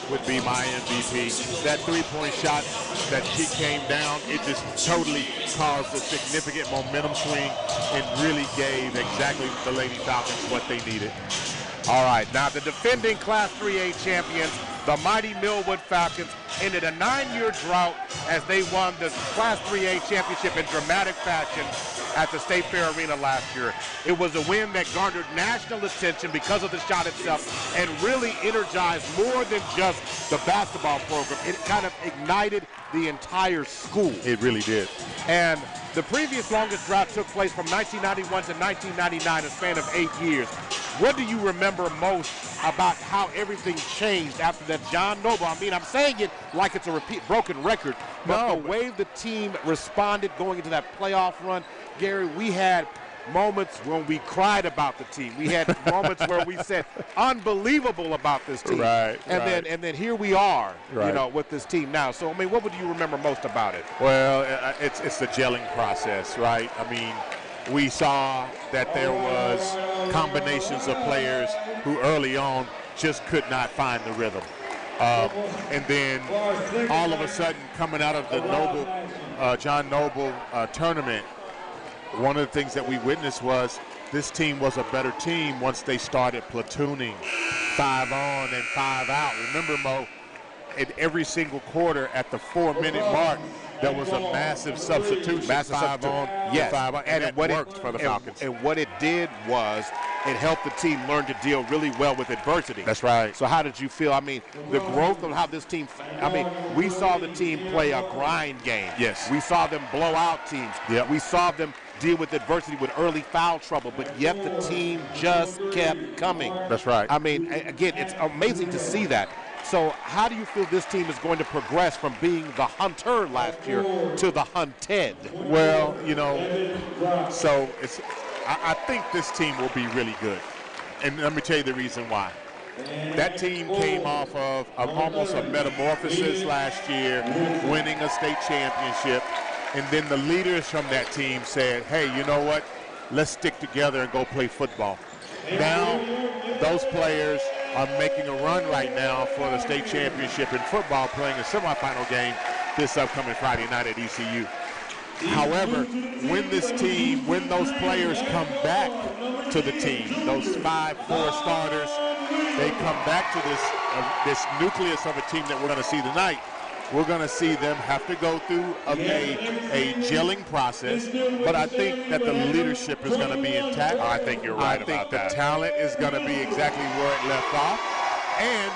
would be my MVP. That three-point shot that she came down, it just totally caused a significant momentum swing and really gave exactly the Lady Falcons what they needed. All right, now the defending Class 3A champions, the mighty Millwood Falcons, ended a 9-year drought as they won the Class 3A championship in dramatic fashion at the State Fair Arena last year. It was a win that garnered national attention because of the shot itself and really energized more than just the basketball program. It kind of ignited the entire school. It really did. And the previous longest drought took place from 1991 to 1999, a span of 8 years. What do you remember most about how everything changed after that John Noble? I mean, I'm saying it like it's a broken record, but the way the team responded going into that playoff run, Gary, we had moments when we cried about the team. We had moments where we said, unbelievable about this team. Right. And then here we are, right, you know, with this team now. So, I mean, what would you remember most about it? Well, it's the gelling process, right? I mean, we saw that there was combinations of players who early on just could not find the rhythm. And then all of a sudden, coming out of the John Noble tournament, one of the things that we witnessed was this team was a better team once they started platooning 5 on and 5 out. Remember, Mo, in every single quarter at the 4-minute mark, there was a massive substitution. Massive 5 on, yes. 5 on, and it worked for the Falcons. And what it did was it helped the team learn to deal really well with adversity. That's right. So how did you feel? I mean, the growth of how this team, I mean, we saw the team play a grind game. Yes. We saw them blow out teams. Yep. We saw them deal with adversity with early foul trouble, but yet the team just kept coming. That's right. I mean, again, it's amazing to see that. So how do you feel this team is going to progress from being the hunter last year to the hunted? Well, you know, so I think this team will be really good. And let me tell you the reason why. That team came off of almost a metamorphosis last year, winning a state championship. And then the leaders from that team said, hey, you know what? Let's stick together and go play football. Now, those players are making a run right now for the state championship in football, playing a semifinal game this upcoming Friday night at ECU. However, when those players come back to the team, those 5 4 starters, they come back to this nucleus of a team that we're going to see tonight. We're going to see them have to go through a gelling process, but I think that the leadership is going to be intact. I think you're right I about that. think the talent is going to be exactly where it left off. And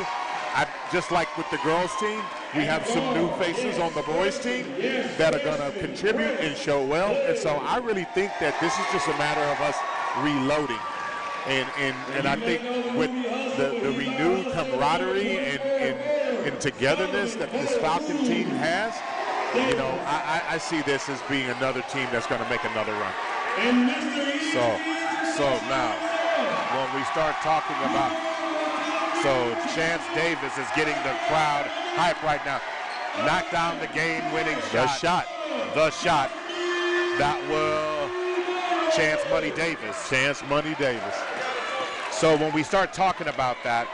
just like with the girls' team, we have some new faces on the boys' team that are going to contribute and show well. And so I really think that this is just a matter of us reloading. And I think with the renewed camaraderie and togetherness that this Falcon team has, you know, I see this as being another team that's going to make another run. So now, when we start talking about, so Chance Davis is getting the crowd hype right now. Knocked down the game-winning shot. The shot. That will Chance Money Davis. Chance Money Davis. So when we start talking about that,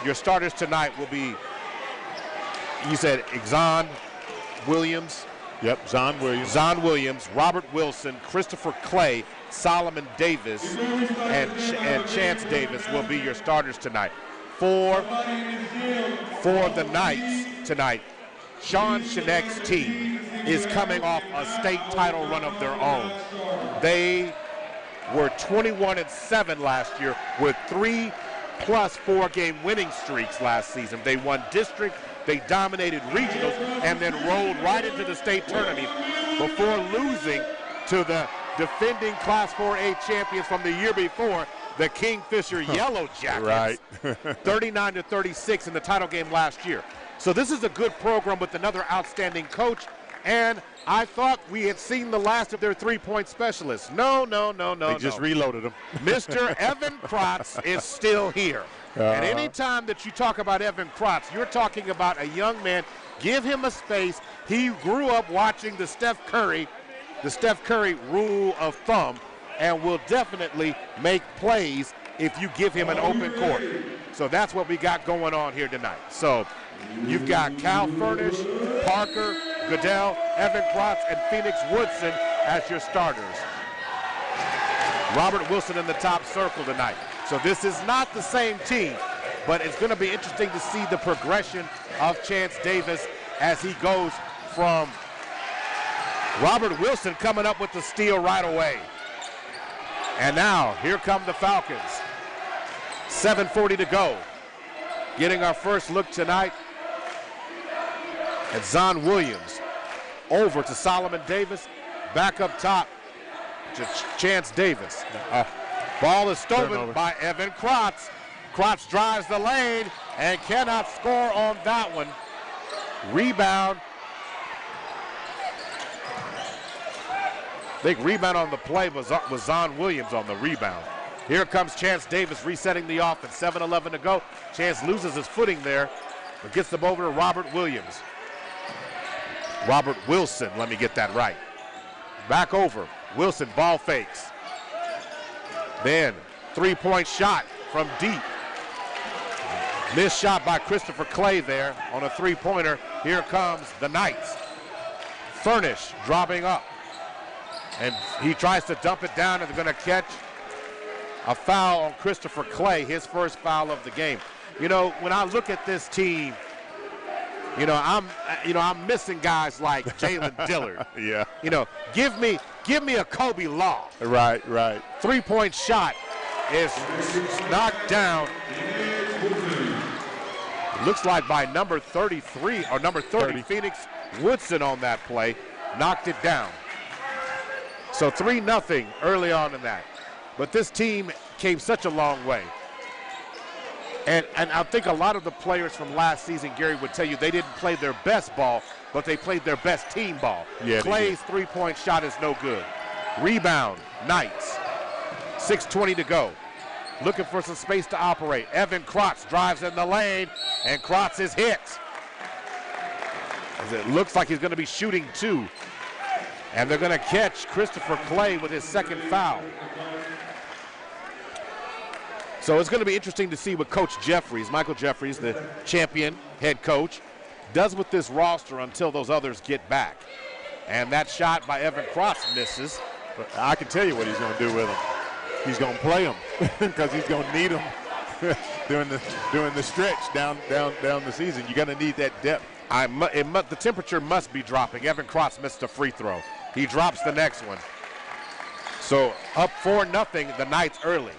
your starters tonight will be, you said Exxon Williams. Yep, Zon Williams. Zon Williams, Robert Wilson, Christopher Clay, Solomon Davis, and Chance Davis will be your starters tonight. For the Knights tonight, Sean Chinek's team is coming off a state title run of their own. They were 21-7 last year with 3 plus 4-game winning streaks last season. They won district, they dominated regionals, and then rolled right into the state tournament before losing to the defending Class 4A champions from the year before, the Kingfisher Yellow Jackets, right. 39-36 in the title game last year. So this is a good program with another outstanding coach, and I thought we had seen the last of their three-point specialists. No. They just reloaded them. Mr. Evan Kratz is still here. And anytime that you talk about Evan Kratz, you're talking about a young man. Give him a space. He grew up watching the Steph Curry rule of thumb, and will definitely make plays if you give him an open court. So that's what we got going on here tonight. So you've got Cal Furnish, Parker, Goodell, Evan Kratz, and Phoenix Woodson as your starters. Robert Wilson in the top circle tonight. So this is not the same team, but it's going to be interesting to see the progression of Chance Davis as he goes from Robert Wilson coming up with the steal right away. And now, here come the Falcons. 7:40 to go. Getting our first look tonight at Zon Williams. Over to Solomon Davis. Back up top to Chance Davis. Ball is stolen by Evan Kratz. Kratz drives the lane and cannot score on that one. Rebound. Big rebound on the play was Zon Williams on the rebound. Here comes Chance Davis resetting the offense. 7:11 to go. Chance loses his footing there, but gets them over to Robert Williams. Robert Wilson, let me get that right. Back over. Wilson ball fakes. Then three-point shot from deep. Missed shot by Christopher Clay there on a three-pointer. Here comes the Knights. Furnish dropping up. And he tries to dump it down, and they're going to catch a foul on Christopher Clay, his first foul of the game. You know, when I look at this team, I'm missing guys like Jalen Dillard. Yeah. Give me a Kobe Law. Right. Three-point shot is knocked down. Looks like by number 33 or number 30, Phoenix Woodson on that play, knocked it down. So 3-0 early on in that. But this team came such a long way. And I think a lot of the players from last season, Gary would tell you, they didn't play their best ball, but they played their best team ball. Yeah, Clay's three-point shot is no good. Rebound, Knights. 6:20 to go. Looking for some space to operate. Evan Kratz drives in the lane, and Kratz is hit. As it looks like he's going to be shooting two. And they're going to catch Christopher Clay with his second foul. So it's going to be interesting to see what Coach Jeffries, Michael Jeffries, the champion head coach, does with this roster until those others get back. And that shot by Evan Kratz misses. But I can tell you what he's going to do with them. He's going to play them because he's going to need them during the stretch down the season. You're going to need that depth. The temperature must be dropping. Evan Kratz missed a free throw. He drops the next one. So up 4-0, the Knights early.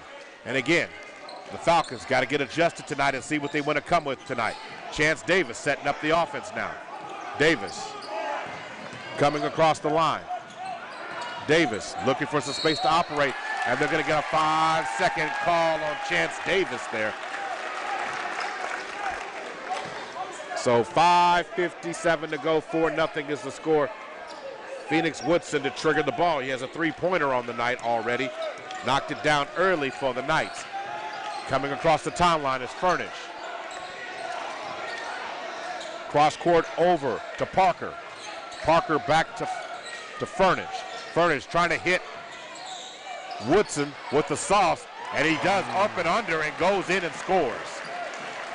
And again, the Falcons got to get adjusted tonight and see what they want to come with tonight. Chance Davis setting up the offense now. Davis coming across the line. Davis looking for some space to operate, and they're going to get a 5-second call on Chance Davis there. So 5:57 to go, 4-0 is the score. Phoenix Woodson to trigger the ball. He has a three-pointer on the night already. Knocked it down early for the Knights. Coming across the timeline is Furnish. Cross court over to Parker. Parker back to Furnish. Furnish trying to hit Woodson with the sauce, and he does up and under and goes in and scores.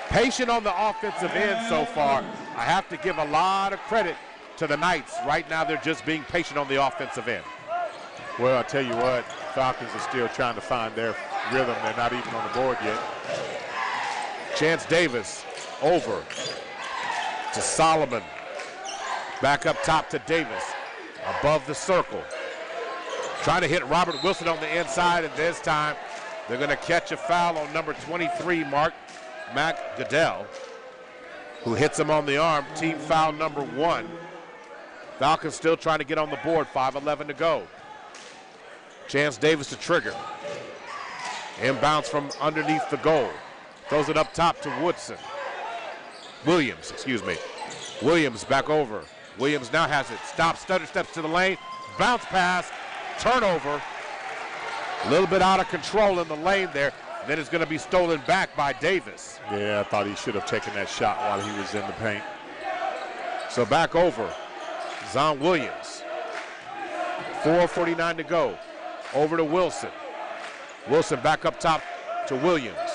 Patient on the offensive end so far. I have to give a lot of credit to the Knights. Right now, they're just being patient on the offensive end. Well, I'll tell you what, Falcons are still trying to find their rhythm. They're not even on the board yet. Chance Davis over to Solomon. Back up top to Davis. Above the circle. Trying to hit Robert Wilson on the inside, and this time They're going to catch a foul on number 23, Mac Goodell, who hits him on the arm. Team foul number 1. Falcons still trying to get on the board. 5:11 to go. Chance Davis to trigger. Inbounds from underneath the goal. Throws it up top to Williams. Williams back over. Williams now has it. Stops, stutter steps to the lane. Bounce pass. Turnover. A little bit out of control in the lane there. Then it's going to be stolen back by Davis. Yeah, I thought he should have taken that shot while he was in the paint. So back over. Zon Williams. 4:49 to go. Over to Wilson. Wilson back up top to Williams.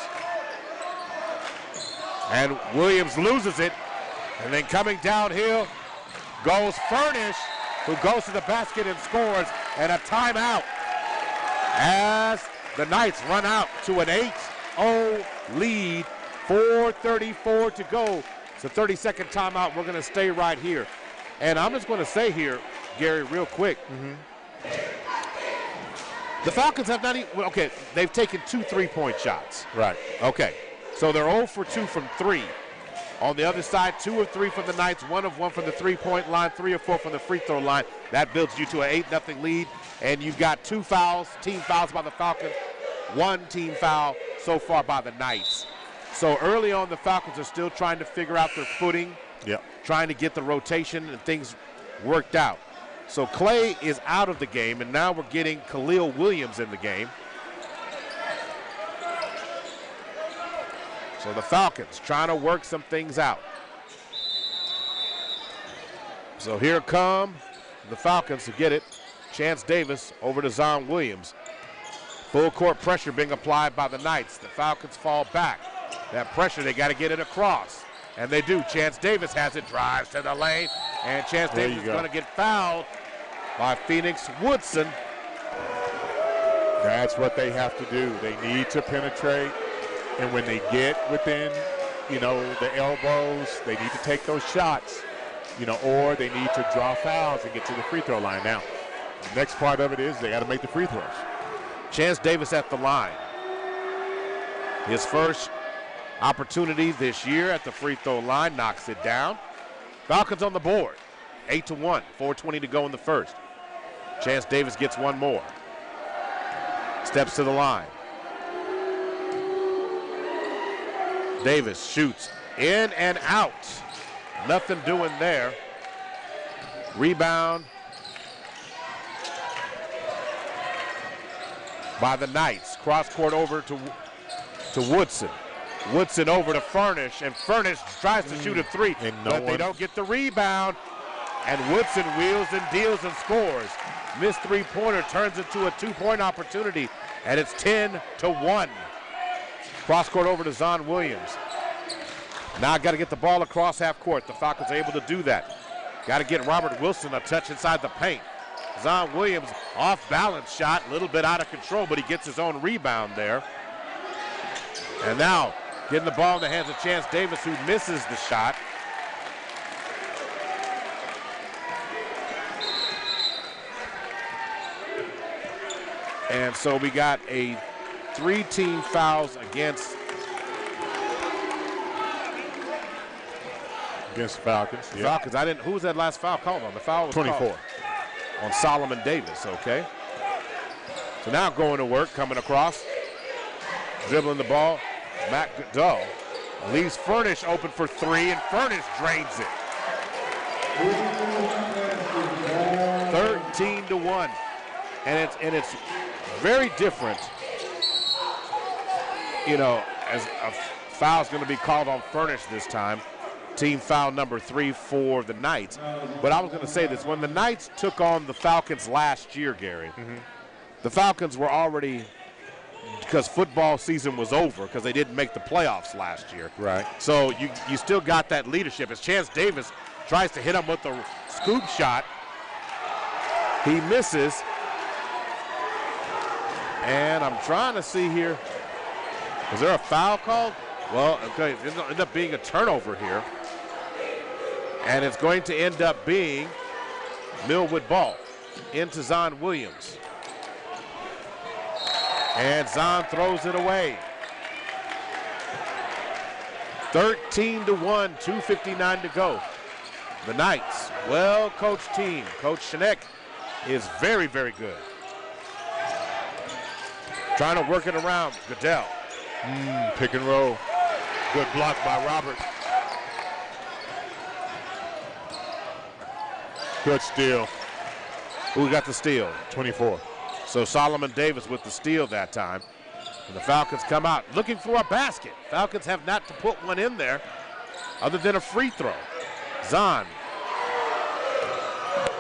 And Williams loses it. And then coming downhill goes Furnish, who goes to the basket and scores. And a timeout as the Knights run out to an 8-0 lead. 4:34 to go. It's a 30-second timeout. We're going to stay right here. And I'm just going to say here, Gary, real quick. The Falcons have not even, okay, they've taken 2 3-point shots. Right. Okay, so they're 0 for 2 from 3. On the other side, 2 of 3 from the Knights, 1 of 1 from the 3-point line, 3 of 4 from the free throw line. That builds you to an 8-0 lead, and you've got 2 fouls, team fouls by the Falcons, 1 team foul so far by the Knights. So early on, the Falcons are still trying to figure out their footing, trying to get the rotation and things worked out. So Clay is out of the game, and now we're getting Khalil Williams in the game. So the Falcons trying to work some things out. So here come the Falcons to get it. Chance Davis over to Zon Williams. Full court pressure being applied by the Knights. The Falcons fall back. That pressure, they got to get it across. And they do. Chance Davis has it, drives to the lane, and Chance Davis is going to get fouled by Phoenix Woodson. That's what they have to do. They need to penetrate, and when they get within, the elbows, they need to take those shots, or they need to draw fouls and get to the free throw line. Now, the next part of it is they got to make the free throws. Chance Davis at the line. His first opportunity this year at the free throw line, knocks it down. Falcons on the board, 8-1, 4:20 to go in the first. Chance Davis gets one more. Steps to the line. Davis shoots in and out. Nothing doing there. Rebound by the Knights. Cross court over to Woodson. Woodson over to Furnish, and Furnish tries to shoot a 3, but they don't get the rebound. And Woodson wheels and deals and scores. Missed 3-pointer turns into a 2-point opportunity, and it's 10-1. Cross court over to Zon Williams. Now got to get the ball across half court. The Falcons are able to do that. Got to get Robert Wilson a touch inside the paint. Zon Williams off balance shot, a little bit out of control, but he gets his own rebound there. And now getting the ball in the hands of Chance Davis, who misses the shot. And so we got 3 team fouls against the Falcons. Falcons. Who was that last foul called on? The foul was 24 called on Solomon Davis. Okay. So now going to work, coming across, dribbling the ball. Matt Goodell leaves Furnish open for 3, and Furnish drains it. 13-1, and it's very different. As a foul's going to be called on Furnish this time. Team foul number 3 for the Knights. But I was going to say this: when the Knights took on the Falcons last year, Gary, the Falcons were already, because football season was over, because they didn't make the playoffs last year. Right. So you still got that leadership. As Chance Davis tries to hit him with the scoop shot, he misses. And I'm trying to see here. Was there a foul called? Well, okay, it's going to end up being a turnover here. And it's going to end up being Millwood ball into Zon Williams. And Zahn throws it away. 13-1, 2:59 to go. The Knights, well-coached team. Coach Shinek is very, very good. Trying to work it around Goodell. Pick and roll. Good block by Robert. Good steal. Who got the steal? 24. So Solomon Davis with the steal that time. And the Falcons come out looking for a basket. Falcons have not to put one in there other than a free throw. Zahn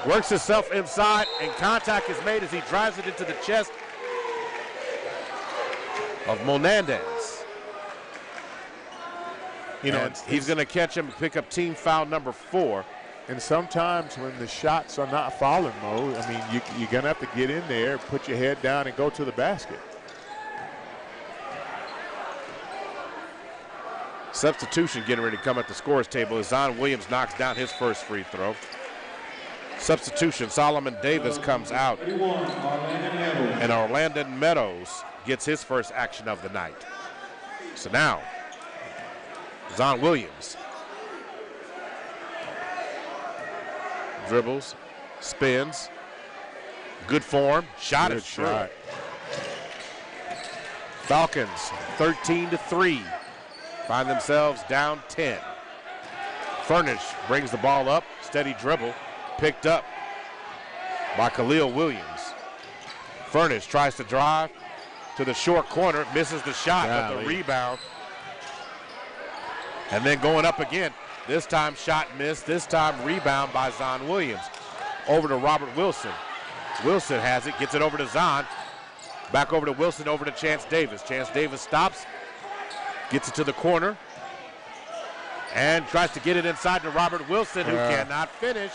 works himself inside, and contact is made as he drives it into the chest of Monandez. You know, he's going to catch him and pick up team foul number 4. And sometimes when the shots are not falling, Mo, I mean, you're going to have to get in there, put your head down, and go to the basket. Substitution getting ready to come at the scorer's table as Zahn Williams knocks down his first free throw. Substitution, Solomon Davis comes out. And Orlando Meadows gets his first action of the night. So now, Zahn Williams dribbles, spins, good form, shot is shot. Falcons 13-3, find themselves down 10. Furnish brings the ball up, steady dribble, picked up by Khalil Williams. Furnish tries to drive to the short corner, misses the shot, but the rebound. And then going up again. This time shot missed, this time rebound by Zahn Williams. Over to Robert Wilson. Wilson has it, gets it over to Zahn. Back over to Wilson, over to Chance Davis. Chance Davis stops, gets it to the corner, and tries to get it inside to Robert Wilson, who cannot finish.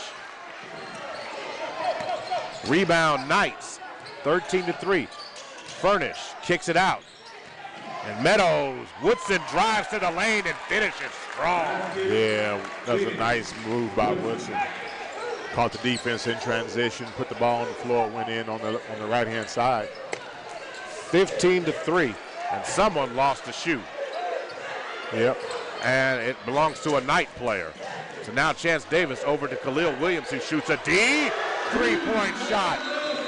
Rebound Knights, 13-3. Furnish kicks it out. And Meadows, Woodson drives to the lane and finishes strong. Yeah, that was a nice move by Woodson. Caught the defense in transition, put the ball on the floor, went in on the right-hand side. 15-3, and someone lost the shoe. Yep. And it belongs to a Knight player. So now Chance Davis over to Khalil Williams, who shoots a deep three-point shot.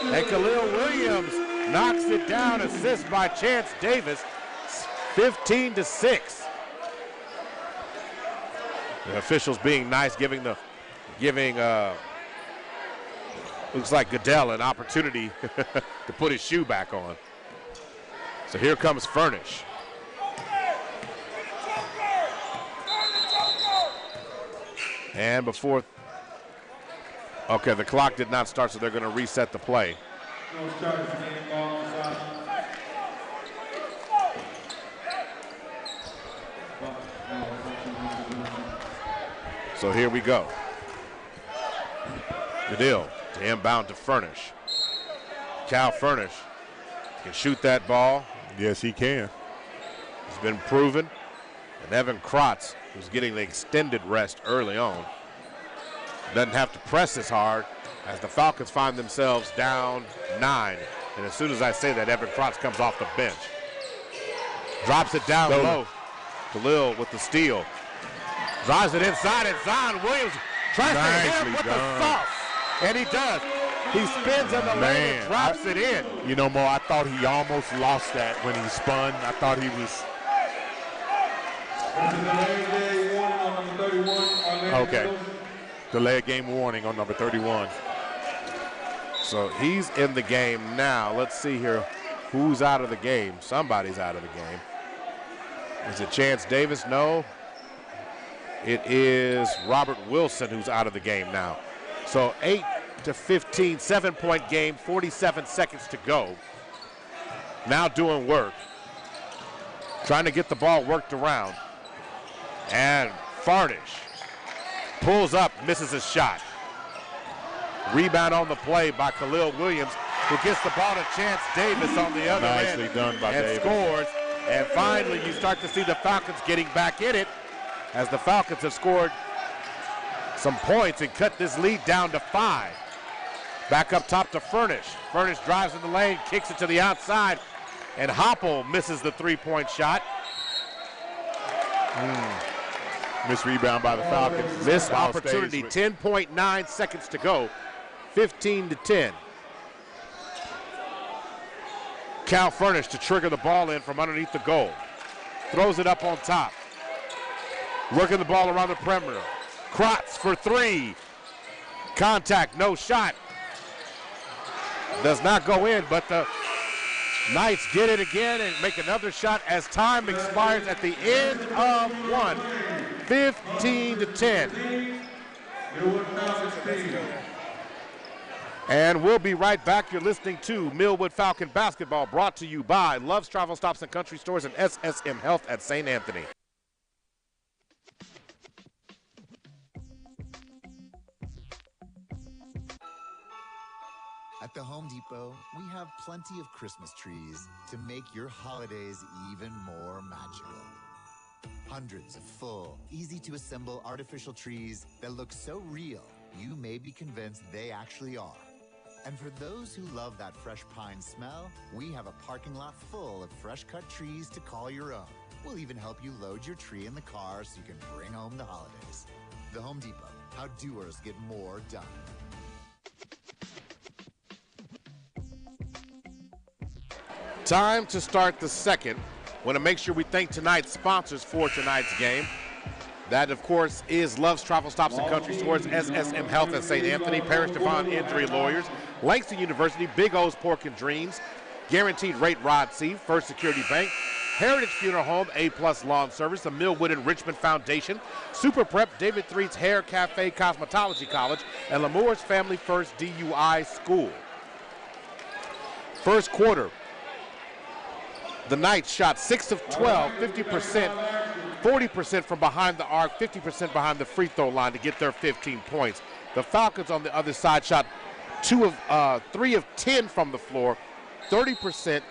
And Khalil Williams knocks it down, assist by Chance Davis. 15-6. The officials being nice, giving looks like Goodell an opportunity to put his shoe back on. So here comes Furnish. And before, okay, the clock did not start, so they're going to reset the play. So here we go. Goodell to inbound to Furnish. Cal Furnish can shoot that ball. Yes, he can. He's been proven. And Evan Krotz, who's getting the extended rest early on, doesn't have to press as hard as the Falcons find themselves down 9. And as soon as I say that, Evan Krotz comes off the bench. Drops it down low. Khalil with the steal. Drives it inside, and Zahn Williams tries to hit him with the sauce. And he does. He spins in the lane and drops it in. You know, Mo, I thought he almost lost that when he spun. I thought he was. Okay. Delay game warning on number 31. So he's in the game now. Let's see here who's out of the game. Somebody's out of the game. Is it Chance Davis? No. It is Robert Wilson who's out of the game now. So 8-15, 7-point game, 47 seconds to go. Now doing work. Trying to get the ball worked around. And Furnish pulls up, misses his shot. Rebound on the play by Khalil Williams, who gets the ball to Chance Davis on the other end. Nicely done by Davis. And scores. And finally, you start to see the Falcons getting back in it, as the Falcons have scored some points and cut this lead down to 5. Back up top to Furnish. Furnish drives in the lane, kicks it to the outside. And Hopple misses the three-point shot. Missed rebound by the Falcons. Missed opportunity. 10.9 seconds to go. 15-10. Cal Furnish to trigger the ball in from underneath the goal. Throws it up on top. Working the ball around the perimeter. Krotz for three. Contact, no shot. Does not go in, but the Knights get it again and make another shot as time expires at the end of one. 15-10. And we'll be right back. You're listening to Millwood Falcon Basketball, brought to you by Love's Travel Stops and Country Stores and SSM Health at St. Anthony. At the Home Depot, we have plenty of Christmas trees to make your holidays even more magical. Hundreds of full, easy-to-assemble artificial trees that look so real, you may be convinced they actually are. And for those who love that fresh pine smell, we have a parking lot full of fresh-cut trees to call your own. We'll even help you load your tree in the car so you can bring home the holidays. The Home Depot, how doers get more done. Time to start the second. Want to make sure we thank tonight's sponsors for tonight's game. That, of course, is Love's Travel Stops and Country Stores, SSM Health at St. Anthony, Parrish Devon Injury Lawyers, Langston University, Big O's Pork and Dreams, Guaranteed Rate Rod C, First Security Bank, Heritage Funeral Home, A-Plus Lawn Service, the Millwood and Richmond Foundation, Super Prep, David Threet's Hair Cafe Cosmetology College, and Lamour's Family First DUI School. First quarter, the Knights shot 6 of 12, 50%, 40% from behind the arc, 50% behind the free throw line to get their 15 points. The Falcons on the other side shot 3 of 10 from the floor, 30%,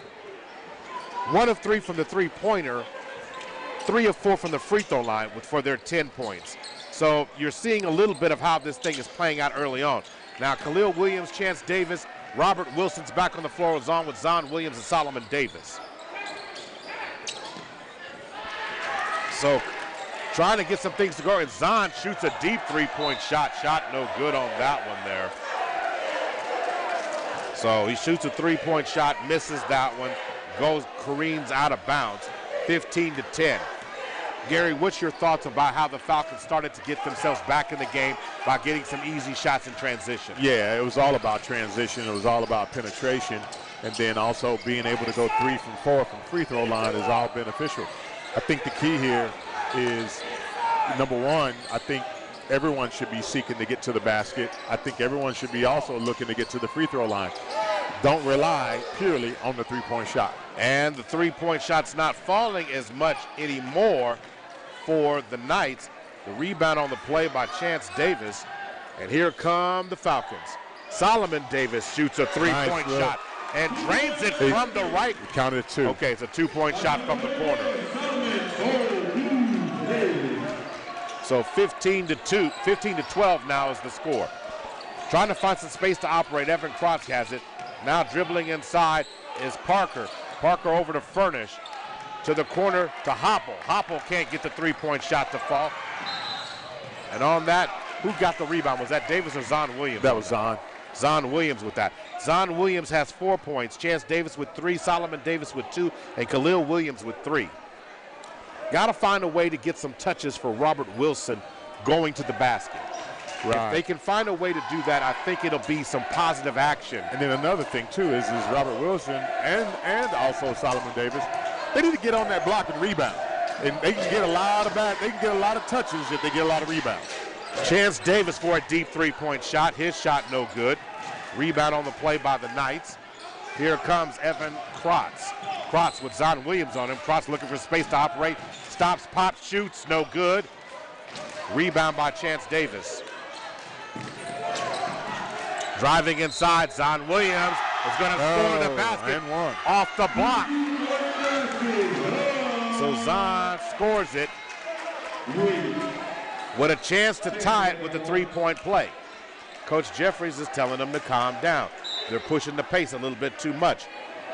1 of 3 from the three-pointer, 3 of 4 from the free throw line for their 10 points. So you're seeing a little bit of how this thing is playing out early on. Now Khalil Williams, Chance Davis, Robert Wilson's back on the floor with Zon Williams and Solomon Davis. So trying to get some things to go, and Zahn shoots a deep three-point shot. Shot no good on that one there. So he shoots a three-point shot, misses that one, careens out of bounds, 15-10. Gary, what's your thoughts about how the Falcons started to get themselves back in the game by getting some easy shots in transition? Yeah, it was all about transition. It was all about penetration. And then also being able to go 3 from 4 from free throw line is all beneficial. I think the key here is, number one, I think everyone should be seeking to get to the basket. I think everyone should be also looking to get to the free throw line. Don't rely purely on the three-point shot. And the three-point shot's not falling as much anymore for the Knights. The rebound on the play by Chance Davis. And here come the Falcons. Solomon Davis shoots a three-point shot and drains it from the right. He counted 2. Okay, it's a 2-point shot from the corner. So 15-12 now is the score. Trying to find some space to operate. Evan Krotz has it. Now dribbling inside is Parker. Parker over to Furnish. To the corner to Hopple. Hopple can't get the three-point shot to fall. And on that, who got the rebound? Was that Davis or Zon Williams? That was Zon. Zon Williams with that. Zon Williams has 4 points. Chance Davis with 3. Solomon Davis with 2. And Khalil Williams with 3. Got to find a way to get some touches for Robert Wilson going to the basket. Right. If they can find a way to do that, I think it'll be some positive action. And then another thing, too, is Robert Wilson and also Solomon Davis, they need to get on that block and rebound. And they can get a lot of touches if they get a lot of rebounds. Chance Davis for a deep three-point shot. His shot no good. Rebound on the play by the Knights. Here comes Evan Krotz. Krotz with Zon Williams on him. Krotz looking for space to operate. Stops, pops, shoots, no good. Rebound by Chance Davis. Driving inside, Zon Williams is going to score the basket and one. Off the block. So Zon scores it with a chance to tie it with a three-point play. Coach Jeffries is telling them to calm down. They're pushing the pace a little bit too much.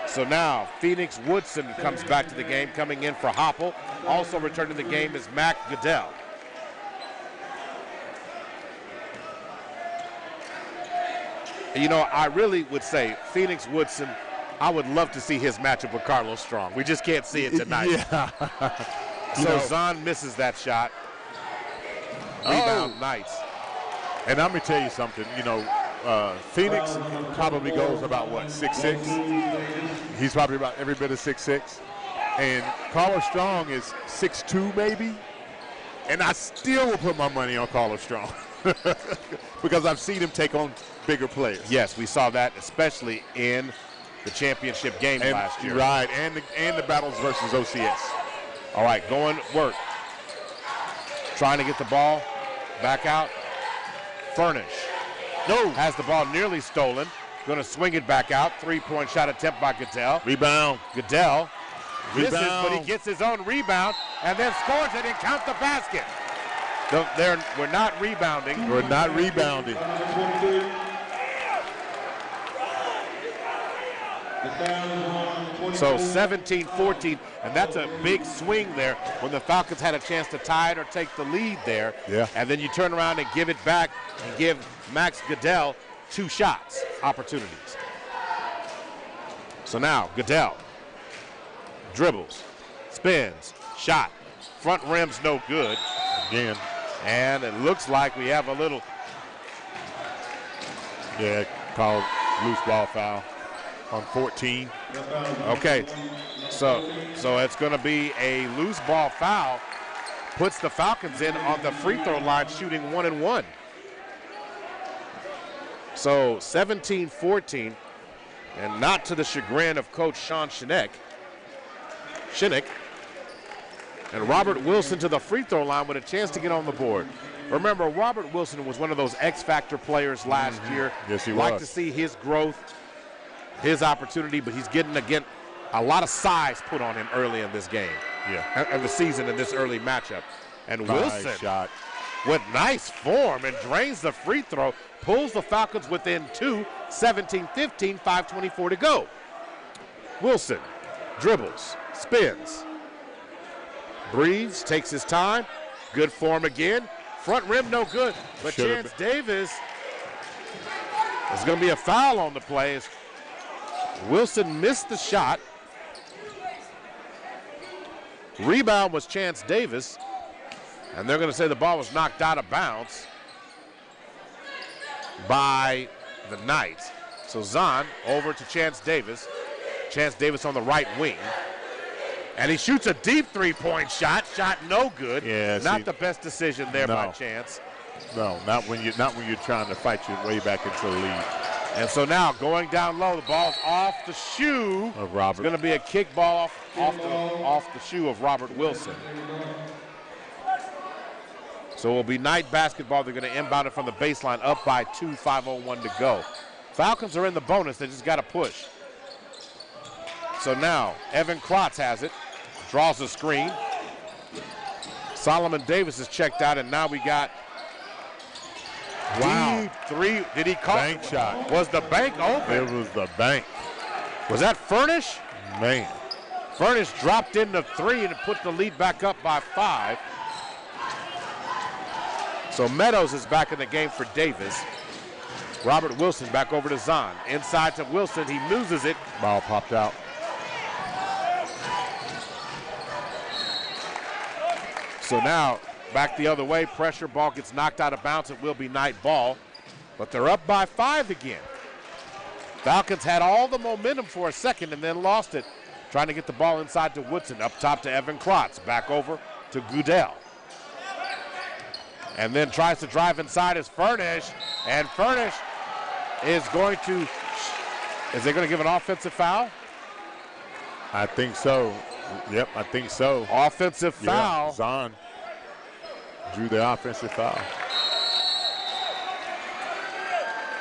So now Phoenix Woodson comes back to the game, coming in for Hopple. Also returning to the game is Mac Goodell. You know, I really would say Phoenix Woodson, I would love to see his matchup with Carlos Strong. We just can't see it tonight. Yeah. So Zahn misses that shot. Rebound Knights. And I'm going to tell you something, you know, Phoenix probably goes about, 6'6"? He's probably about every bit of 6'6". And Carlos Strong is 6'2", maybe. And I still will put my money on Carlos Strong because I've seen him take on bigger players. Yes, we saw that, especially in the championship game last year. Right, and the battles versus OCS. All right, going work. Trying to get the ball back out. Furnish. No. Has the ball nearly stolen. Going to swing it back out. 3-point shot attempt by Goodell. Rebound. Goodell misses, Rebound. but he gets his own rebound and then scores it and count the basket. We're not rebounding. We're not rebounding. So 17-14, and that's a big swing there when the Falcons had a chance to tie it or take the lead there. Yeah. And then you turn around and give it back and give Max Goodell 2 shots, opportunities. So now Goodell dribbles, spins, shot. Front rim's no good. Again. And it looks like we have a little. Yeah, called loose ball foul on 14. Okay, so it's going to be a loose ball foul. Puts the Falcons in on the free throw line shooting 1-1. So 17-14, and not to the chagrin of Coach Sean Shinnick. And Robert Wilson to the free throw line with a chance to get on the board. Remember, Robert Wilson was one of those X-Factor players last year. Yes, he was. Like to see his growth, his opportunity, but he's getting, again, a lot of size put on him early in this game. Yeah. And the season in this early matchup. And Nice Wilson, shot. with nice form and drains the free throw, pulls the Falcons within 2, 17-15, 5:24 to go. Wilson dribbles, spins, breathes, takes his time. Good form again. Front rim no good, but Chance Davis, there's going to be a foul on the play. Wilson missed the shot. Rebound was Chance Davis, and they're going to say the ball was knocked out of bounds by the Knights. So Zahn over to Chance Davis. Chance Davis on the right wing. And he shoots a deep 3-point shot. Shot no good. Yeah, not the best decision there by Chance. No, not when you're trying to fight your way back into the lead. And so now going down low, the ball's off the shoe of Robert. It's going to be a kick ball off the shoe of Robert Wilson. So it will be Knight basketball. They're going to inbound it from the baseline, up by 2, 5:01 to go. Falcons are in the bonus. They just got to push. So now Evan Klotz has it, draws a screen. Solomon Davis is checked out, and now we got deep 3. Did he call? Bank shot. Was the bank open? It was the bank. Was that Furnish? Man. Furnish dropped in the 3 and put the lead back up by 5. So Meadows is back in the game for Davis. Robert Wilson back over to Zahn. Inside to Wilson. He loses it. Ball popped out. So now back the other way. Pressure, ball gets knocked out of bounds. It will be Knight ball. But they're up by 5 again. Falcons had all the momentum for a second and then lost it. Trying to get the ball inside to Woodson. Up top to Evan Klotz. Back over to Goodell. And then tries to drive inside is Furnish. And Furnish is going to, is they going to give an offensive foul? I think so. Yep, I think so. Offensive foul. Yeah, Zahn drew the offensive foul.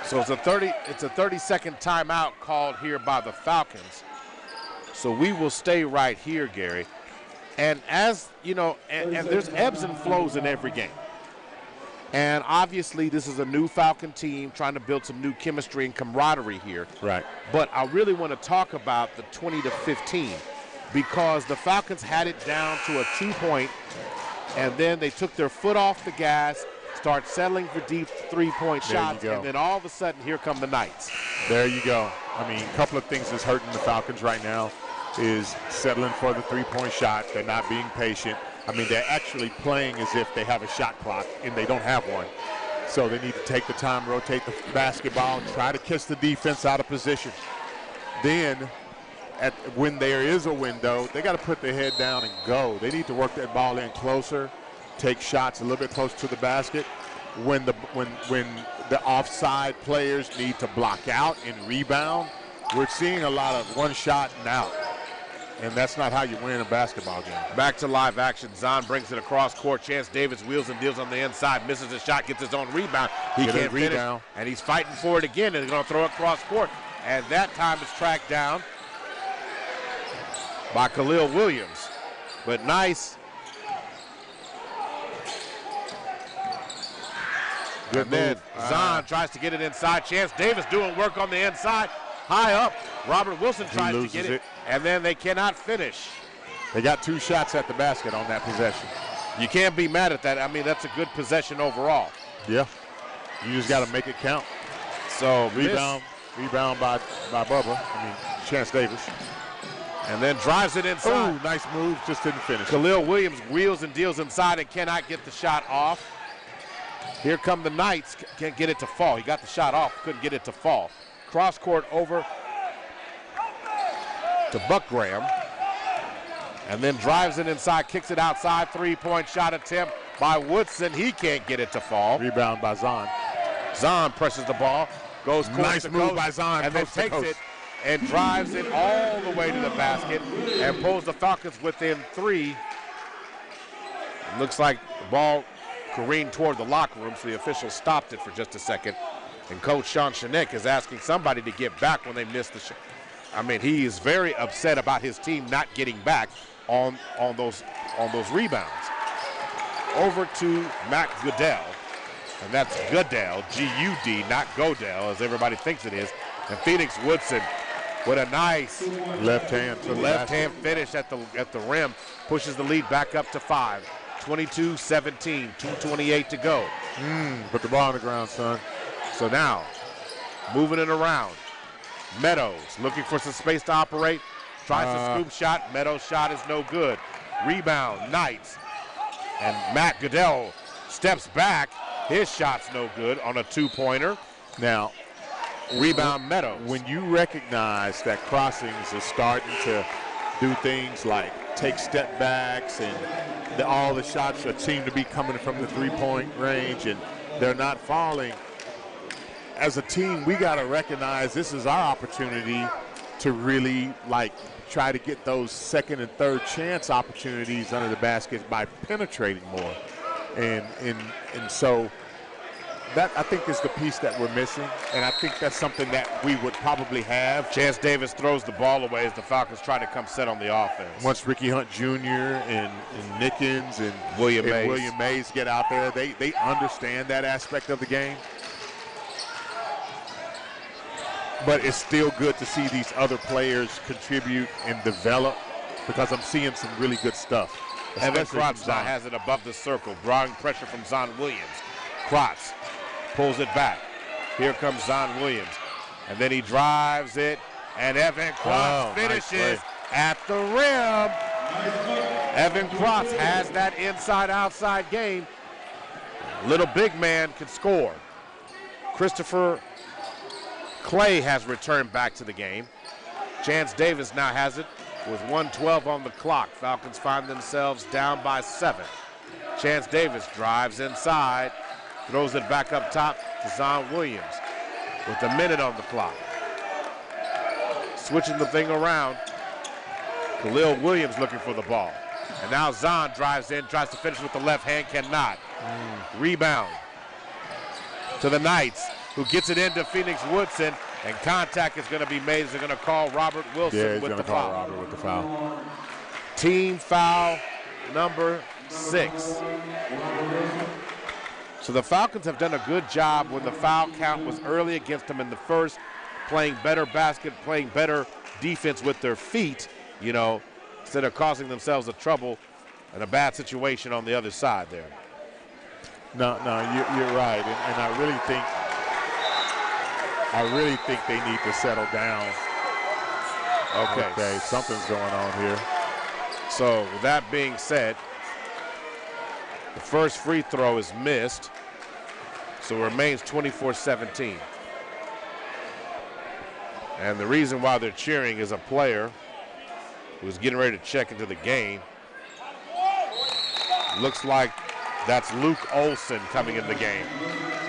So it's a 30-second timeout called here by the Falcons. So we will stay right here, Gary. And as you know, and there's ebbs and flows in every game. And obviously this is a new Falcon team trying to build some new chemistry and camaraderie here. Right. But I really want to talk about the 20-15 because the Falcons had it down to a 2-point, and then they took their foot off the gas, start settling for deep three-point shots, and then all of a sudden here come the Knights. There you go. I mean, a couple of things that's hurting the Falcons right now is settling for the three-point shot. They're not being patient. I mean, they're actually playing as if they have a shot clock, and they don't have one. So they need to take the time, rotate the basketball, and try to kiss the defense out of position. Then, when there is a window, they got to put their head down and go. They need to work that ball in closer, take shots a little bit closer to the basket. When the offside players need to block out and rebound, we're seeing a lot of one shot and out. And that's not how you win a basketball game. Back to live action. Zahn brings it across court. Chance Davis wheels and deals on the inside. Misses a shot, gets his own rebound. He can't finish. And he's fighting for it again, and he's going to throw it across court. And that time is tracked down by Khalil Williams. But nice. Good move. Zahn tries to get it inside. Chance Davis doing work on the inside. High up. Robert Wilson tries to get it, and then they cannot finish. They got 2 shots at the basket on that possession. You can't be mad at that. I mean, that's a good possession overall. Yeah. You just got to make it count. So rebound by Bubba. I mean, Chance Davis. And then drives it inside. Ooh, nice move. Just didn't finish. Khalil Williams wheels and deals inside and cannot get the shot off. Here come the Knights. Can't get it to fall. He got the shot off. Couldn't get it to fall. Cross court over to Buck Graham. And then drives it inside, kicks it outside. 3-point shot attempt by Woodson. He can't get it to fall. Rebound by Zahn. Zahn presses the ball, goes coast nice to move coast, by Zahn, and then takes it and drives it all the way to the basket and pulls the Falcons within 3. Looks like the ball careened toward the locker room, so the official stopped it for just a second. And Coach Sean Shinek is asking somebody to get back when they missed the shot. I mean, he is very upset about his team not getting back on those rebounds. Over to Matt Goodell, and that's Goodell, G-U-D, not Godell, as everybody thinks it is. And Phoenix Woodson with a nice left hand finish at the rim, pushes the lead back up to 5. 22-17, 2:28 to go. Put the ball on the ground, son. So now, moving it around. Meadows looking for some space to operate. Tries a scoop shot. Meadows' shot is no good. Rebound, Knights. And Matt Goodell steps back. His shot's no good on a 2-pointer. Now, rebound Meadows. When you recognize that crossings are starting to do things like take step backs and all the shots seem to be coming from the 3-point range and they're not falling, as a team, we got to recognize this is our opportunity to really try to get those second and third chance opportunities under the basket by penetrating more. And so that, I think, is the piece that we're missing, and I think that's something that we would probably have. Chance Davis throws the ball away as the Falcons try to come set on the offense. Once Ricky Hunt Jr. and Nickens and William Mays get out there, they understand that aspect of the game. But it's still good to see these other players contribute and develop because I'm seeing some really good stuff. Evan Krotz now has it above the circle, drawing pressure from Zahn Williams. Krotz pulls it back. Here comes Zahn Williams. And then he drives it, and Evan Krotz finishes at the rim. Evan Krotz has that inside-outside game. Little big man can score. Christopher Clay has returned back to the game. Chance Davis now has it with 1:12 on the clock. Falcons find themselves down by 7. Chance Davis drives inside, throws it back up top to Zahn Williams with a minute on the clock. Switching the thing around, Khalil Williams looking for the ball. And now Zahn drives in, tries to finish with the left hand, cannot. Rebound to the Knights, who gets it into Phoenix Woodson, and contact is going to be made. They're going to call Robert Wilson with the foul. Robert with the foul. Team foul number 6. So the Falcons have done a good job when the foul count was early against them in the first, playing better playing better defense with their feet, instead of causing themselves a trouble and a bad situation on the other side there. No, you're right, and I really think they need to settle down. Okay, something's going on here. So with that being said, the first free throw is missed, so it remains 24-17. And the reason why they're cheering is a player who's getting ready to check into the game. Looks like that's Luke Olson coming in the game,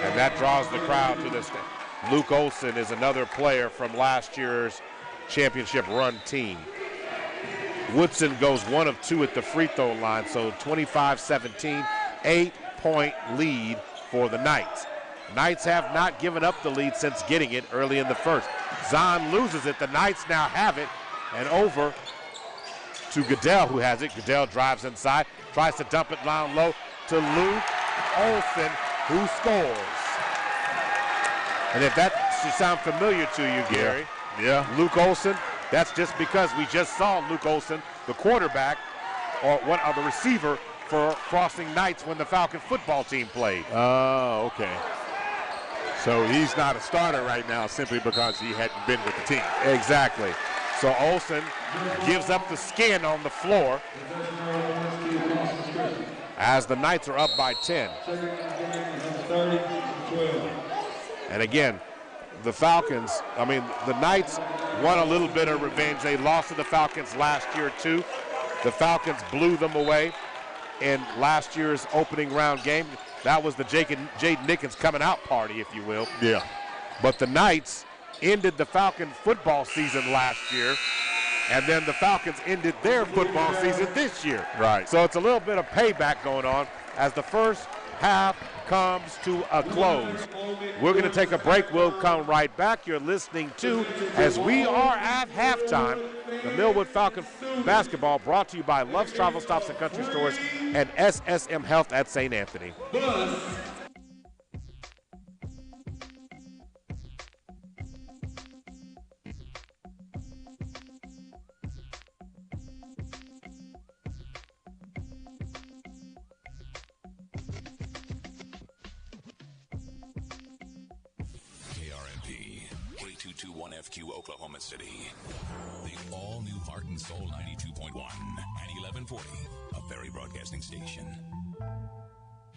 and that draws the crowd to this. Luke Olson is another player from last year's championship run team. Woodson goes 1 of 2 at the free throw line, so 25-17, 8-point lead for the Knights. Knights have not given up the lead since getting it early in the first. Zahn loses it. The Knights now have it, and over to Goodell, who has it. Goodell drives inside, tries to dump it down low to Luke Olson, who scores. And if that should sound familiar to you, Gary, yeah. Luke Olson, that's just because we just saw Luke Olson, the quarterback, or the receiver for Crossing Knights when the Falcon football team played. Oh, okay. So he's not a starter right now simply because he hadn't been with the team. Exactly. So Olson gives up the skin on the floor as the Knights are up by 10. And again, the Knights won a little bit of revenge. They lost to the Falcons last year too. The Falcons blew them away in last year's opening round game. That was the Jaden Nickens coming out party, if you will. Yeah. But the Knights ended the Falcon football season last year, and then the Falcons ended their football season this year. Right. So it's a little bit of payback going on as the first half comes to a close. We're going to take a break. We'll come right back. You're listening to, as we are at halftime, the Millwood Falcon basketball, brought to you by Love's Travel Stops and Country Stores and SSM Health at St. Anthony. FQ Oklahoma City. The all-new Heart and Soul 92.1 and 1140, a Ferry Broadcasting station.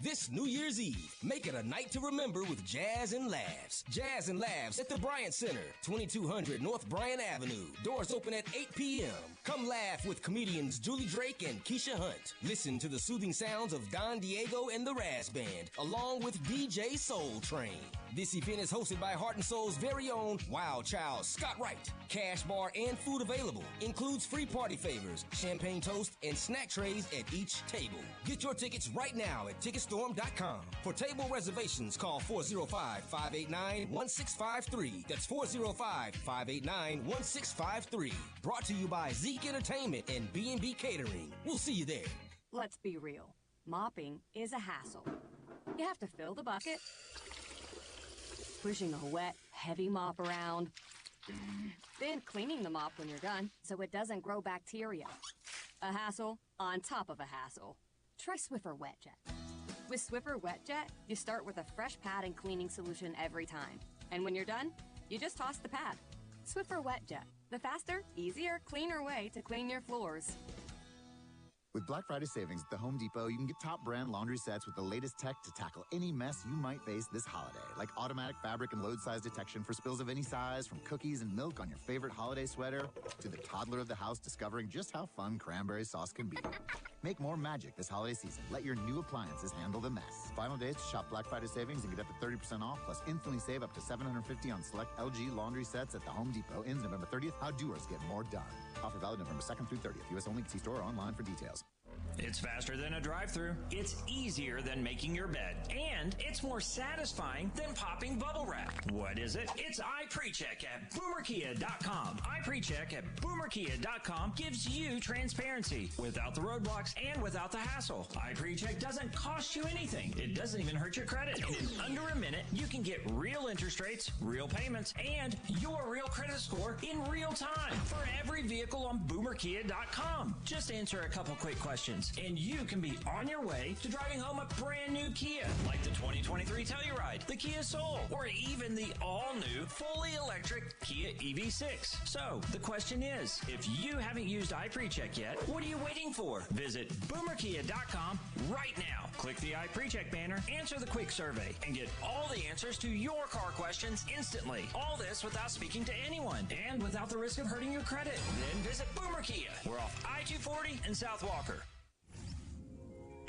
This New Year's Eve, make it a night to remember with Jazz and Laughs. Jazz and Laughs at the Bryant Center, 2200 North Bryant Avenue. Doors open at 8 p.m. Come laugh with comedians Julie Drake and Keisha Hunt. Listen to the soothing sounds of Don Diego and the Razz Band, along with DJ Soul Train. This event is hosted by Heart and Soul's very own Wild Child Scott Wright. Cash bar and food available. Includes free party favors, champagne toast, and snack trays at each table. Get your tickets right now at Ticketstorm.com. For table reservations, call 405-589-1653. That's 405-589-1653. Brought to you by Zeke Entertainment and B&B Catering. We'll see you there. Let's be real. Mopping is a hassle. You have to fill the bucket, pushing a wet, heavy mop around, then cleaning the mop when you're done so it doesn't grow bacteria. A hassle on top of a hassle. Try Swiffer Wet Jet. With Swiffer Wet Jet, you start with a fresh pad and cleaning solution every time. And when you're done, you just toss the pad. Swiffer Wet Jet, the faster, easier, cleaner way to clean your floors. With Black Friday savings at the Home Depot, you can get top brand laundry sets with the latest tech to tackle any mess you might face this holiday, like automatic fabric and load size detection for spills of any size, from cookies and milk on your favorite holiday sweater to the toddler of the house discovering just how fun cranberry sauce can be. Make more magic this holiday season. Let your new appliances handle the mess. Final days to shop Black Friday savings and get up to 30% off, plus instantly save up to $750 on select LG laundry sets at the Home Depot. Ends November 30th. How doers get more done. Offer valid November 2nd through 30th. U.S. only. See store or online for details. It's faster than a drive-thru. It's easier than making your bed. And it's more satisfying than popping bubble wrap. What is it? It's iPrecheck at BoomerKia.com. iPrecheck at BoomerKia.com gives you transparency without the roadblocks and without the hassle. iPrecheck doesn't cost you anything. It doesn't even hurt your credit. And in under a minute, you can get real interest rates, real payments, and your real credit score in real time for every vehicle on BoomerKia.com. Just answer a couple quick questions, and you can be on your way to driving home a brand new Kia, like the 2023 Telluride, the Kia Soul, or even the all-new, fully electric Kia EV6. So, the question is, if you haven't used iPrecheck yet, what are you waiting for? Visit BoomerKia.com right now. Click the iPrecheck banner, answer the quick survey, and get all the answers to your car questions instantly. All this without speaking to anyone and without the risk of hurting your credit. Then visit Boomer Kia. We're off I-240 and South Walker.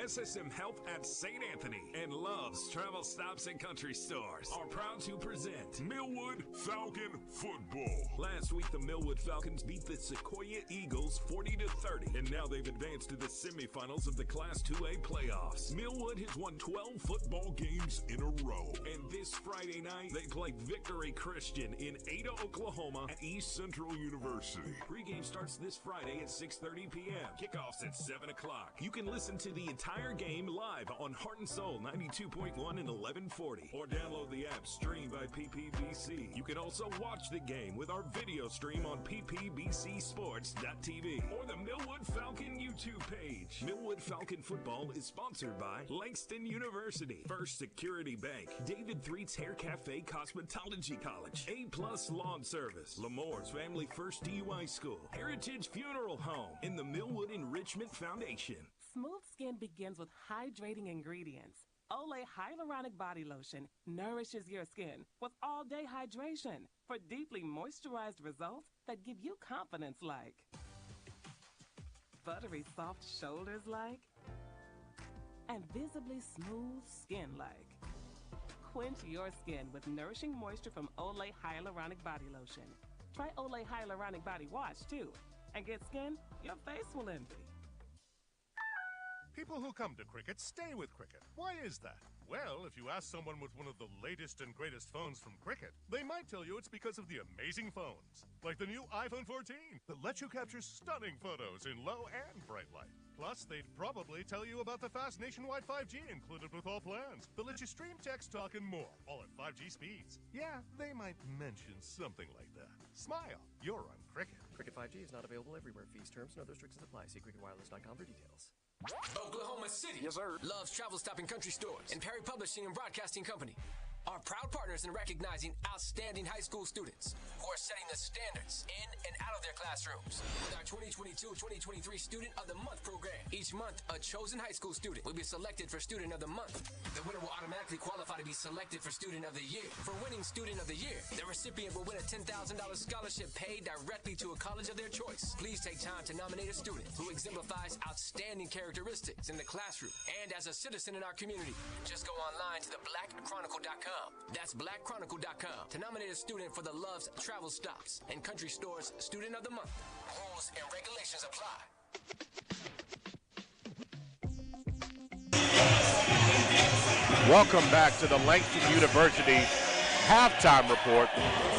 SSM Help at St. Anthony and Love's Travel Stops and Country Stores are proud to present Millwood Falcon Football. Last week, the Millwood Falcons beat the Sequoia Eagles 40-30, and now they've advanced to the semifinals of the Class 2A playoffs. Millwood has won 12 football games in a row, and this Friday night, they play Victory Christian in Ada, Oklahoma at East Central University. Pregame starts this Friday at 6:30 p.m. Kickoffs at 7 o'clock. You can listen to the entire game live on Heart and Soul 92.1 and 1140, or download the app streamed by PPBC. You can also watch the game with our video stream on ppbcsports.tv or the Millwood Falcon YouTube page. Millwood Falcon football is sponsored by Langston University, First Security Bank, David Threet's Hair Cafe Cosmetology College, A+ Lawn Service, Lamore's Family First DUI School, Heritage Funeral Home, and the Millwood Enrichment Foundation. Smooth skin begins with hydrating ingredients. Olay Hyaluronic Body Lotion nourishes your skin with all-day hydration for deeply moisturized results that give you confidence like buttery soft shoulders like and visibly smooth skin like. Quench your skin with nourishing moisture from Olay Hyaluronic Body Lotion. Try Olay Hyaluronic Body Wash too and get skin your face will envy. People who come to Cricket stay with Cricket. Why is that? Well, if you ask someone with one of the latest and greatest phones from Cricket, they might tell you it's because of the amazing phones, like the new iPhone 14 that lets you capture stunning photos in low and bright light. Plus, they'd probably tell you about the fast nationwide 5G included with all plans that let you stream, text, talk, and more, all at 5G speeds. Yeah, they might mention something like that. Smile, you're on Cricket. Cricket 5G is not available everywhere. Fees, terms, and other restrictions apply. See cricketwireless.com for details. Oklahoma City. Yes, sir. Loves Travel Stopping Country Stores and Perry Publishing and Broadcasting Company are proud partners in recognizing outstanding high school students who are setting the standards in and out of their classrooms with our 2022-2023 Student of the Month program. Each month, a chosen high school student will be selected for Student of the Month. The winner will automatically qualify to be selected for Student of the Year. For winning Student of the Year, the recipient will win a $10,000 scholarship paid directly to a college of their choice. Please take time to nominate a student who exemplifies outstanding characteristics in the classroom and as a citizen in our community. Just go online to theblackchronicle.com. That's blackchronicle.com to nominate a student for the Love's Travel Stops and Country Stores Student of the Month. Rules and regulations apply. Welcome back to the Langston University halftime report.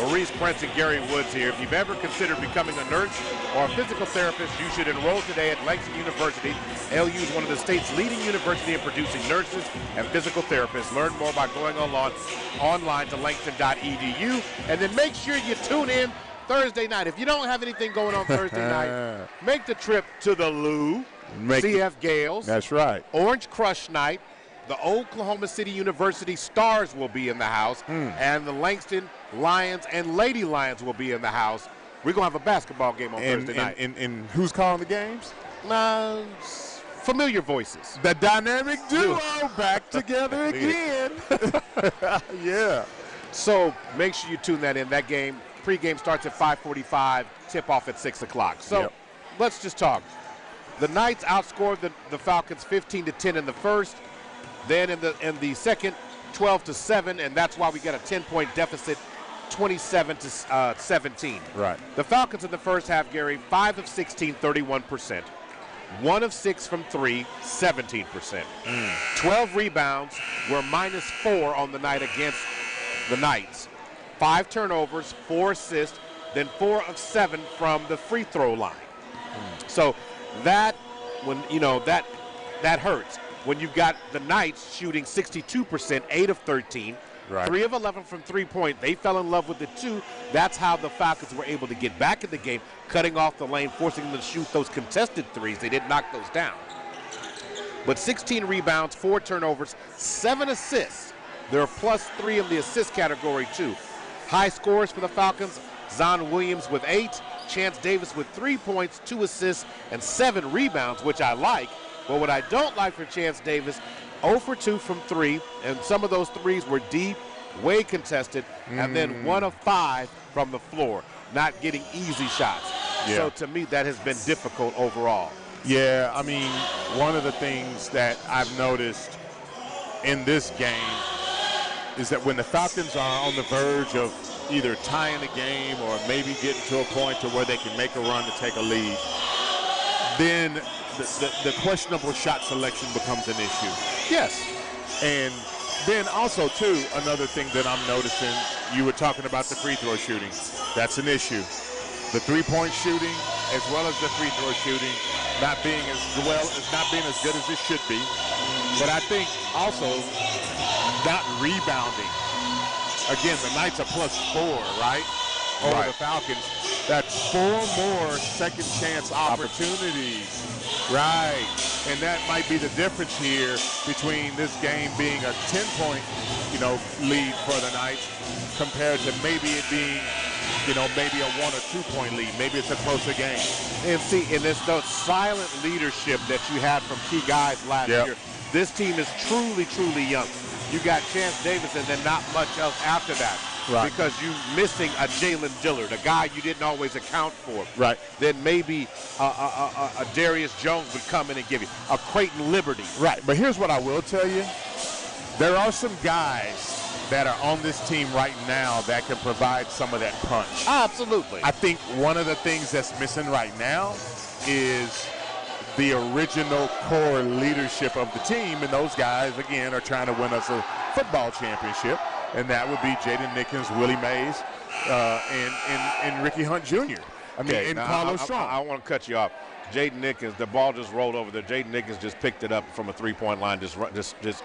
Maurice Prince and Gary Woods here. If you've ever considered becoming a nurse or a physical therapist, you should enroll today at Langston University. LU is one of the state's leading universities in producing nurses and physical therapists. Learn more by going online to langston.edu. And then make sure you tune in Thursday night. If you don't have anything going on Thursday night, make the trip to the Lou, CF Gales. That's right. Orange Crush Night. The Oklahoma City University Stars will be in the house, and the Langston Lions and Lady Lions will be in the house. We're going to have a basketball game on Thursday night. And who's calling the games? Familiar voices. The dynamic duo back together again. Yeah. So make sure you tune that in. That game, pregame starts at 5:45, tip-off at 6 o'clock. So let's just talk. The Knights outscored the Falcons 15-10 in the first. Then in the second, 12-7, and that's why we got a 10-point deficit, 27-17. Right. The Falcons in the first half, Gary, 5 of 16, 31%. 1 of 6 from 3, 17%. 12 rebounds, were -4 on the night against the Knights. 5 turnovers, 4 assists, then 4 of 7 from the free throw line. So that, when that hurts. When you've got the Knights shooting 62%, 8 of 13, 3 of 11 from three-point. They fell in love with it too. That's how the Falcons were able to get back in the game, cutting off the lane, forcing them to shoot those contested threes. They did knock those down. But 16 rebounds, 4 turnovers, 7 assists. They're +3 in the assist category too. High scores for the Falcons, Zon Williams with 8, Chance Davis with 3 points, 2 assists, and 7 rebounds, which I like. But what I don't like for Chance Davis, 0 for 2 from 3, and some of those threes were deep, way contested, and then 1 of 5 from the floor, not getting easy shots. Yeah. So to me, that has been difficult overall. Yeah, I mean, one of the things that I've noticed in this game is that when the Falcons are on the verge of either tying the game or maybe getting to a point to where they can make a run to take a lead, then the questionable shot selection becomes an issue. Yes. And then also, too, another thing that I'm noticing, you were talking about the free throw shooting. That's an issue. The three-point shooting as well as the free throw shooting not being as good as it should be. But I think also not rebounding. Again, the Knights are +4, right? Over the Falcons. That's 4 more second chance opportunities. Right. And that might be the difference here between this game being a 10-point, lead for the Knights compared to maybe it being, maybe a 1 or 2-point lead. Maybe it's a closer game. And see, and it's the silent leadership that you had from key guys last year. This team is truly, truly young. You got Chance Davis and then not much else after that. Right. Because you're missing a Jalen Dillard, a guy you didn't always account for. Right. Then maybe a Darius Jones would come in and give you a Creighton Liberty. Right. But here's what I will tell you. There are some guys that are on this team right now that can provide some of that punch. Absolutely. I think one of the things that's missing right now is the original core leadership of the team, and those guys, again, are trying to win us a football championship, and that would be Jaden Nickens, Willie Mays, and Ricky Hunt Jr. And Carlos Strong. I want to cut you off. Jaden Nickens, the ball just rolled over there. Jaden Nickens just picked it up from a three-point line,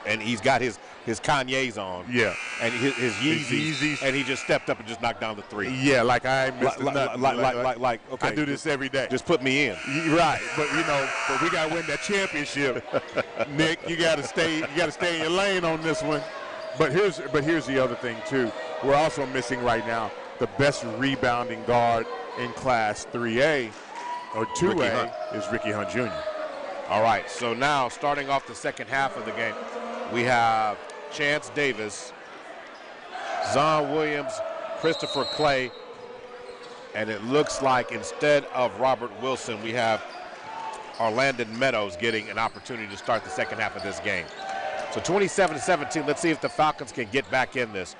and he's got his Kanye's on. Yeah. And his Yeezys, and he just stepped up and just knocked down the 3. Yeah, like I missed like okay, I do this every day. Just put me in. Right, but but we gotta win that championship. Nick, you gotta stay in your lane on this one. But here's the other thing too. We're also missing right now the best rebounding guard in Class 3A. Or 2A is Ricky Hunt Jr. All right, so now starting off the second half of the game, we have Chance Davis, Zon Williams, Christopher Clay, and it looks like instead of Robert Wilson, we have Orlando Meadows getting an opportunity to start the second half of this game. So 27-17, let's see if the Falcons can get back in this.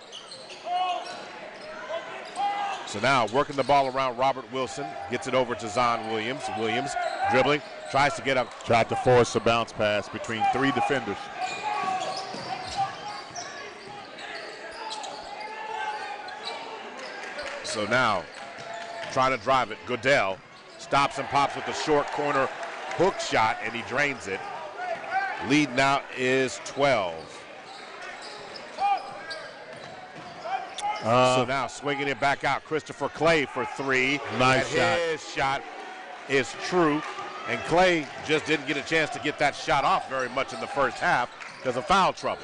So now working the ball around Robert Wilson, gets it over to Zon Williams. Williams dribbling, tries to get up. Tried to force a bounce pass between 3 defenders. So now trying to drive it. Goodell stops and pops with the short corner hook shot, and he drains it. Lead now is 12. So now swinging it back out, Christopher Clay for 3. Nice shot. His shot is true, and Clay just didn't get a chance to get that shot off very much in the first half because of foul trouble.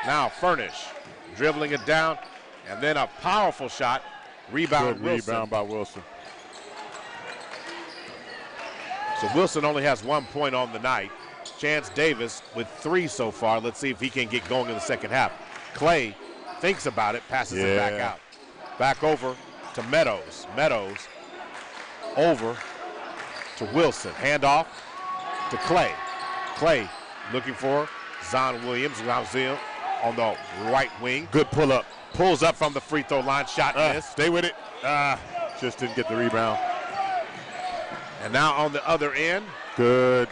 Now Furnish dribbling it down, and then a powerful shot. Rebound by Wilson. So Wilson only has 1 point on the night. Chance Davis with 3 so far. Let's see if he can get going in the second half. Clay thinks about it, passes it back out. Back over to Meadows. Meadows over to Wilson. Handoff to Clay. Clay looking for Zon Williams. On the right wing. Good pull up. Pulls up from the free throw line. Shot missed. Stay with it. Just didn't get the rebound. And now on the other end, Good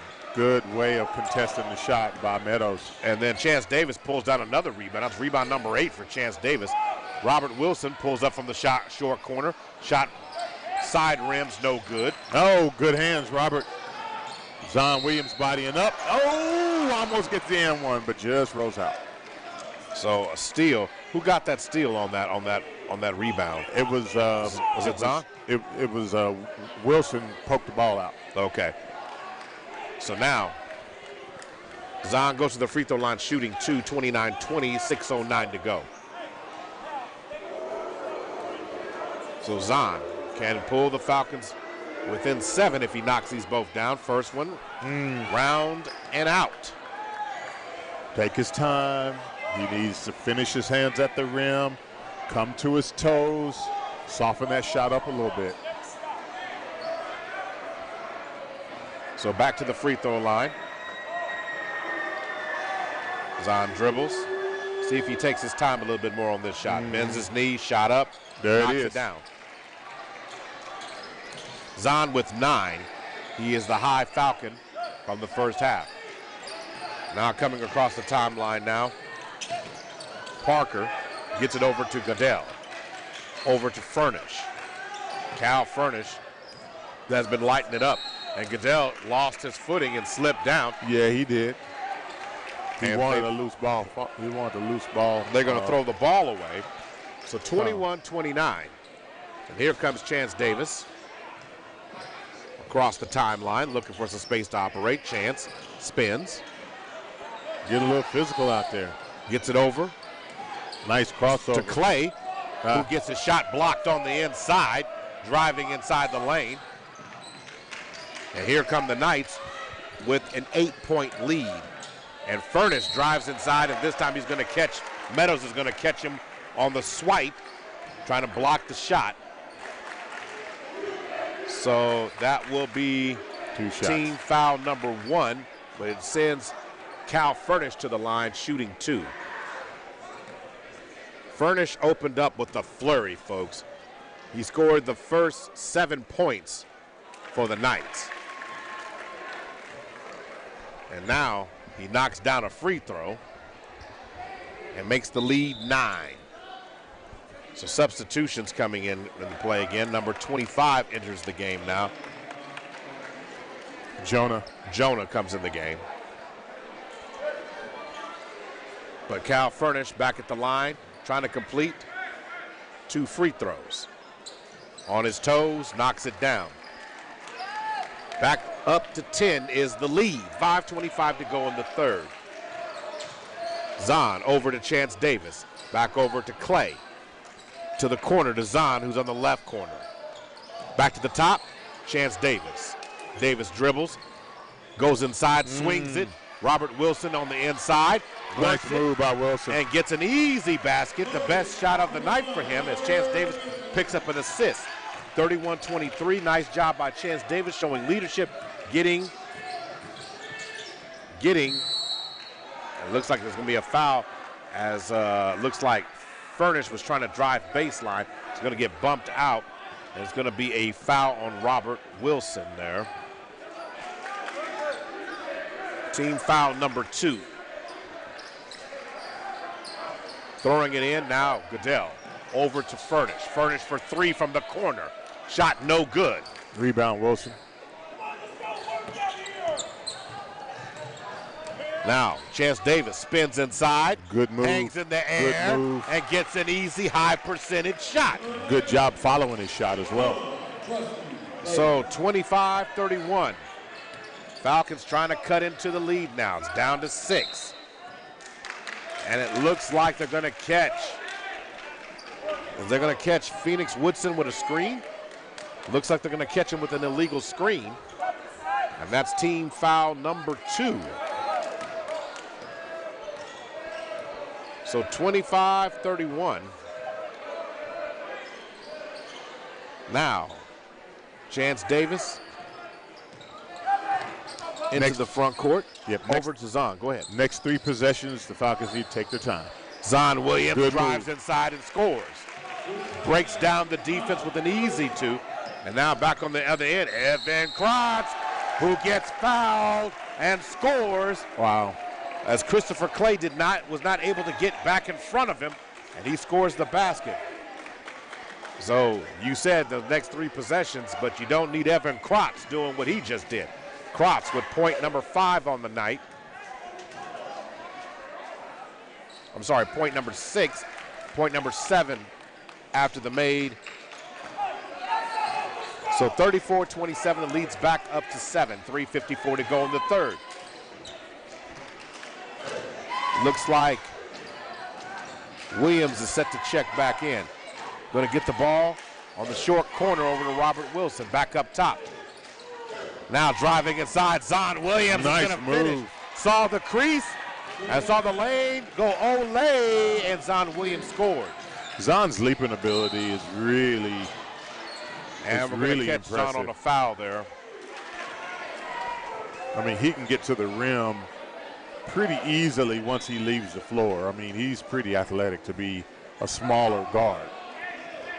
way of contesting the shot by Meadows. And then Chance Davis pulls down another rebound. That's rebound number 8 for Chance Davis. Robert Wilson pulls up from the short corner. Shot side rims, no good. Oh, good hands, Robert. Zion Williams bodying up. Oh, almost gets the and one, but just rolls out. So a steal. Who got that steal on that rebound? It was was it Zion? It was Wilson poked the ball out. Okay. So now Zion goes to the free throw line shooting 2, 29-20, 6:09 to go. So Zion can pull the Falcons within 7 if he knocks these both down. First one, round and out. Take his time. He needs to finish his hands at the rim, come to his toes, soften that shot up a little bit. So back to the free throw line. Zion dribbles. See if he takes his time a little bit more on this shot. Bends his knee, shot up, there knocks it is. It down. Zion with 9. He is the high Falcon from the first half. Now coming across the timeline now. Parker gets it over to Goodell. Over to Furnish. Cal Furnish has been lighting it up. And Goodell lost his footing and slipped down. Yeah, he did. He wanted a loose ball. He wanted a loose ball. They're going to throw the ball away. So 21-29. And here comes Chance Davis. Across the timeline, looking for some space to operate. Chance spins. Get a little physical out there. Gets it over. Nice crossover. To Clay, who gets his shot blocked on the inside, driving inside the lane. And here come the Knights with an 8-point lead. And Furnace drives inside, and this time he's going to catch, Meadows is going to catch him on the swipe, trying to block the shot. So that will be team foul number 1, but it sends Cal Furnish to the line shooting 2. Furnish opened up with a flurry, folks. He scored the first 7 points for the Knights. And now he knocks down a free throw and makes the lead 9. So substitutions coming in play again. Number 25 enters the game now. Jonah comes in the game. But Cal Furnish back at the line, trying to complete 2 free throws. On his toes, knocks it down. Back up to 10 is the lead. 5:25 to go in the third. Zahn over to Chance Davis. Back over to Clay. To the corner to Zahn, who's on the left corner. Back to the top, Chance Davis. Davis dribbles, goes inside, swings it. Robert Wilson on the inside. Nice move by Wilson. And gets an easy basket, the best shot of the night for him as Chance Davis picks up an assist. 31-23, nice job by Chance Davis showing leadership, getting, it looks like there's going to be a foul as looks like Furnish was trying to drive baseline. It's going to get bumped out, and it's going to be a foul on Robert Wilson there. Team foul number 2. Throwing it in now, Goodell over to Furnish. Furnish for 3 from the corner. Shot no good. Rebound Wilson. Now, Chance Davis spins inside. Good move. Hangs in the air. Good move. And gets an easy high percentage shot. Good job following his shot as well. So 25-31. Falcons trying to cut into the lead now. It's down to 6. And it looks like they're going to catch. They're going to catch Phoenix Woodson with a screen. Looks like they're going to catch him with an illegal screen. And that's team foul number 2. So 25-31. Now, Chance Davis into the front court. Yep, over to Zahn. Go ahead. Next 3 possessions, the Falcons need to take their time. Zahn Williams Good drives move. inside and scores. Breaks down the defense with an easy 2. And now back on the other end, Evan Kratz who gets fouled and scores. Wow. As Christopher Clay was not able to get back in front of him, and he scores the basket. So you said the next 3 possessions, but you don't need Evan Krotz doing what he just did. Krotz with point number 5 on the night. I'm sorry, point number 6, point number 7 after the made. So 34-27, the lead's back up to 7, 3:54 to go in the third. Looks like Williams is set to check back in. Going to get the ball on the short corner over to Robert Wilson, back up top. Now driving inside, Zon Williams is going to finish. Saw the crease and saw the lane, go Olay, and Zon Williams scored. Zon's leaping ability is really And we're really going to catch Zon on a foul there. I mean, he can get to the rim pretty easily once he leaves the floor. I mean, he's pretty athletic to be a smaller guard.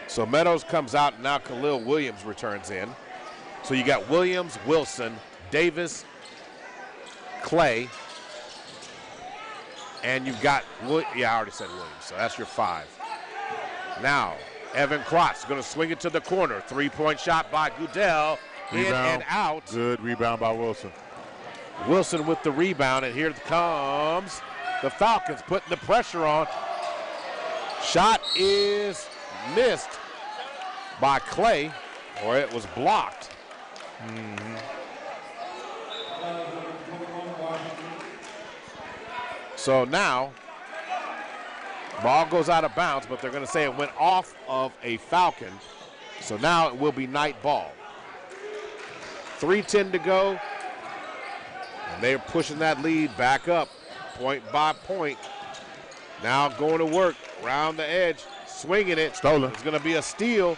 So Meadows comes out, and now Khalil Williams returns in. So you got Williams, Wilson, Davis, Clay, and you've got, I already said Williams, so that's your 5. Now, Evan Krotz going to swing it to the corner. 3-point shot by Goodell, in and out. Good rebound by Wilson. Wilson with the rebound, and here comes the Falcons putting the pressure on. Shot is missed by Clay, or it was blocked. So now, ball goes out of bounds, but they're going to say it went off of a Falcon. So now it will be night ball. 3:10 to go. And they're pushing that lead back up, point by point. Now going to work, around the edge, swinging it. Stolen. It's going to be a steal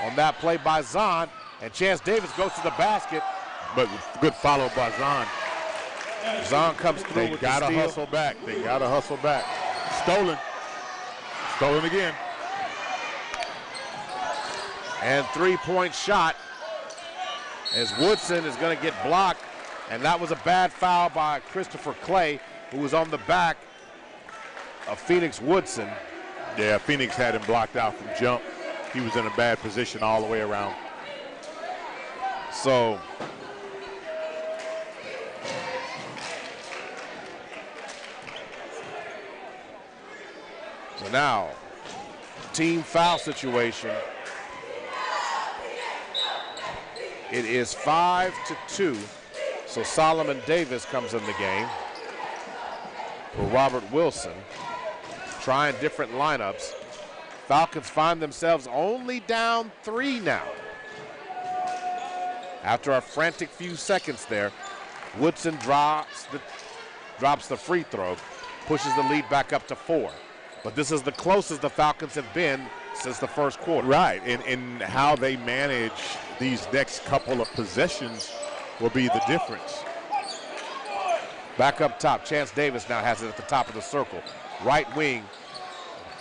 on that play by Zon. And Chance Davis goes to the basket. But good follow by Zon. Zon comes through with the steal. They got to hustle back. They got to hustle back. Stolen. Stolen again. And 3-point shot as Woodson is going to get blocked. And that was a bad foul by Christopher Clay, who was on the back of Phoenix Woodson. Yeah, Phoenix had him blocked out from jump. He was in a bad position all the way around. So now, team foul situation. It is 5-2. So Solomon Davis comes in the game for Robert Wilson, trying different lineups. Falcons find themselves only down 3 now. After a frantic few seconds there, Woodson drops the free throw, pushes the lead back up to 4. But this is the closest the Falcons have been since the first quarter. Right, and how they manage these next couple of possessions will be the difference. Back up top, Chance Davis now has it at the top of the circle. Right wing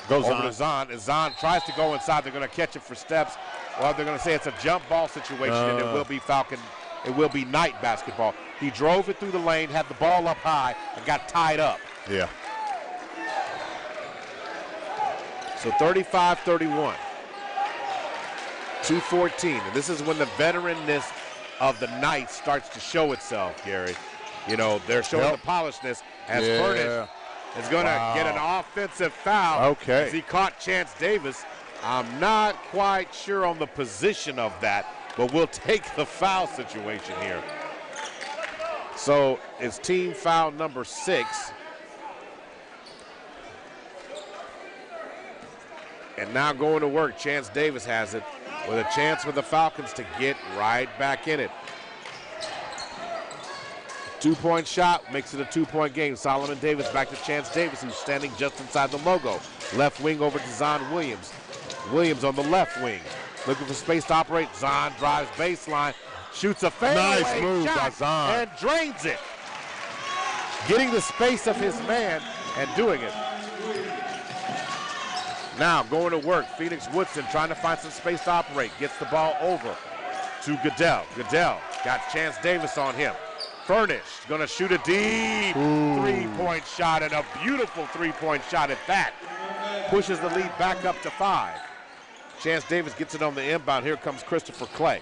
goes over to Zon. As Zon tries to go inside, they're going to catch it for steps. Well, they're going to say it's a jump ball situation, and it will be Falcon. It will be night basketball. He drove it through the lane, had the ball up high, and got tied up. Yeah. So 35-31. 2:14. And this is when the veteranness of the night starts to show itself, Gary. You know, they're showing the polishedness as Furnish is going to get an offensive foul. Okay. As he caught Chance Davis. I'm not quite sure on the position of that, but we'll take the foul situation here. So it's team foul number 6. And now going to work, Chance Davis has it with a chance for the Falcons to get right back in it. 2-point shot makes it a 2-point game. Solomon Davis back to Chance Davis, who's standing just inside the logo. Left wing over to Zon Williams. Williams on the left wing, looking for space to operate. Zon drives baseline, shoots a fadeaway nice move shot by Zon. and drains it. Getting the space of his man and doing it. Now going to work, Phoenix Woodson trying to find some space to operate. Gets the ball over to Goodell. Goodell Got Chance Davis on him. Furnish going to shoot a deep three-point shot, and a beautiful three-point shot at that. Pushes the lead back up to 5. Chance Davis gets it on the inbound. Here comes Christopher Clay.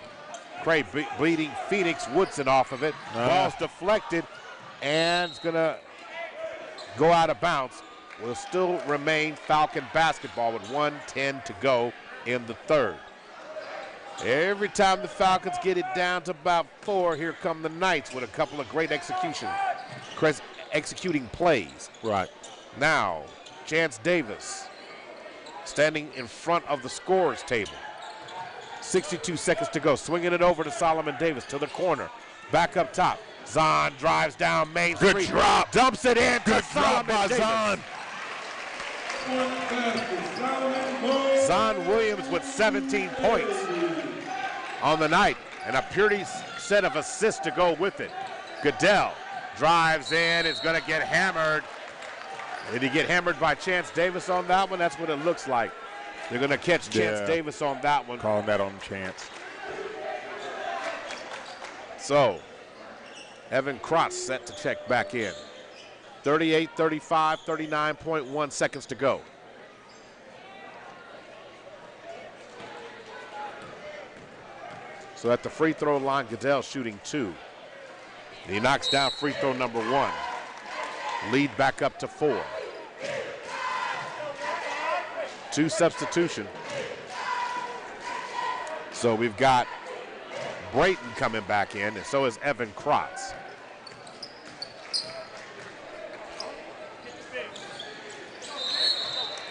Clay beating Phoenix Woodson off of it. Ball's deflected, and it's going to go out of bounds. Will still remain Falcon basketball with 1:10 to go in the third. Every time the Falcons get it down to about 4, here come the Knights with a couple of great executing plays. Right. Now, Chance Davis standing in front of the scorer's table. 62 seconds to go. Swinging it over to Solomon Davis to the corner. Back up top. Zahn drives down Main Street. Good drop. Dumps it in to Solomon by Davis. Zahn. Zahn Williams with 17 points on the night, and a pretty set of assists to go with it. Goodell drives in, is going to get hammered. Did he get hammered by Chance Davis on that one? That's what it looks like. They're going to catch Chance Davis on that one. Calling that on Chance. So, Evan Krotz set to check back in. 38-35, 39.1 seconds to go. So at the free throw line, Goodell shooting 2. He knocks down free throw number 1. Lead back up to 4. 2 substitution. So we've got Brayton coming back in, and so is Evan Krotz.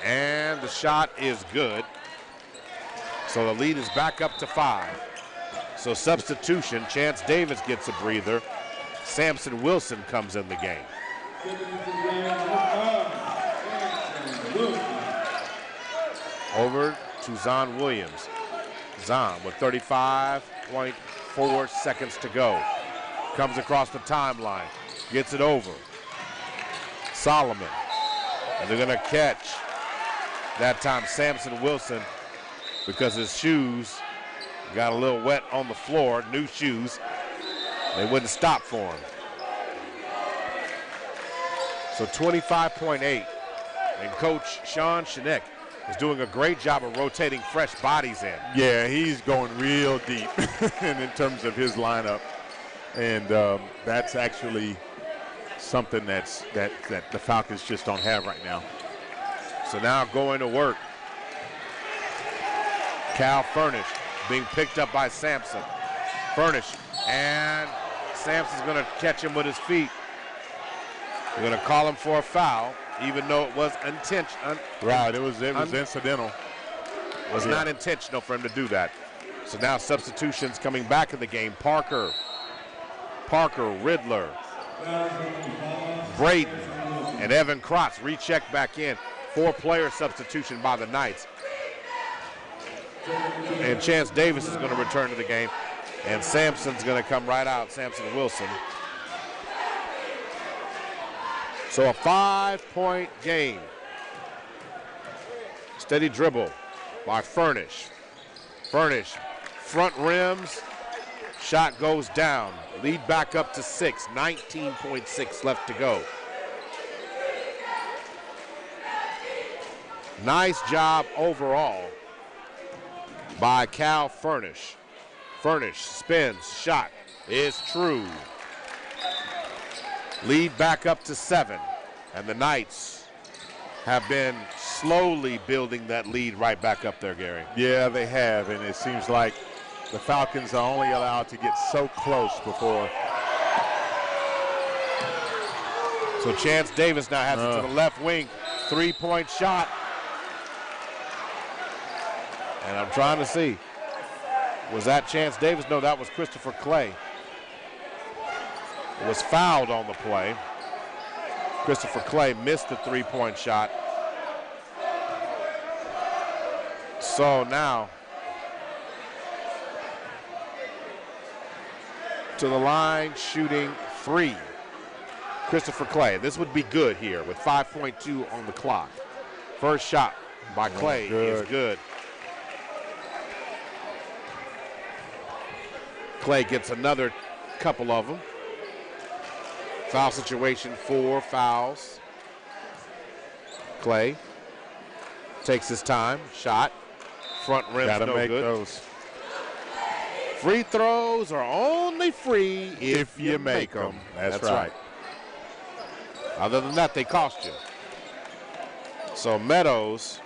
And the shot is good. So the lead is back up to 5. So substitution, Chance Davis gets a breather. Samson Wilson comes in the game. Over to Zahn Williams. Zahn with 35.4 seconds to go. Comes across the timeline. Gets it over. Solomon. And they're going to catch. That time Samson Wilson, because his shoes got a little wet on the floor, new shoes. They wouldn't stop for him. So 25.8. And Coach Sean Shinek is doing a great job of rotating fresh bodies in. Yeah, he's going real deep in terms of his lineup. And that's actually something that the Falcons just don't have right now. So now going to work. Cal Furnish being picked up by Sampson. Furnish, and Sampson's going to catch him with his feet. They're going to call him for a foul, even though it was intentional. Right, it was incidental. It was not intentional for him to do that. So now substitutions coming back in the game. Parker, Riddler, Braden, and Evan Krotz recheck back in. 4-player substitution by the Knights. And Chance Davis is going to return to the game. And Sampson's going to come right out, Samson Wilson. So a 5-point game. Steady dribble by Furnish. Furnish, front rims, shot goes down. Lead back up to 6, 19.6 left to go. Nice job overall by Cal Furnish. Furnish spins, shot is true. Lead back up to 7, and the Knights have been slowly building that lead right back up there, Gary. Yeah, they have, and it seems like the Falcons are only allowed to get so close before. So Chance Davis now has it to the left wing. 3-point shot. And I'm trying to see. Was that Chance Davis? No, that was Christopher Clay. Was fouled on the play. Christopher Clay missed the 3-point shot. So now to the line, shooting 3. Christopher Clay. This would be good here with 5.2 on the clock. First shot by Clay is good. Clay gets another couple of them. Foul situation, 4 fouls. Clay takes his time, shot, front rim's Gotta no make good. those. Free throws are only free if you make them. That's right. Other than that, they cost you. So Meadows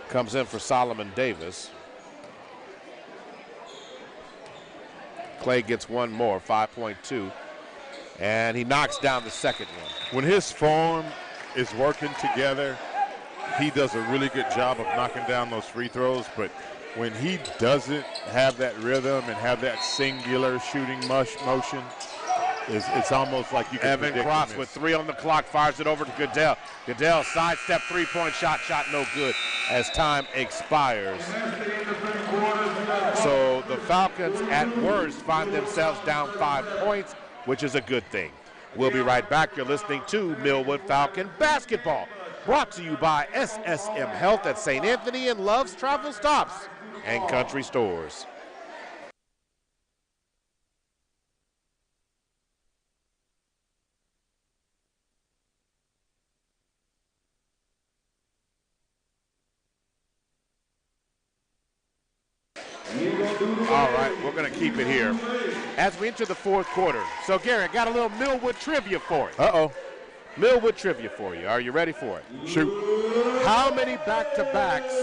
comes in for Solomon Davis. Clay gets one more, 5.2. And he knocks down the second one. When his form is working together, he does a really good job of knocking down those free throws. But when he doesn't have that rhythm and have that singular shooting motion, it's almost like you can Evan predict Cross him. with 3 on the clock, fires it over to Goodell. Goodell sidestep three-point shot no good as time expires. So the Falcons at worst find themselves down 5 points, which is a good thing. We'll be right back. You're listening to Millwood Falcon Basketball, brought to you by SSM Health at St. Anthony and Love's Travel Stops and Country Stores. All right, we're going to keep it here as we enter the fourth quarter. So, Gary, I got a little Millwood trivia for you. Uh-oh. Millwood trivia for you. Are you ready for it? Shoot. How many back-to-backs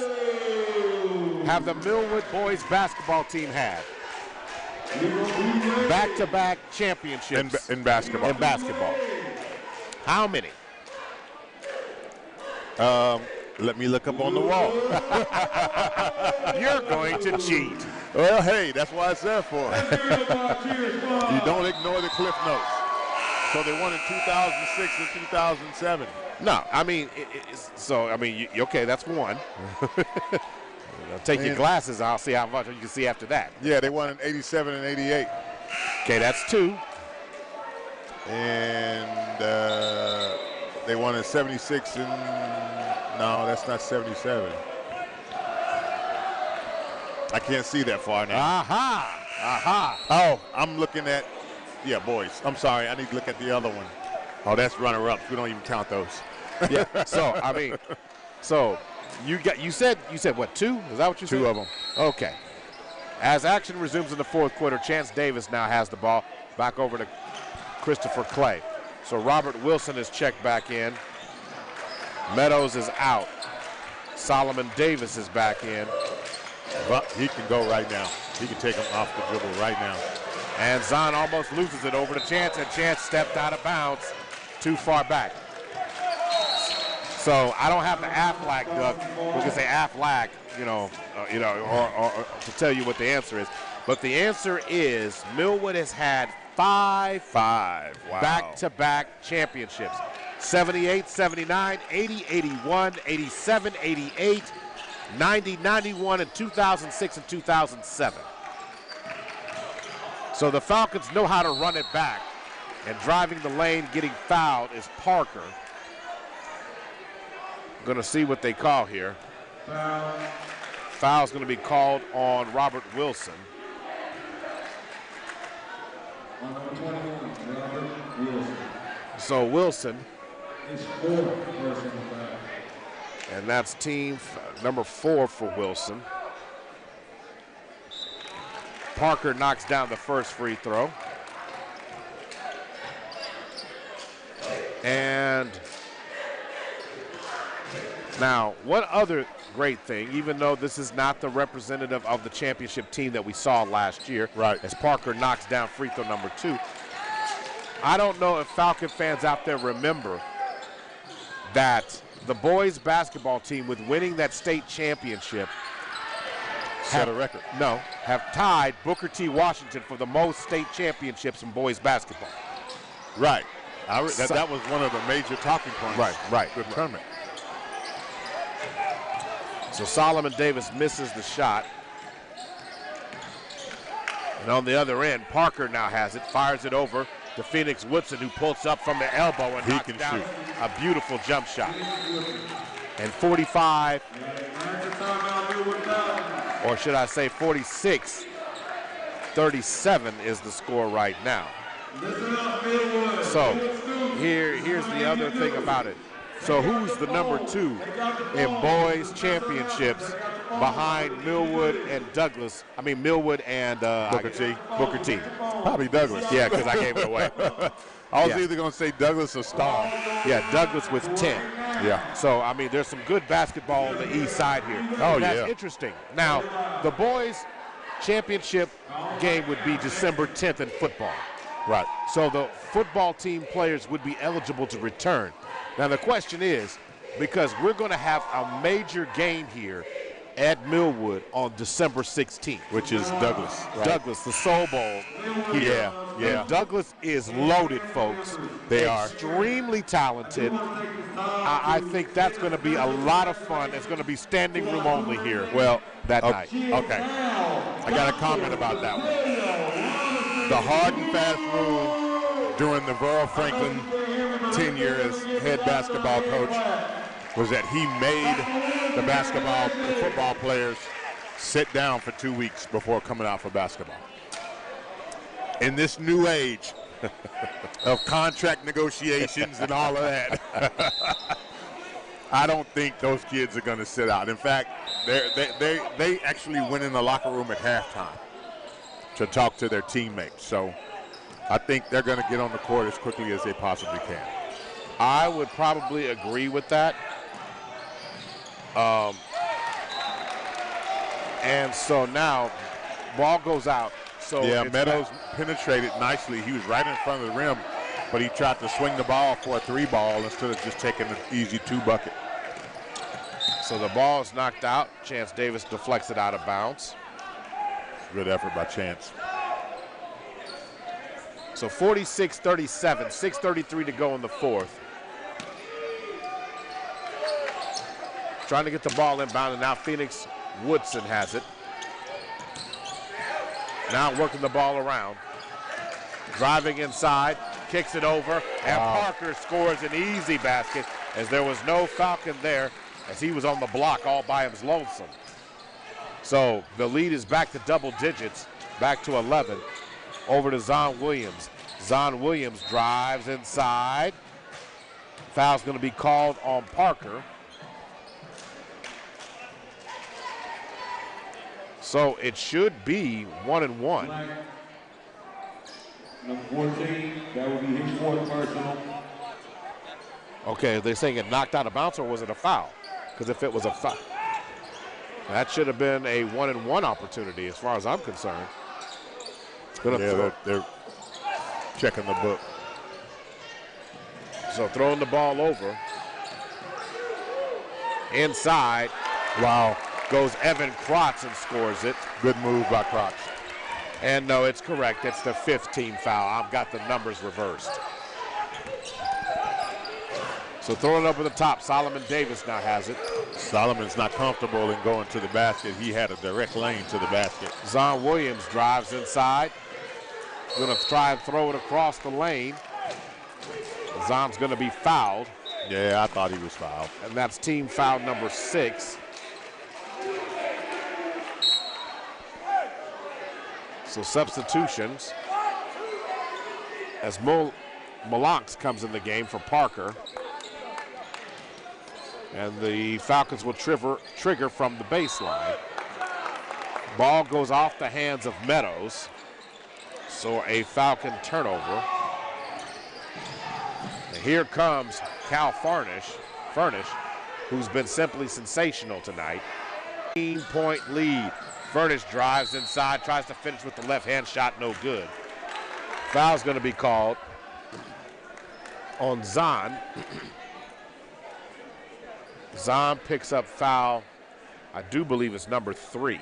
have the Millwood boys basketball team had? Back-to-back championships. In basketball. In basketball. How many? Let me look up on the wall. You're going to cheat. Well, hey, that's what it's there for. You don't ignore the cliff notes. So they won in 2006 and 2007. No, I mean, okay, that's one. Take your glasses, I'll see how much you can see after that. Yeah, they won in 87 and 88. Okay, that's 2. And they won in 76 and, no, that's not 77. I can't see that far now. Aha. Oh, I'm looking at, yeah, boys. I'm sorry, I need to look at the other one. Oh, that's runner-ups. We don't even count those. Yeah, so you said what, 2? Is that what you said? 2 of them. Okay. As action resumes in the fourth quarter, Chance Davis now has the ball. Back over to Christopher Clay. So Robert Wilson is checked back in. Meadows is out. Solomon Davis is back in. But he can go right now. He can take him off the dribble right now. And Zahn almost loses it over to Chance, and Chance stepped out of bounds too far back. So I don't have the Aflac, Doug. We can say Aflac, or to tell you what the answer is. But the answer is Millwood has had 5 back-to-back championships. 78, 79, 80, 81, 87, 88, 90, 91, and 2006 and 2007. So the Falcons know how to run it back. And driving the lane, getting fouled is Parker. Going to see what they call here. Foul's going to be called on Robert Wilson. So Wilson. And that's team number 4 for Wilson. Parker knocks down the first free throw. And now, one other great thing, even though this is not the representative of the championship team that we saw last year, right, as Parker knocks down free throw number 2, I don't know if Falcon fans out there remember that the boys basketball team, with winning that state championship, set a record. No, have tied Booker T. Washington for the most state championships in boys basketball. Right. That was one of the major talking points. Right. Good tournament. So Solomon Davis misses the shot. And on the other end, Parker now has it, fires it over to Phoenix Woodson, who pulls up from the elbow and knocks down a beautiful jump shot. And 45 Or should I say 46-37 is the score right now. So here's the other thing about it. So who's the number 2 in boys championships behind Millwood and Douglas? I mean Millwood and Booker T. Probably Douglas. Yeah, because I gave it away. I was either going to say Douglas or Star. Yeah, Douglas with 10. Yeah. So, I mean, there's some good basketball on the east side here. Oh, That's interesting. Now, the boys championship game would be December 10th in football. Right. So the football team players would be eligible to return. Now the question is, because we're going to have a major game here at Millwood on December 16th. Which is Douglas. Right. Douglas, the Soul Bowl. Yeah. And Douglas is loaded, folks. They are. Extremely talented. I think that's going to be a lot of fun. It's going to be standing room only here that night. Okay. I got a comment about that one. The hard and fast rule during the Verl Franklin tenure as head basketball coach was that he made the football players sit down for 2 weeks before coming out for basketball. In this new age of contract negotiations and all of that, I don't think those kids are going to sit out. In fact, they actually went in the locker room at halftime to talk to their teammates. So I think they're going to get on the court as quickly as they possibly can. I would probably agree with that. And so now, ball goes out. So yeah, Meadows penetrated nicely. He was right in front of the rim, but he tried to swing the ball for a 3-ball instead of just taking an easy 2-bucket. So the ball is knocked out. Chance Davis deflects it out of bounds. Good effort by Chance. So 46-37, 6:33 to go in the fourth. Trying to get the ball inbound, and now Phoenix Woodson has it. Now working the ball around. Driving inside, kicks it over, and Parker scores an easy basket as there was no Falcon there as he was on the block all by his lonesome. So the lead is back to double digits, back to 11. Over to Zon Williams. Zon Williams drives inside. Foul's going to be called on Parker. So it should be 1-1. Number 14, that would be his fourth personal. Okay, they're saying it knocked out of bounds, or was it a foul? Because if it was a foul, that should have been a 1-1 opportunity as far as I'm concerned. They're checking the book. So throwing the ball over. Inside. Wow. Goes Evan Krotz and scores it. Good move by Krotz. And no, it's correct. It's the 5th team foul. I've got the numbers reversed. So throwing it over the top. Solomon Davis now has it. Solomon's not comfortable in going to the basket. He had a direct lane to the basket. Zon Williams drives inside. Going to try and throw it across the lane. Zon's going to be fouled. Yeah, I thought he was fouled. And that's team foul number 6. So substitutions as Malonks comes in the game for Parker. And the Falcons will trigger from the baseline. Ball goes off the hands of Meadows. So a Falcon turnover. And here comes Cal Furnish, who's been simply sensational tonight. 18-point lead. Furnish drives inside, tries to finish with the left-hand shot, no good. Foul's going to be called on Zon. Zon picks up foul, I do believe it's number 3.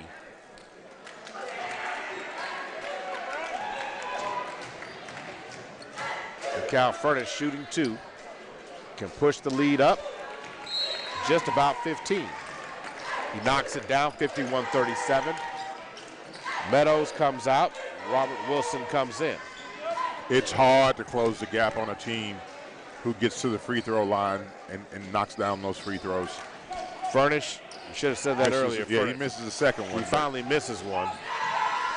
And Cal Furnish shooting 2. Can push the lead up just about 15. He knocks it down, 51-37. Meadows comes out. Robert Wilson comes in. It's hard to close the gap on a team who gets to the free throw line and knocks down those free throws. Furnish You should have said that earlier. Yeah, he misses the second one. He finally misses one.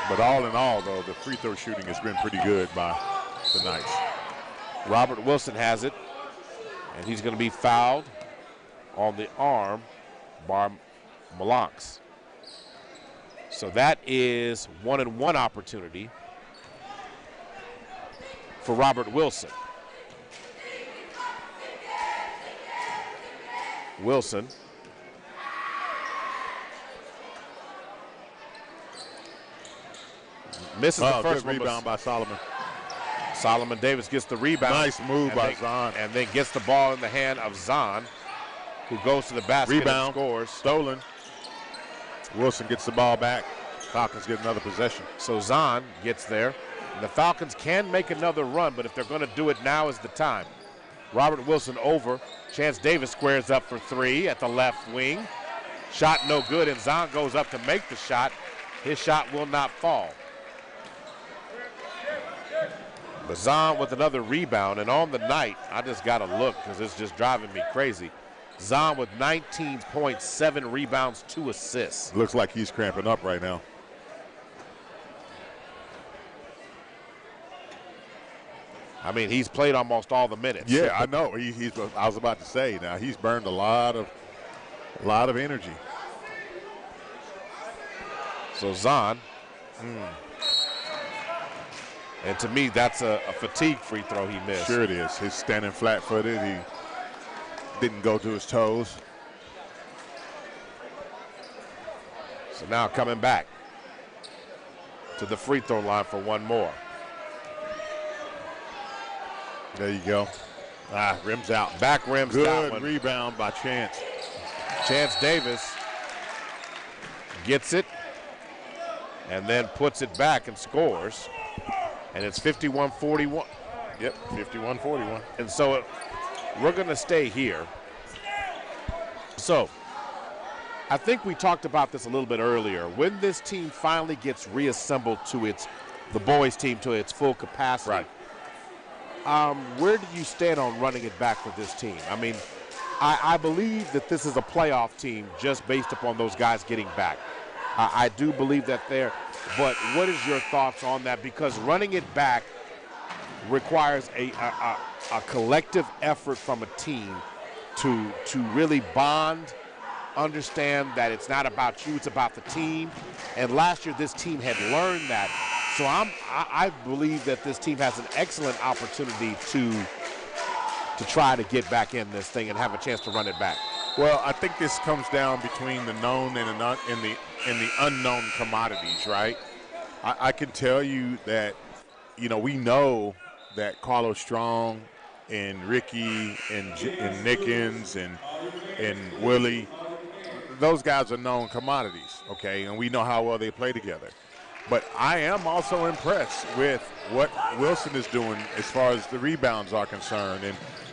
But all in all, though, the free throw shooting has been pretty good by the Knights. Robert Wilson has it, and he's going to be fouled on the arm by Malanks. So that is 1-and-1 opportunity for Robert Wilson. Wilson misses the first good rebound by Solomon. Solomon Davis gets the rebound. Nice move by Zahn. And then gets the ball in the hand of Zahn, who goes to the basket Rebound. and scores. Stolen. Wilson gets the ball back. Falcons get another possession. So Zahn gets there. And the Falcons can make another run, but if they're going to do it, now is the time. Robert Wilson over. Chance Davis squares up for three at the left wing. Shot no good, and Zahn goes up to make the shot. His shot will not fall. But Zahn with another rebound, and on the night, I just got to look because it's just driving me crazy. Zahn with 19 points, 7 rebounds, 2 assists. Looks like he's cramping up right now. I mean, he's played almost all the minutes. Yeah, I know. I was about to say, now he's burned a lot of energy. So Zahn, and to me, that's a fatigue free throw he missed. Sure it is. He's standing flat-footed. He didn't go to his toes. So now coming back to the free throw line for one more. There you go. Rims out. Back rims Good that one. Rebound by Chance. Chance Davis gets it and then puts it back and scores. And it's 51-41. Yep, 51-41. And so we're going to stay here. So I think we talked about this a little bit earlier. When this team finally gets reassembled to the boys team to its full capacity, right. Where do you stand on running it back for this team? I mean, I believe that this is a playoff team just based upon those guys getting back. I do believe that there, but what is your thoughts on that? Because running it back requires a collective effort from a team to really bond, understand that it's not about you, it's about the team. And last year this team had learned that. So I believe that this team has an excellent opportunity to try to get back in this thing and have a chance to run it back. Well, I think this comes down between the known and the unknown commodities, right? I can tell you that, we know that Carlos Strong and Ricky and Nickens and Willie, those guys are known commodities, okay? And we know how well they play together. But I am also impressed with what Wilson is doing as far as the rebounds are concerned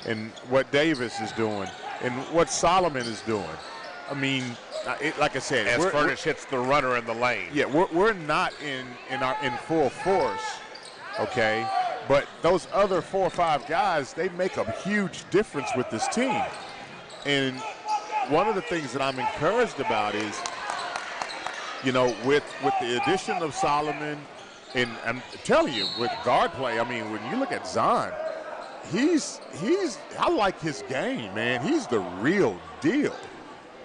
and what Davis is doing and what Solomon is doing. I mean, like I said, as Furnish hits the runner in the lane. Yeah, we're not in full force, okay? But those other 4 or 5 guys, they make a huge difference with this team. And one of the things that I'm encouraged about is, with the addition of Solomon, and I'm telling you, with guard play, I mean, when you look at Zahn, I like his game, man. He's the real deal.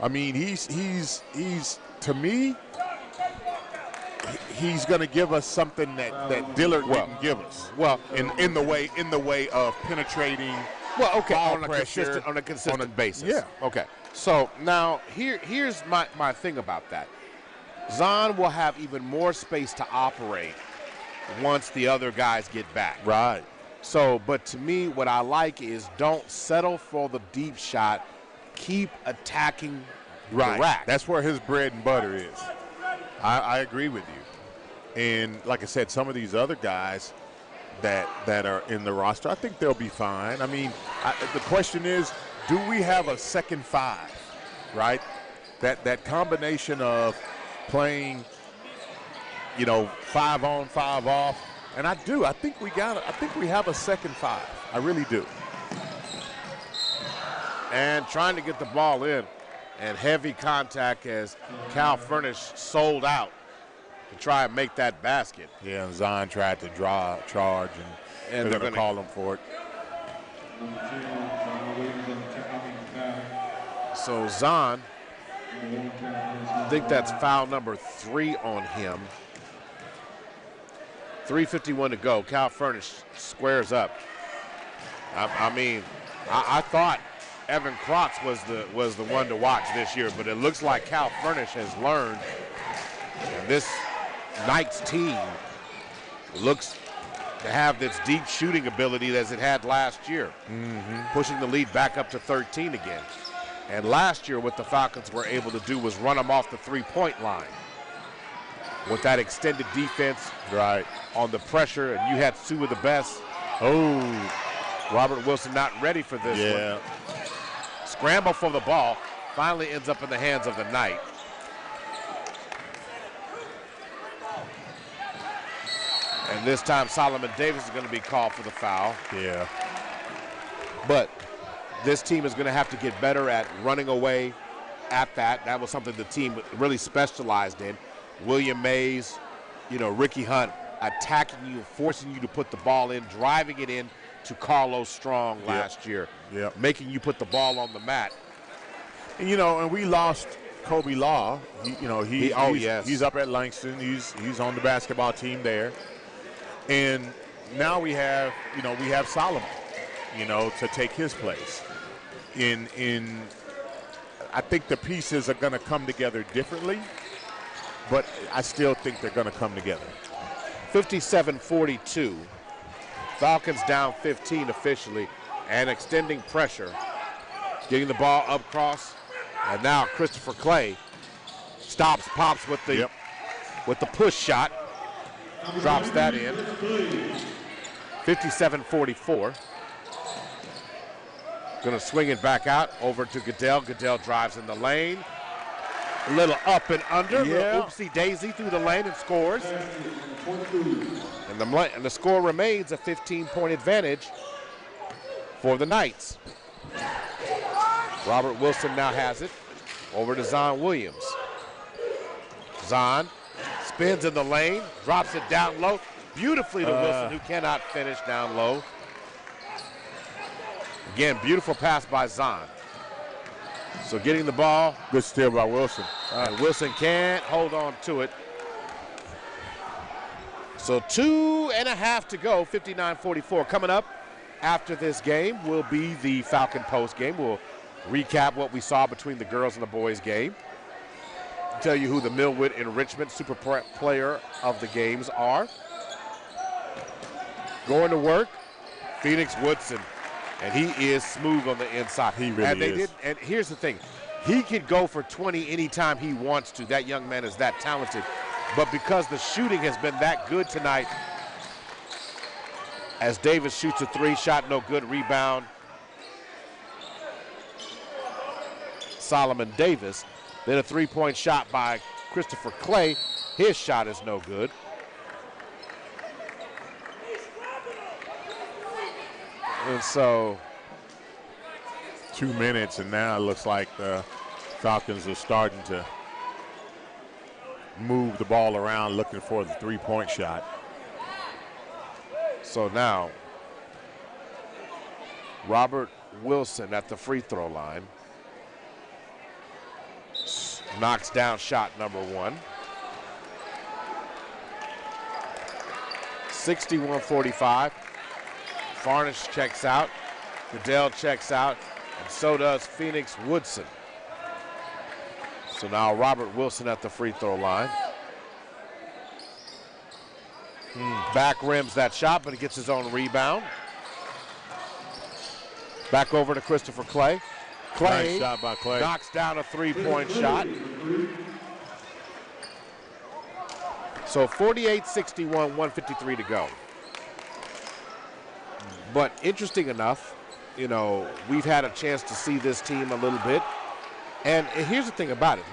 I mean, he's to me, he's going to give us something that Dillard didn't give us. Well, in the way of penetrating. Well, okay, ball on a pressure, consistent basis. Yeah. Okay. So now here's my thing about that. Zahn will have even more space to operate once the other guys get back. Right. So, but to me, what I like is don't settle for the deep shot. Keep attacking the rack. That's where his bread and butter is. I agree with you. And like I said, some of these other guys that are in the roster, I think they'll be fine. I mean, the question is, do we have a second 5, right? That combination of playing, 5 on, 5 off. And I think we have a second 5. I really do. And trying to get the ball in And heavy contact as Cal Furnish sold out to try and make that basket. Yeah, and Zion tried to charge, and they're going to call him for it. So Zahn, I think that's foul number 3 on him. 3:51 to go. Cal Furnish squares up. I thought Evan Krotz was the one to watch this year, but it looks like Cal Furnish has learned. And this Knights team looks to have this deep shooting ability as it had last year, pushing the lead back up to 13 again. And last year, what the Falcons were able to do was run them off the three-point line with that extended defense, right, on the pressure, and you had two of the best. Oh, Robert Wilson not ready for this one. Scramble for the ball, finally ends up in the hands of the Knight. And this time Solomon Davis is going to be called for the foul. Yeah. But this team is going to have to get better at running away at that. That was something the team really specialized in. William Mays, Ricky Hunt attacking you, forcing you to put the ball in, driving it in to Carlos Strong last year, making you put the ball on the mat. And and we lost Kobe Law. He's up at Langston. He's on the basketball team there. And now we have Solomon, to take his place. I think the pieces are going to come together differently, but I still think they're going to come together. 57-42. Falcons down 15 officially and extending pressure. Getting the ball up cross. And now Christopher Clay pops with the push shot. Drops that in. 57-44. Going to swing it back out over to Goodell. Goodell drives in the lane. A little up and under. Little oopsie daisy through the lane and scores. And the score remains a 15-point advantage for the Knights. Robert Wilson now has it. Over to Zahn Williams. Zahn spins in the lane, drops it down low. Beautifully to Wilson, who cannot finish down low. Again, beautiful pass by Zahn. So getting the ball. Good steal by Wilson. And Wilson can't hold on to it. So 2.5 to go, 59-44. Coming up after this game will be the Falcon post game. We'll recap what we saw between the girls and the boys game. Tell you who the Millwood Enrichment Super Player of the games are. Going to work, Phoenix Woodson. And he is smooth on the inside. He really is. And here's the thing. He could go for 20 anytime he wants to. That young man is that talented. But because the shooting has been that good tonight, as Davis shoots a three, shot no good, rebound. Solomon Davis. Then a three-point shot by Christopher Clay. His shot is no good. And so 2 minutes, and now it looks like the Falcons are starting to move the ball around looking for the three-point shot. So now Robert Wilson at the free throw line. Knocks down shot number one. 61-45. Farnish checks out. Goodell checks out. And so does Phoenix Woodson. So now Robert Wilson at the free throw line. Back rims that shot, but he gets his own rebound. Back over to Christopher Clay. Nice shot by Clay. Knocks down a three-point shot. So 48-61, 153 to go. But interesting enough, we've had a chance to see this team a little bit. And here's the thing about it.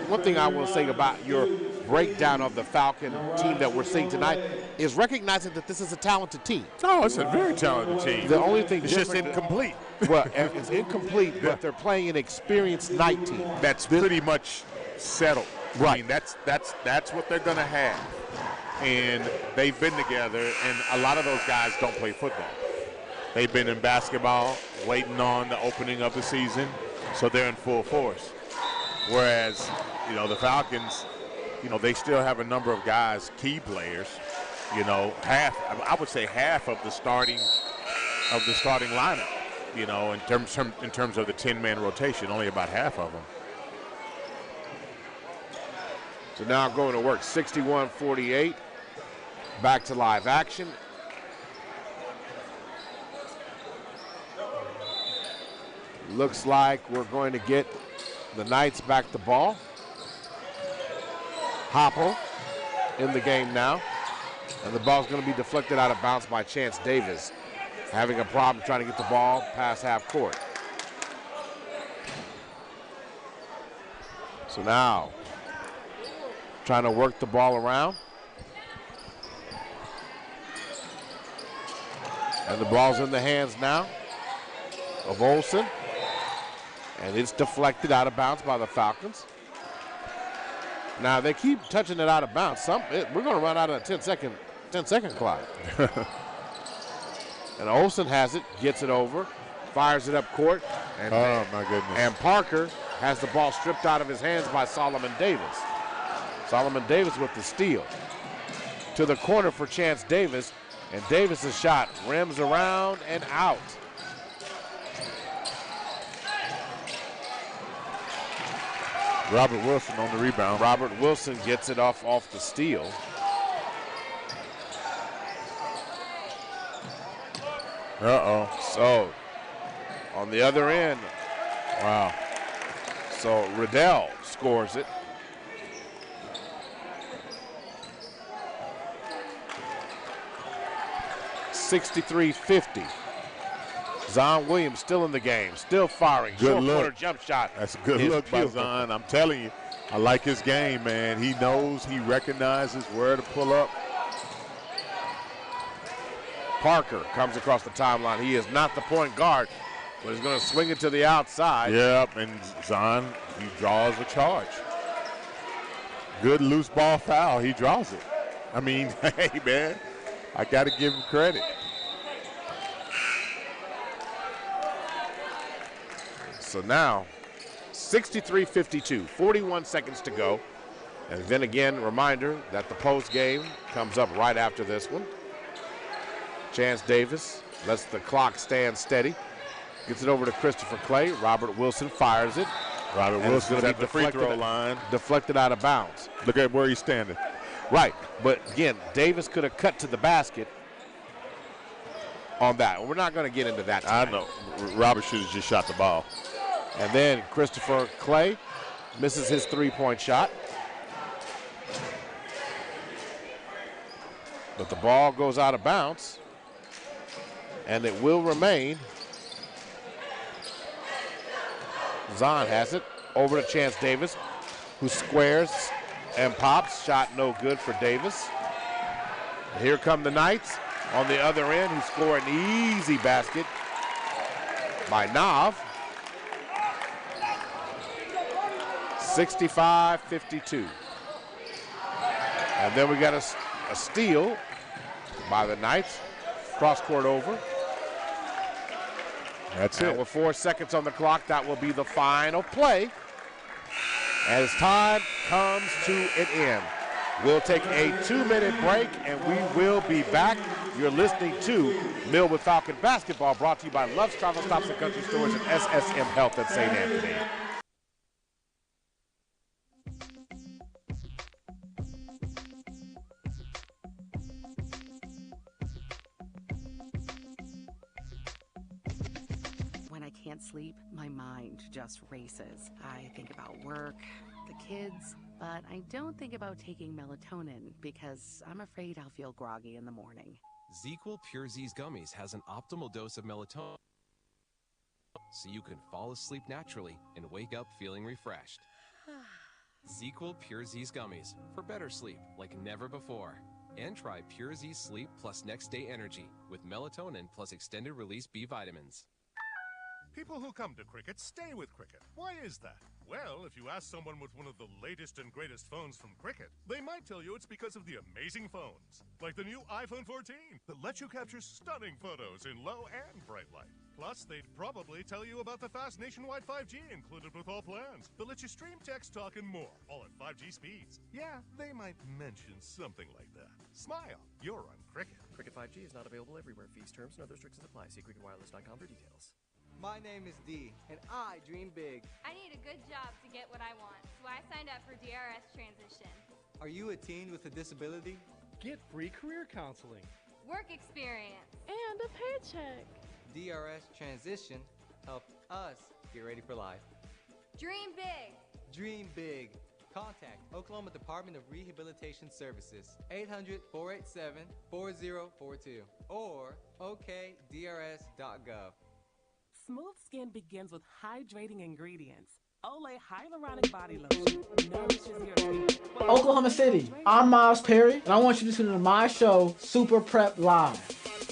One thing I want to say about your breakdown of the Falcon team that we're seeing tonight is recognizing that this is a talented team. Oh, it's a very talented team. The only thing it's just incomplete. Well, it's incomplete, but they're playing an experienced night team. That's pretty much settled. Right. I mean, that's what they're going to have. And they've been together, and a lot of those guys don't play football. They've been in basketball, waiting on the opening of the season, so they're in full force. Whereas, the Falcons, they still have a number of guys, key players. I would say half of the starting lineup. In terms of the 10-man rotation, only about half of them. So now going to work 61-48. Back to live action. Looks like we're going to get the Knights back the ball. Hopple in the game now. And the ball's going to be deflected out of bounds by Chance Davis, having a problem trying to get the ball past half court. So now, trying to work the ball around. And the ball's in the hands now of Olsen. And it's deflected out of bounds by the Falcons. Now they keep touching it out of bounds. We're going to run out of a 10-second clock. And Olsen has it, gets it over, fires it up court. And, oh, my goodness. And Parker has the ball stripped out of his hands by Solomon Davis. Solomon Davis with the steal. To the corner for Chance Davis. And Davis' shot rims around and out. Robert Wilson on the rebound. Robert Wilson gets it off the steal. Uh-oh. So, on the other end, wow. So, Riddell scores it. (63-50). Zon Williams still in the game, still firing. Good look. Short-corner jump shot. That's a good look by Zon. I'm telling you, I like his game, man. He knows, he recognizes where to pull up. Parker comes across the timeline. He is not the point guard, but he's going to swing it to the outside. Yep, and Zon, he draws a charge. Good loose ball foul. He draws it. I mean, hey, man, I got to give him credit. So now, 63-52, 41 seconds to go. And then again, reminder that the post game comes up right after this one. Chance Davis lets the clock stand steady. Gets it over to Christopher Clay. Robert Wilson fires it. Robert Wilson's at the free throw line. Deflected out of bounds. Look at where he's standing. Right, but again, Davis could have cut to the basket on that. We're not going to get into that tonight. I know. Robert should have just shot the ball. And then Christopher Clay misses his three-point shot. But the ball goes out of bounds. And it will remain. Zon has it over to Chance Davis, who squares and pops. Shot no good for Davis. And here come the Knights on the other end, who score an easy basket by Nav. 65-52. And then we got a steal by the Knights. Cross court over. That's and it. With 4 seconds on the clock, that will be the final play. As time comes to an end. We'll take a 2-minute break and we will be back. You're listening to Millwood Falcon Basketball, brought to you by Love's Travel Stops and Country Stores and SSM Health at St. Anthony. When I can't sleep, my mind just races. I think about work, the kids, but I don't think about taking melatonin because I'm afraid I'll feel groggy in the morning. ZzzQuil Pure Z's Gummies has an optimal dose of melatonin so you can fall asleep naturally and wake up feeling refreshed. ZzzQuil Pure Z's Gummies for better sleep like never before. And try Pure Z Sleep plus Next Day Energy with melatonin plus extended release B vitamins. People who come to cricket stay with cricket. Why is that? Well, if you ask someone with one of the latest and greatest phones from cricket, they might tell you it's because of the amazing phones. Like the new iPhone 14 that lets you capture stunning photos in low and bright light. Plus, they'd probably tell you about the fast nationwide 5G included with all plans that lets you stream, text, talk, and more, all at 5G speeds. Yeah, they might mention something like that. Smile, you're on cricket. Cricket 5G is not available everywhere. Fees, terms, and other restrictions apply. See cricketwireless.com for details. My name is D, and I dream big. I need a good job to get what I want, so I signed up for DRS Transition. Are you a teen with a disability? Get free career counseling, work experience, and a paycheck. DRS Transition helped us get ready for life. Dream big. Dream big. Contact Oklahoma Department of Rehabilitation Services, 800-487-4042 or okdrs.gov. Smooth skin begins with hydrating ingredients. Olay Hyaluronic Body Lotion nourishes your skin. Oklahoma City, I'm Miles Perry, and I want you to tune into my show, Super Prep Live.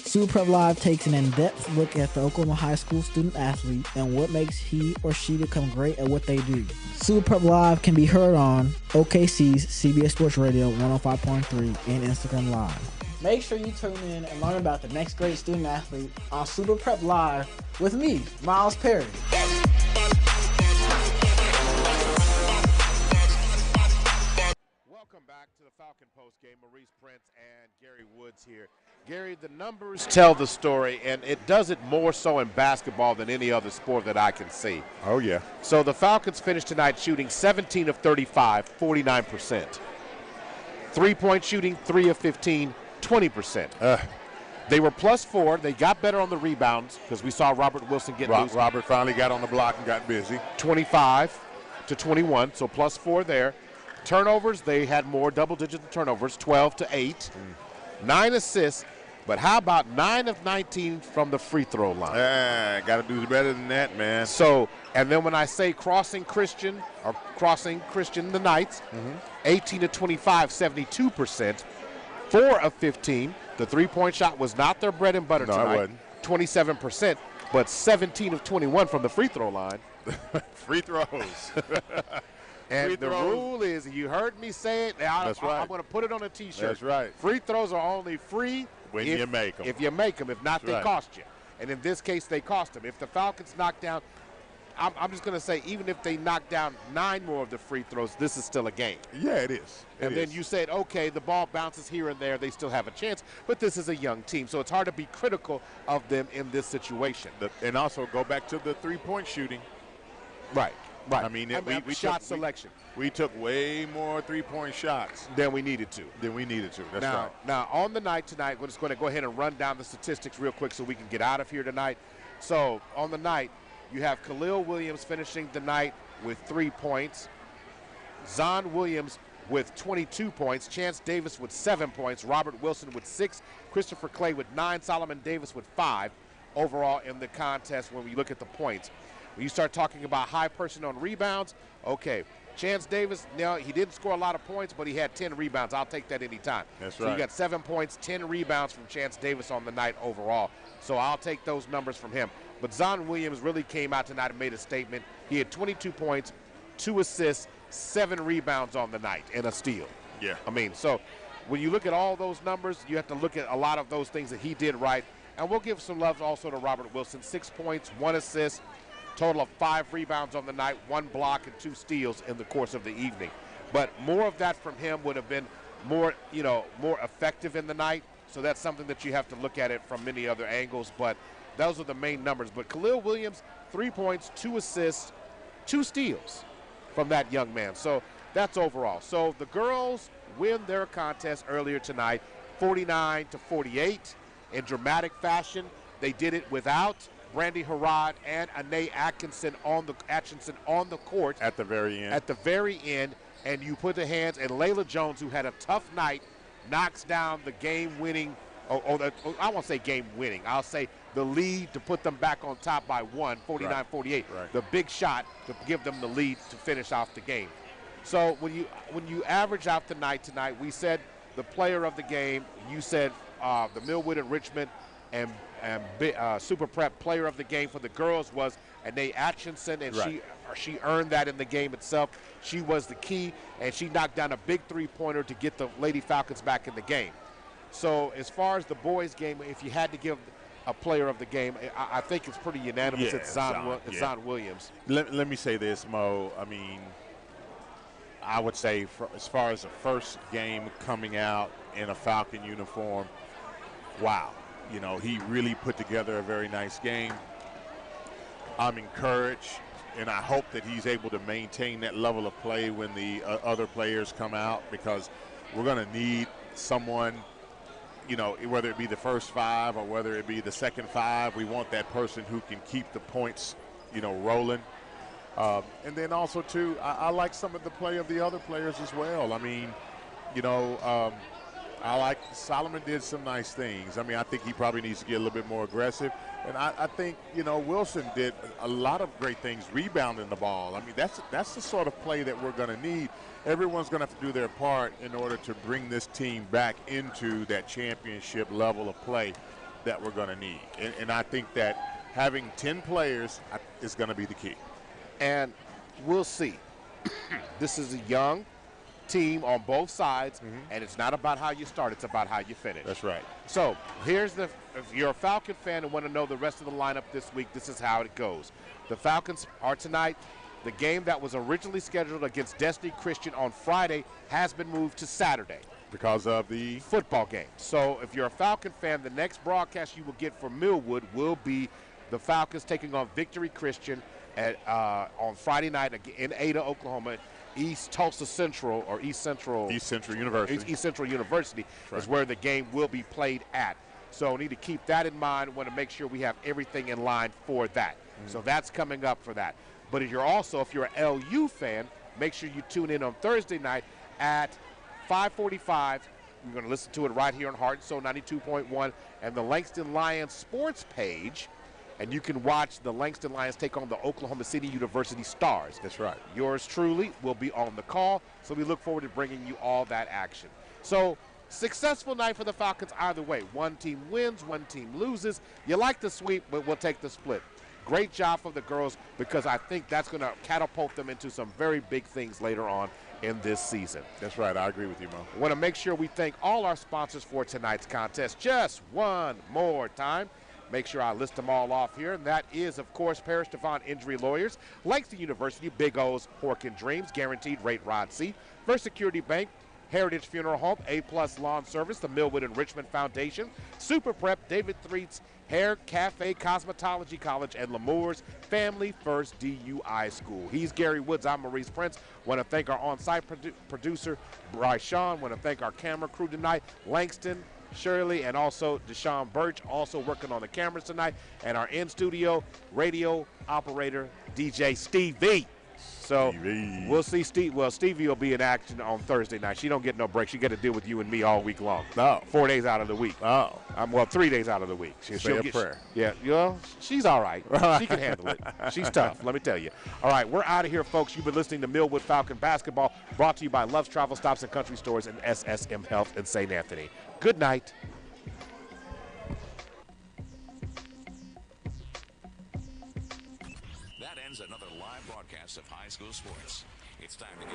Super Prep Live takes an in-depth look at the Oklahoma high school student-athlete and what makes he or she become great at what they do. Super Prep Live can be heard on OKC's CBS Sports Radio 105.3 and Instagram Live. Make sure you tune in and learn about the next great student-athlete on Super Prep Live with me, Miles Perry. Welcome back to the Falcon Postgame. Maurice Prince and Gary Woods here. Gary, the numbers tell the story, and it does it more so in basketball than any other sport that I can see. Oh, yeah. So the Falcons finished tonight shooting 17 of 35, 49%. Three-point shooting, 3 of 15, 20%. They were +4. They got better on the rebounds because we saw Robert Wilson get loose. Robert finally got on the block and got busy. 25 to 21, so +4 there. Turnovers, they had more double-digit turnovers, 12 to 8. 9 assists, but how about 9 of 19 from the free throw line? Got to do better than that, man. So, and then when I say crossing Christian the Knights, 18 to 25, 72%. 4 of 15. The three-point shot was not their bread and butter tonight. It wasn't. 27%, but 17 of 21 from the free throw line. Free throws. And free the throws. rule is, you heard me say it. That's right. I'm going to put it on a T-shirt. That's right. Free throws are only free when you make them. If you make them. If not, That's they right. cost you. And in this case, they cost them. If the Falcons knock down, I'm just going to say, even if they knock down 9 more of the free throws, this is still a game. Yeah, it is. And then you said, okay, the ball bounces here and there. They still have a chance. But this is a young team, so it's hard to be critical of them in this situation. And also go back to the three-point shooting. Right. I mean, we shot selection. We took way more three-point shots than we needed to. That's right. Now, on the night tonight, we're just going to go ahead and run down the statistics real quick so we can get out of here tonight. So, on the night, you have Khalil Williams finishing the night with 3 points. Zon Williams with 22 points. Chance Davis with 7 points. Robert Wilson with 6. Christopher Clay with 9. Solomon Davis with 5 overall in the contest when we look at the points. When you start talking about high person on rebounds, okay, Chance Davis, now he didn't score a lot of points, but he had 10 rebounds. I'll take that anytime. That's right. right. So you got 7 points, 10 rebounds from Chance Davis on the night overall. So I'll take those numbers from him. But Zon Williams really came out tonight and made a statement. He had 22 points, 2 assists, 7 rebounds on the night, and a steal. Yeah. I mean, so when you look at all those numbers, you have to look at a lot of those things that he did right. And we'll give some love also to Robert Wilson. 6 points, 1 assist. Total of 5 rebounds on the night, 1 block and 2 steals in the course of the evening. But more of that from him would have been more effective in the night. So that's something that you have to look at it from many other angles. But those are the main numbers. But Khalil Williams, 3 points, 2 assists, 2 steals from that young man. So that's overall. So the girls win their contest earlier tonight, 49-48 in dramatic fashion. They did it without Brandy Harrod and Anae Atkinson on the court at the very end. At the very end, and you put the hands, and Layla Jones, who had a tough night, knocks down the game-winning. I won't say game-winning. I'll say the lead to put them back on top by 1, 49-48. Right. The big shot to give them the lead to finish off the game. So when you average out the night tonight, we said the player of the game. You said the Millwood and Richmond and Super Prep Player of the Game for the girls was Anae Atchison, and she earned that in the game itself. She was the key, and she knocked down a big three-pointer to get the Lady Falcons back in the game. So as far as the boys' game, if you had to give a player of the game, I think it's pretty unanimous. Yeah, it's Zon Williams. Let me say this, Mo. I mean, I would say as far as the first game coming out in a Falcon uniform, wow. You know, he really put together a very nice game. I'm encouraged, and I hope that he's able to maintain that level of play when the other players come out, because we're going to need someone, you know, whether it be the first five or whether it be the second five. We want that person who can keep the points, you know, rolling. And then also, too, I like some of the play of the other players as well. I mean, you know, I like Solomon did some nice things. I mean, I think he probably needs to get a little bit more aggressive. And I think, you know, Wilson did a lot of great things rebounding the ball. I mean, that's the sort of play that we're going to need. Everyone's going to have to do their part in order to bring this team back into that championship level of play that we're going to need. And I think that having 10 players is going to be the key. And we'll see. This is a young team on both sides, and it's not about how you start, it's about how you finish. That's right. So if you're a Falcon fan and want to know the rest of the lineup this week, this is how it goes. The Falcons are tonight. The game that was originally scheduled against Destiny Christian on Friday has been moved to Saturday because of the football game. So if you're a Falcon fan, the next broadcast you will get from Millwood will be the Falcons taking on Victory Christian on Friday night in Ada, Oklahoma. East Central University. East Central University is where the game will be played at. So need to keep that in mind. Want to make sure we have everything in line for that. So that's coming up for that. But if you're an LU fan, make sure you tune in on Thursday night at 5:45. You're going to listen to it right here on Heart and Soul 92.1 and the Langston Lions sports page. And you can watch the Langston Lions take on the Oklahoma City University Stars. That's right. Yours truly will be on the call, so we look forward to bringing you all that action. So, successful night for the Falcons either way. One team wins, one team loses. You like the sweep, but we'll take the split. Great job for the girls, because I think that's going to catapult them into some very big things later on in this season. That's right. I agree with you, Mo. I want to make sure we thank all our sponsors for tonight's contest just one more time. Make sure I list them all off here. And that is, of course, Parrish Devon Injury Lawyers, Langston University, Big O's Pork and Dreams, Guaranteed Rate Rod C, First Security Bank, Heritage Funeral Home, A+ Lawn Service, the Millwood and Richmond Foundation, Super Prep, David Threet's Hair Cafe, Cosmetology College, and Lamour's Family First DUI School. He's Gary Woods. I'm Maurice Prince. Want to thank our on-site producer, Bryce Shawn. Want to thank our camera crew tonight, Langston, Shirley, and also Deshaun Birch, also working on the cameras tonight, and our in-studio radio operator, DJ Stevie. So we'll see Stevie will be in action on Thursday night. She don't get no break. She got to deal with you and me all week long. No. 4 days out of the week. Oh. 3 days out of the week. Say a prayer. Yeah, she's all right. She can handle it. She's tough, let me tell you. All right, we're out of here, folks. You've been listening to Millwood Falcon Basketball, brought to you by Love's Travel Stops and Country Stores and SSM Health in St. Anthony. Good night. That ends another live broadcast of high school sports. It's time to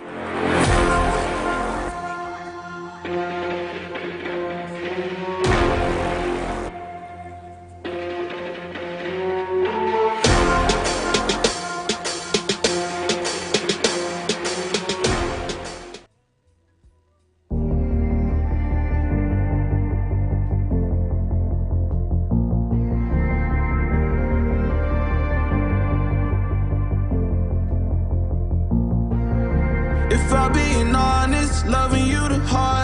If I'm being honest, loving you the hardest.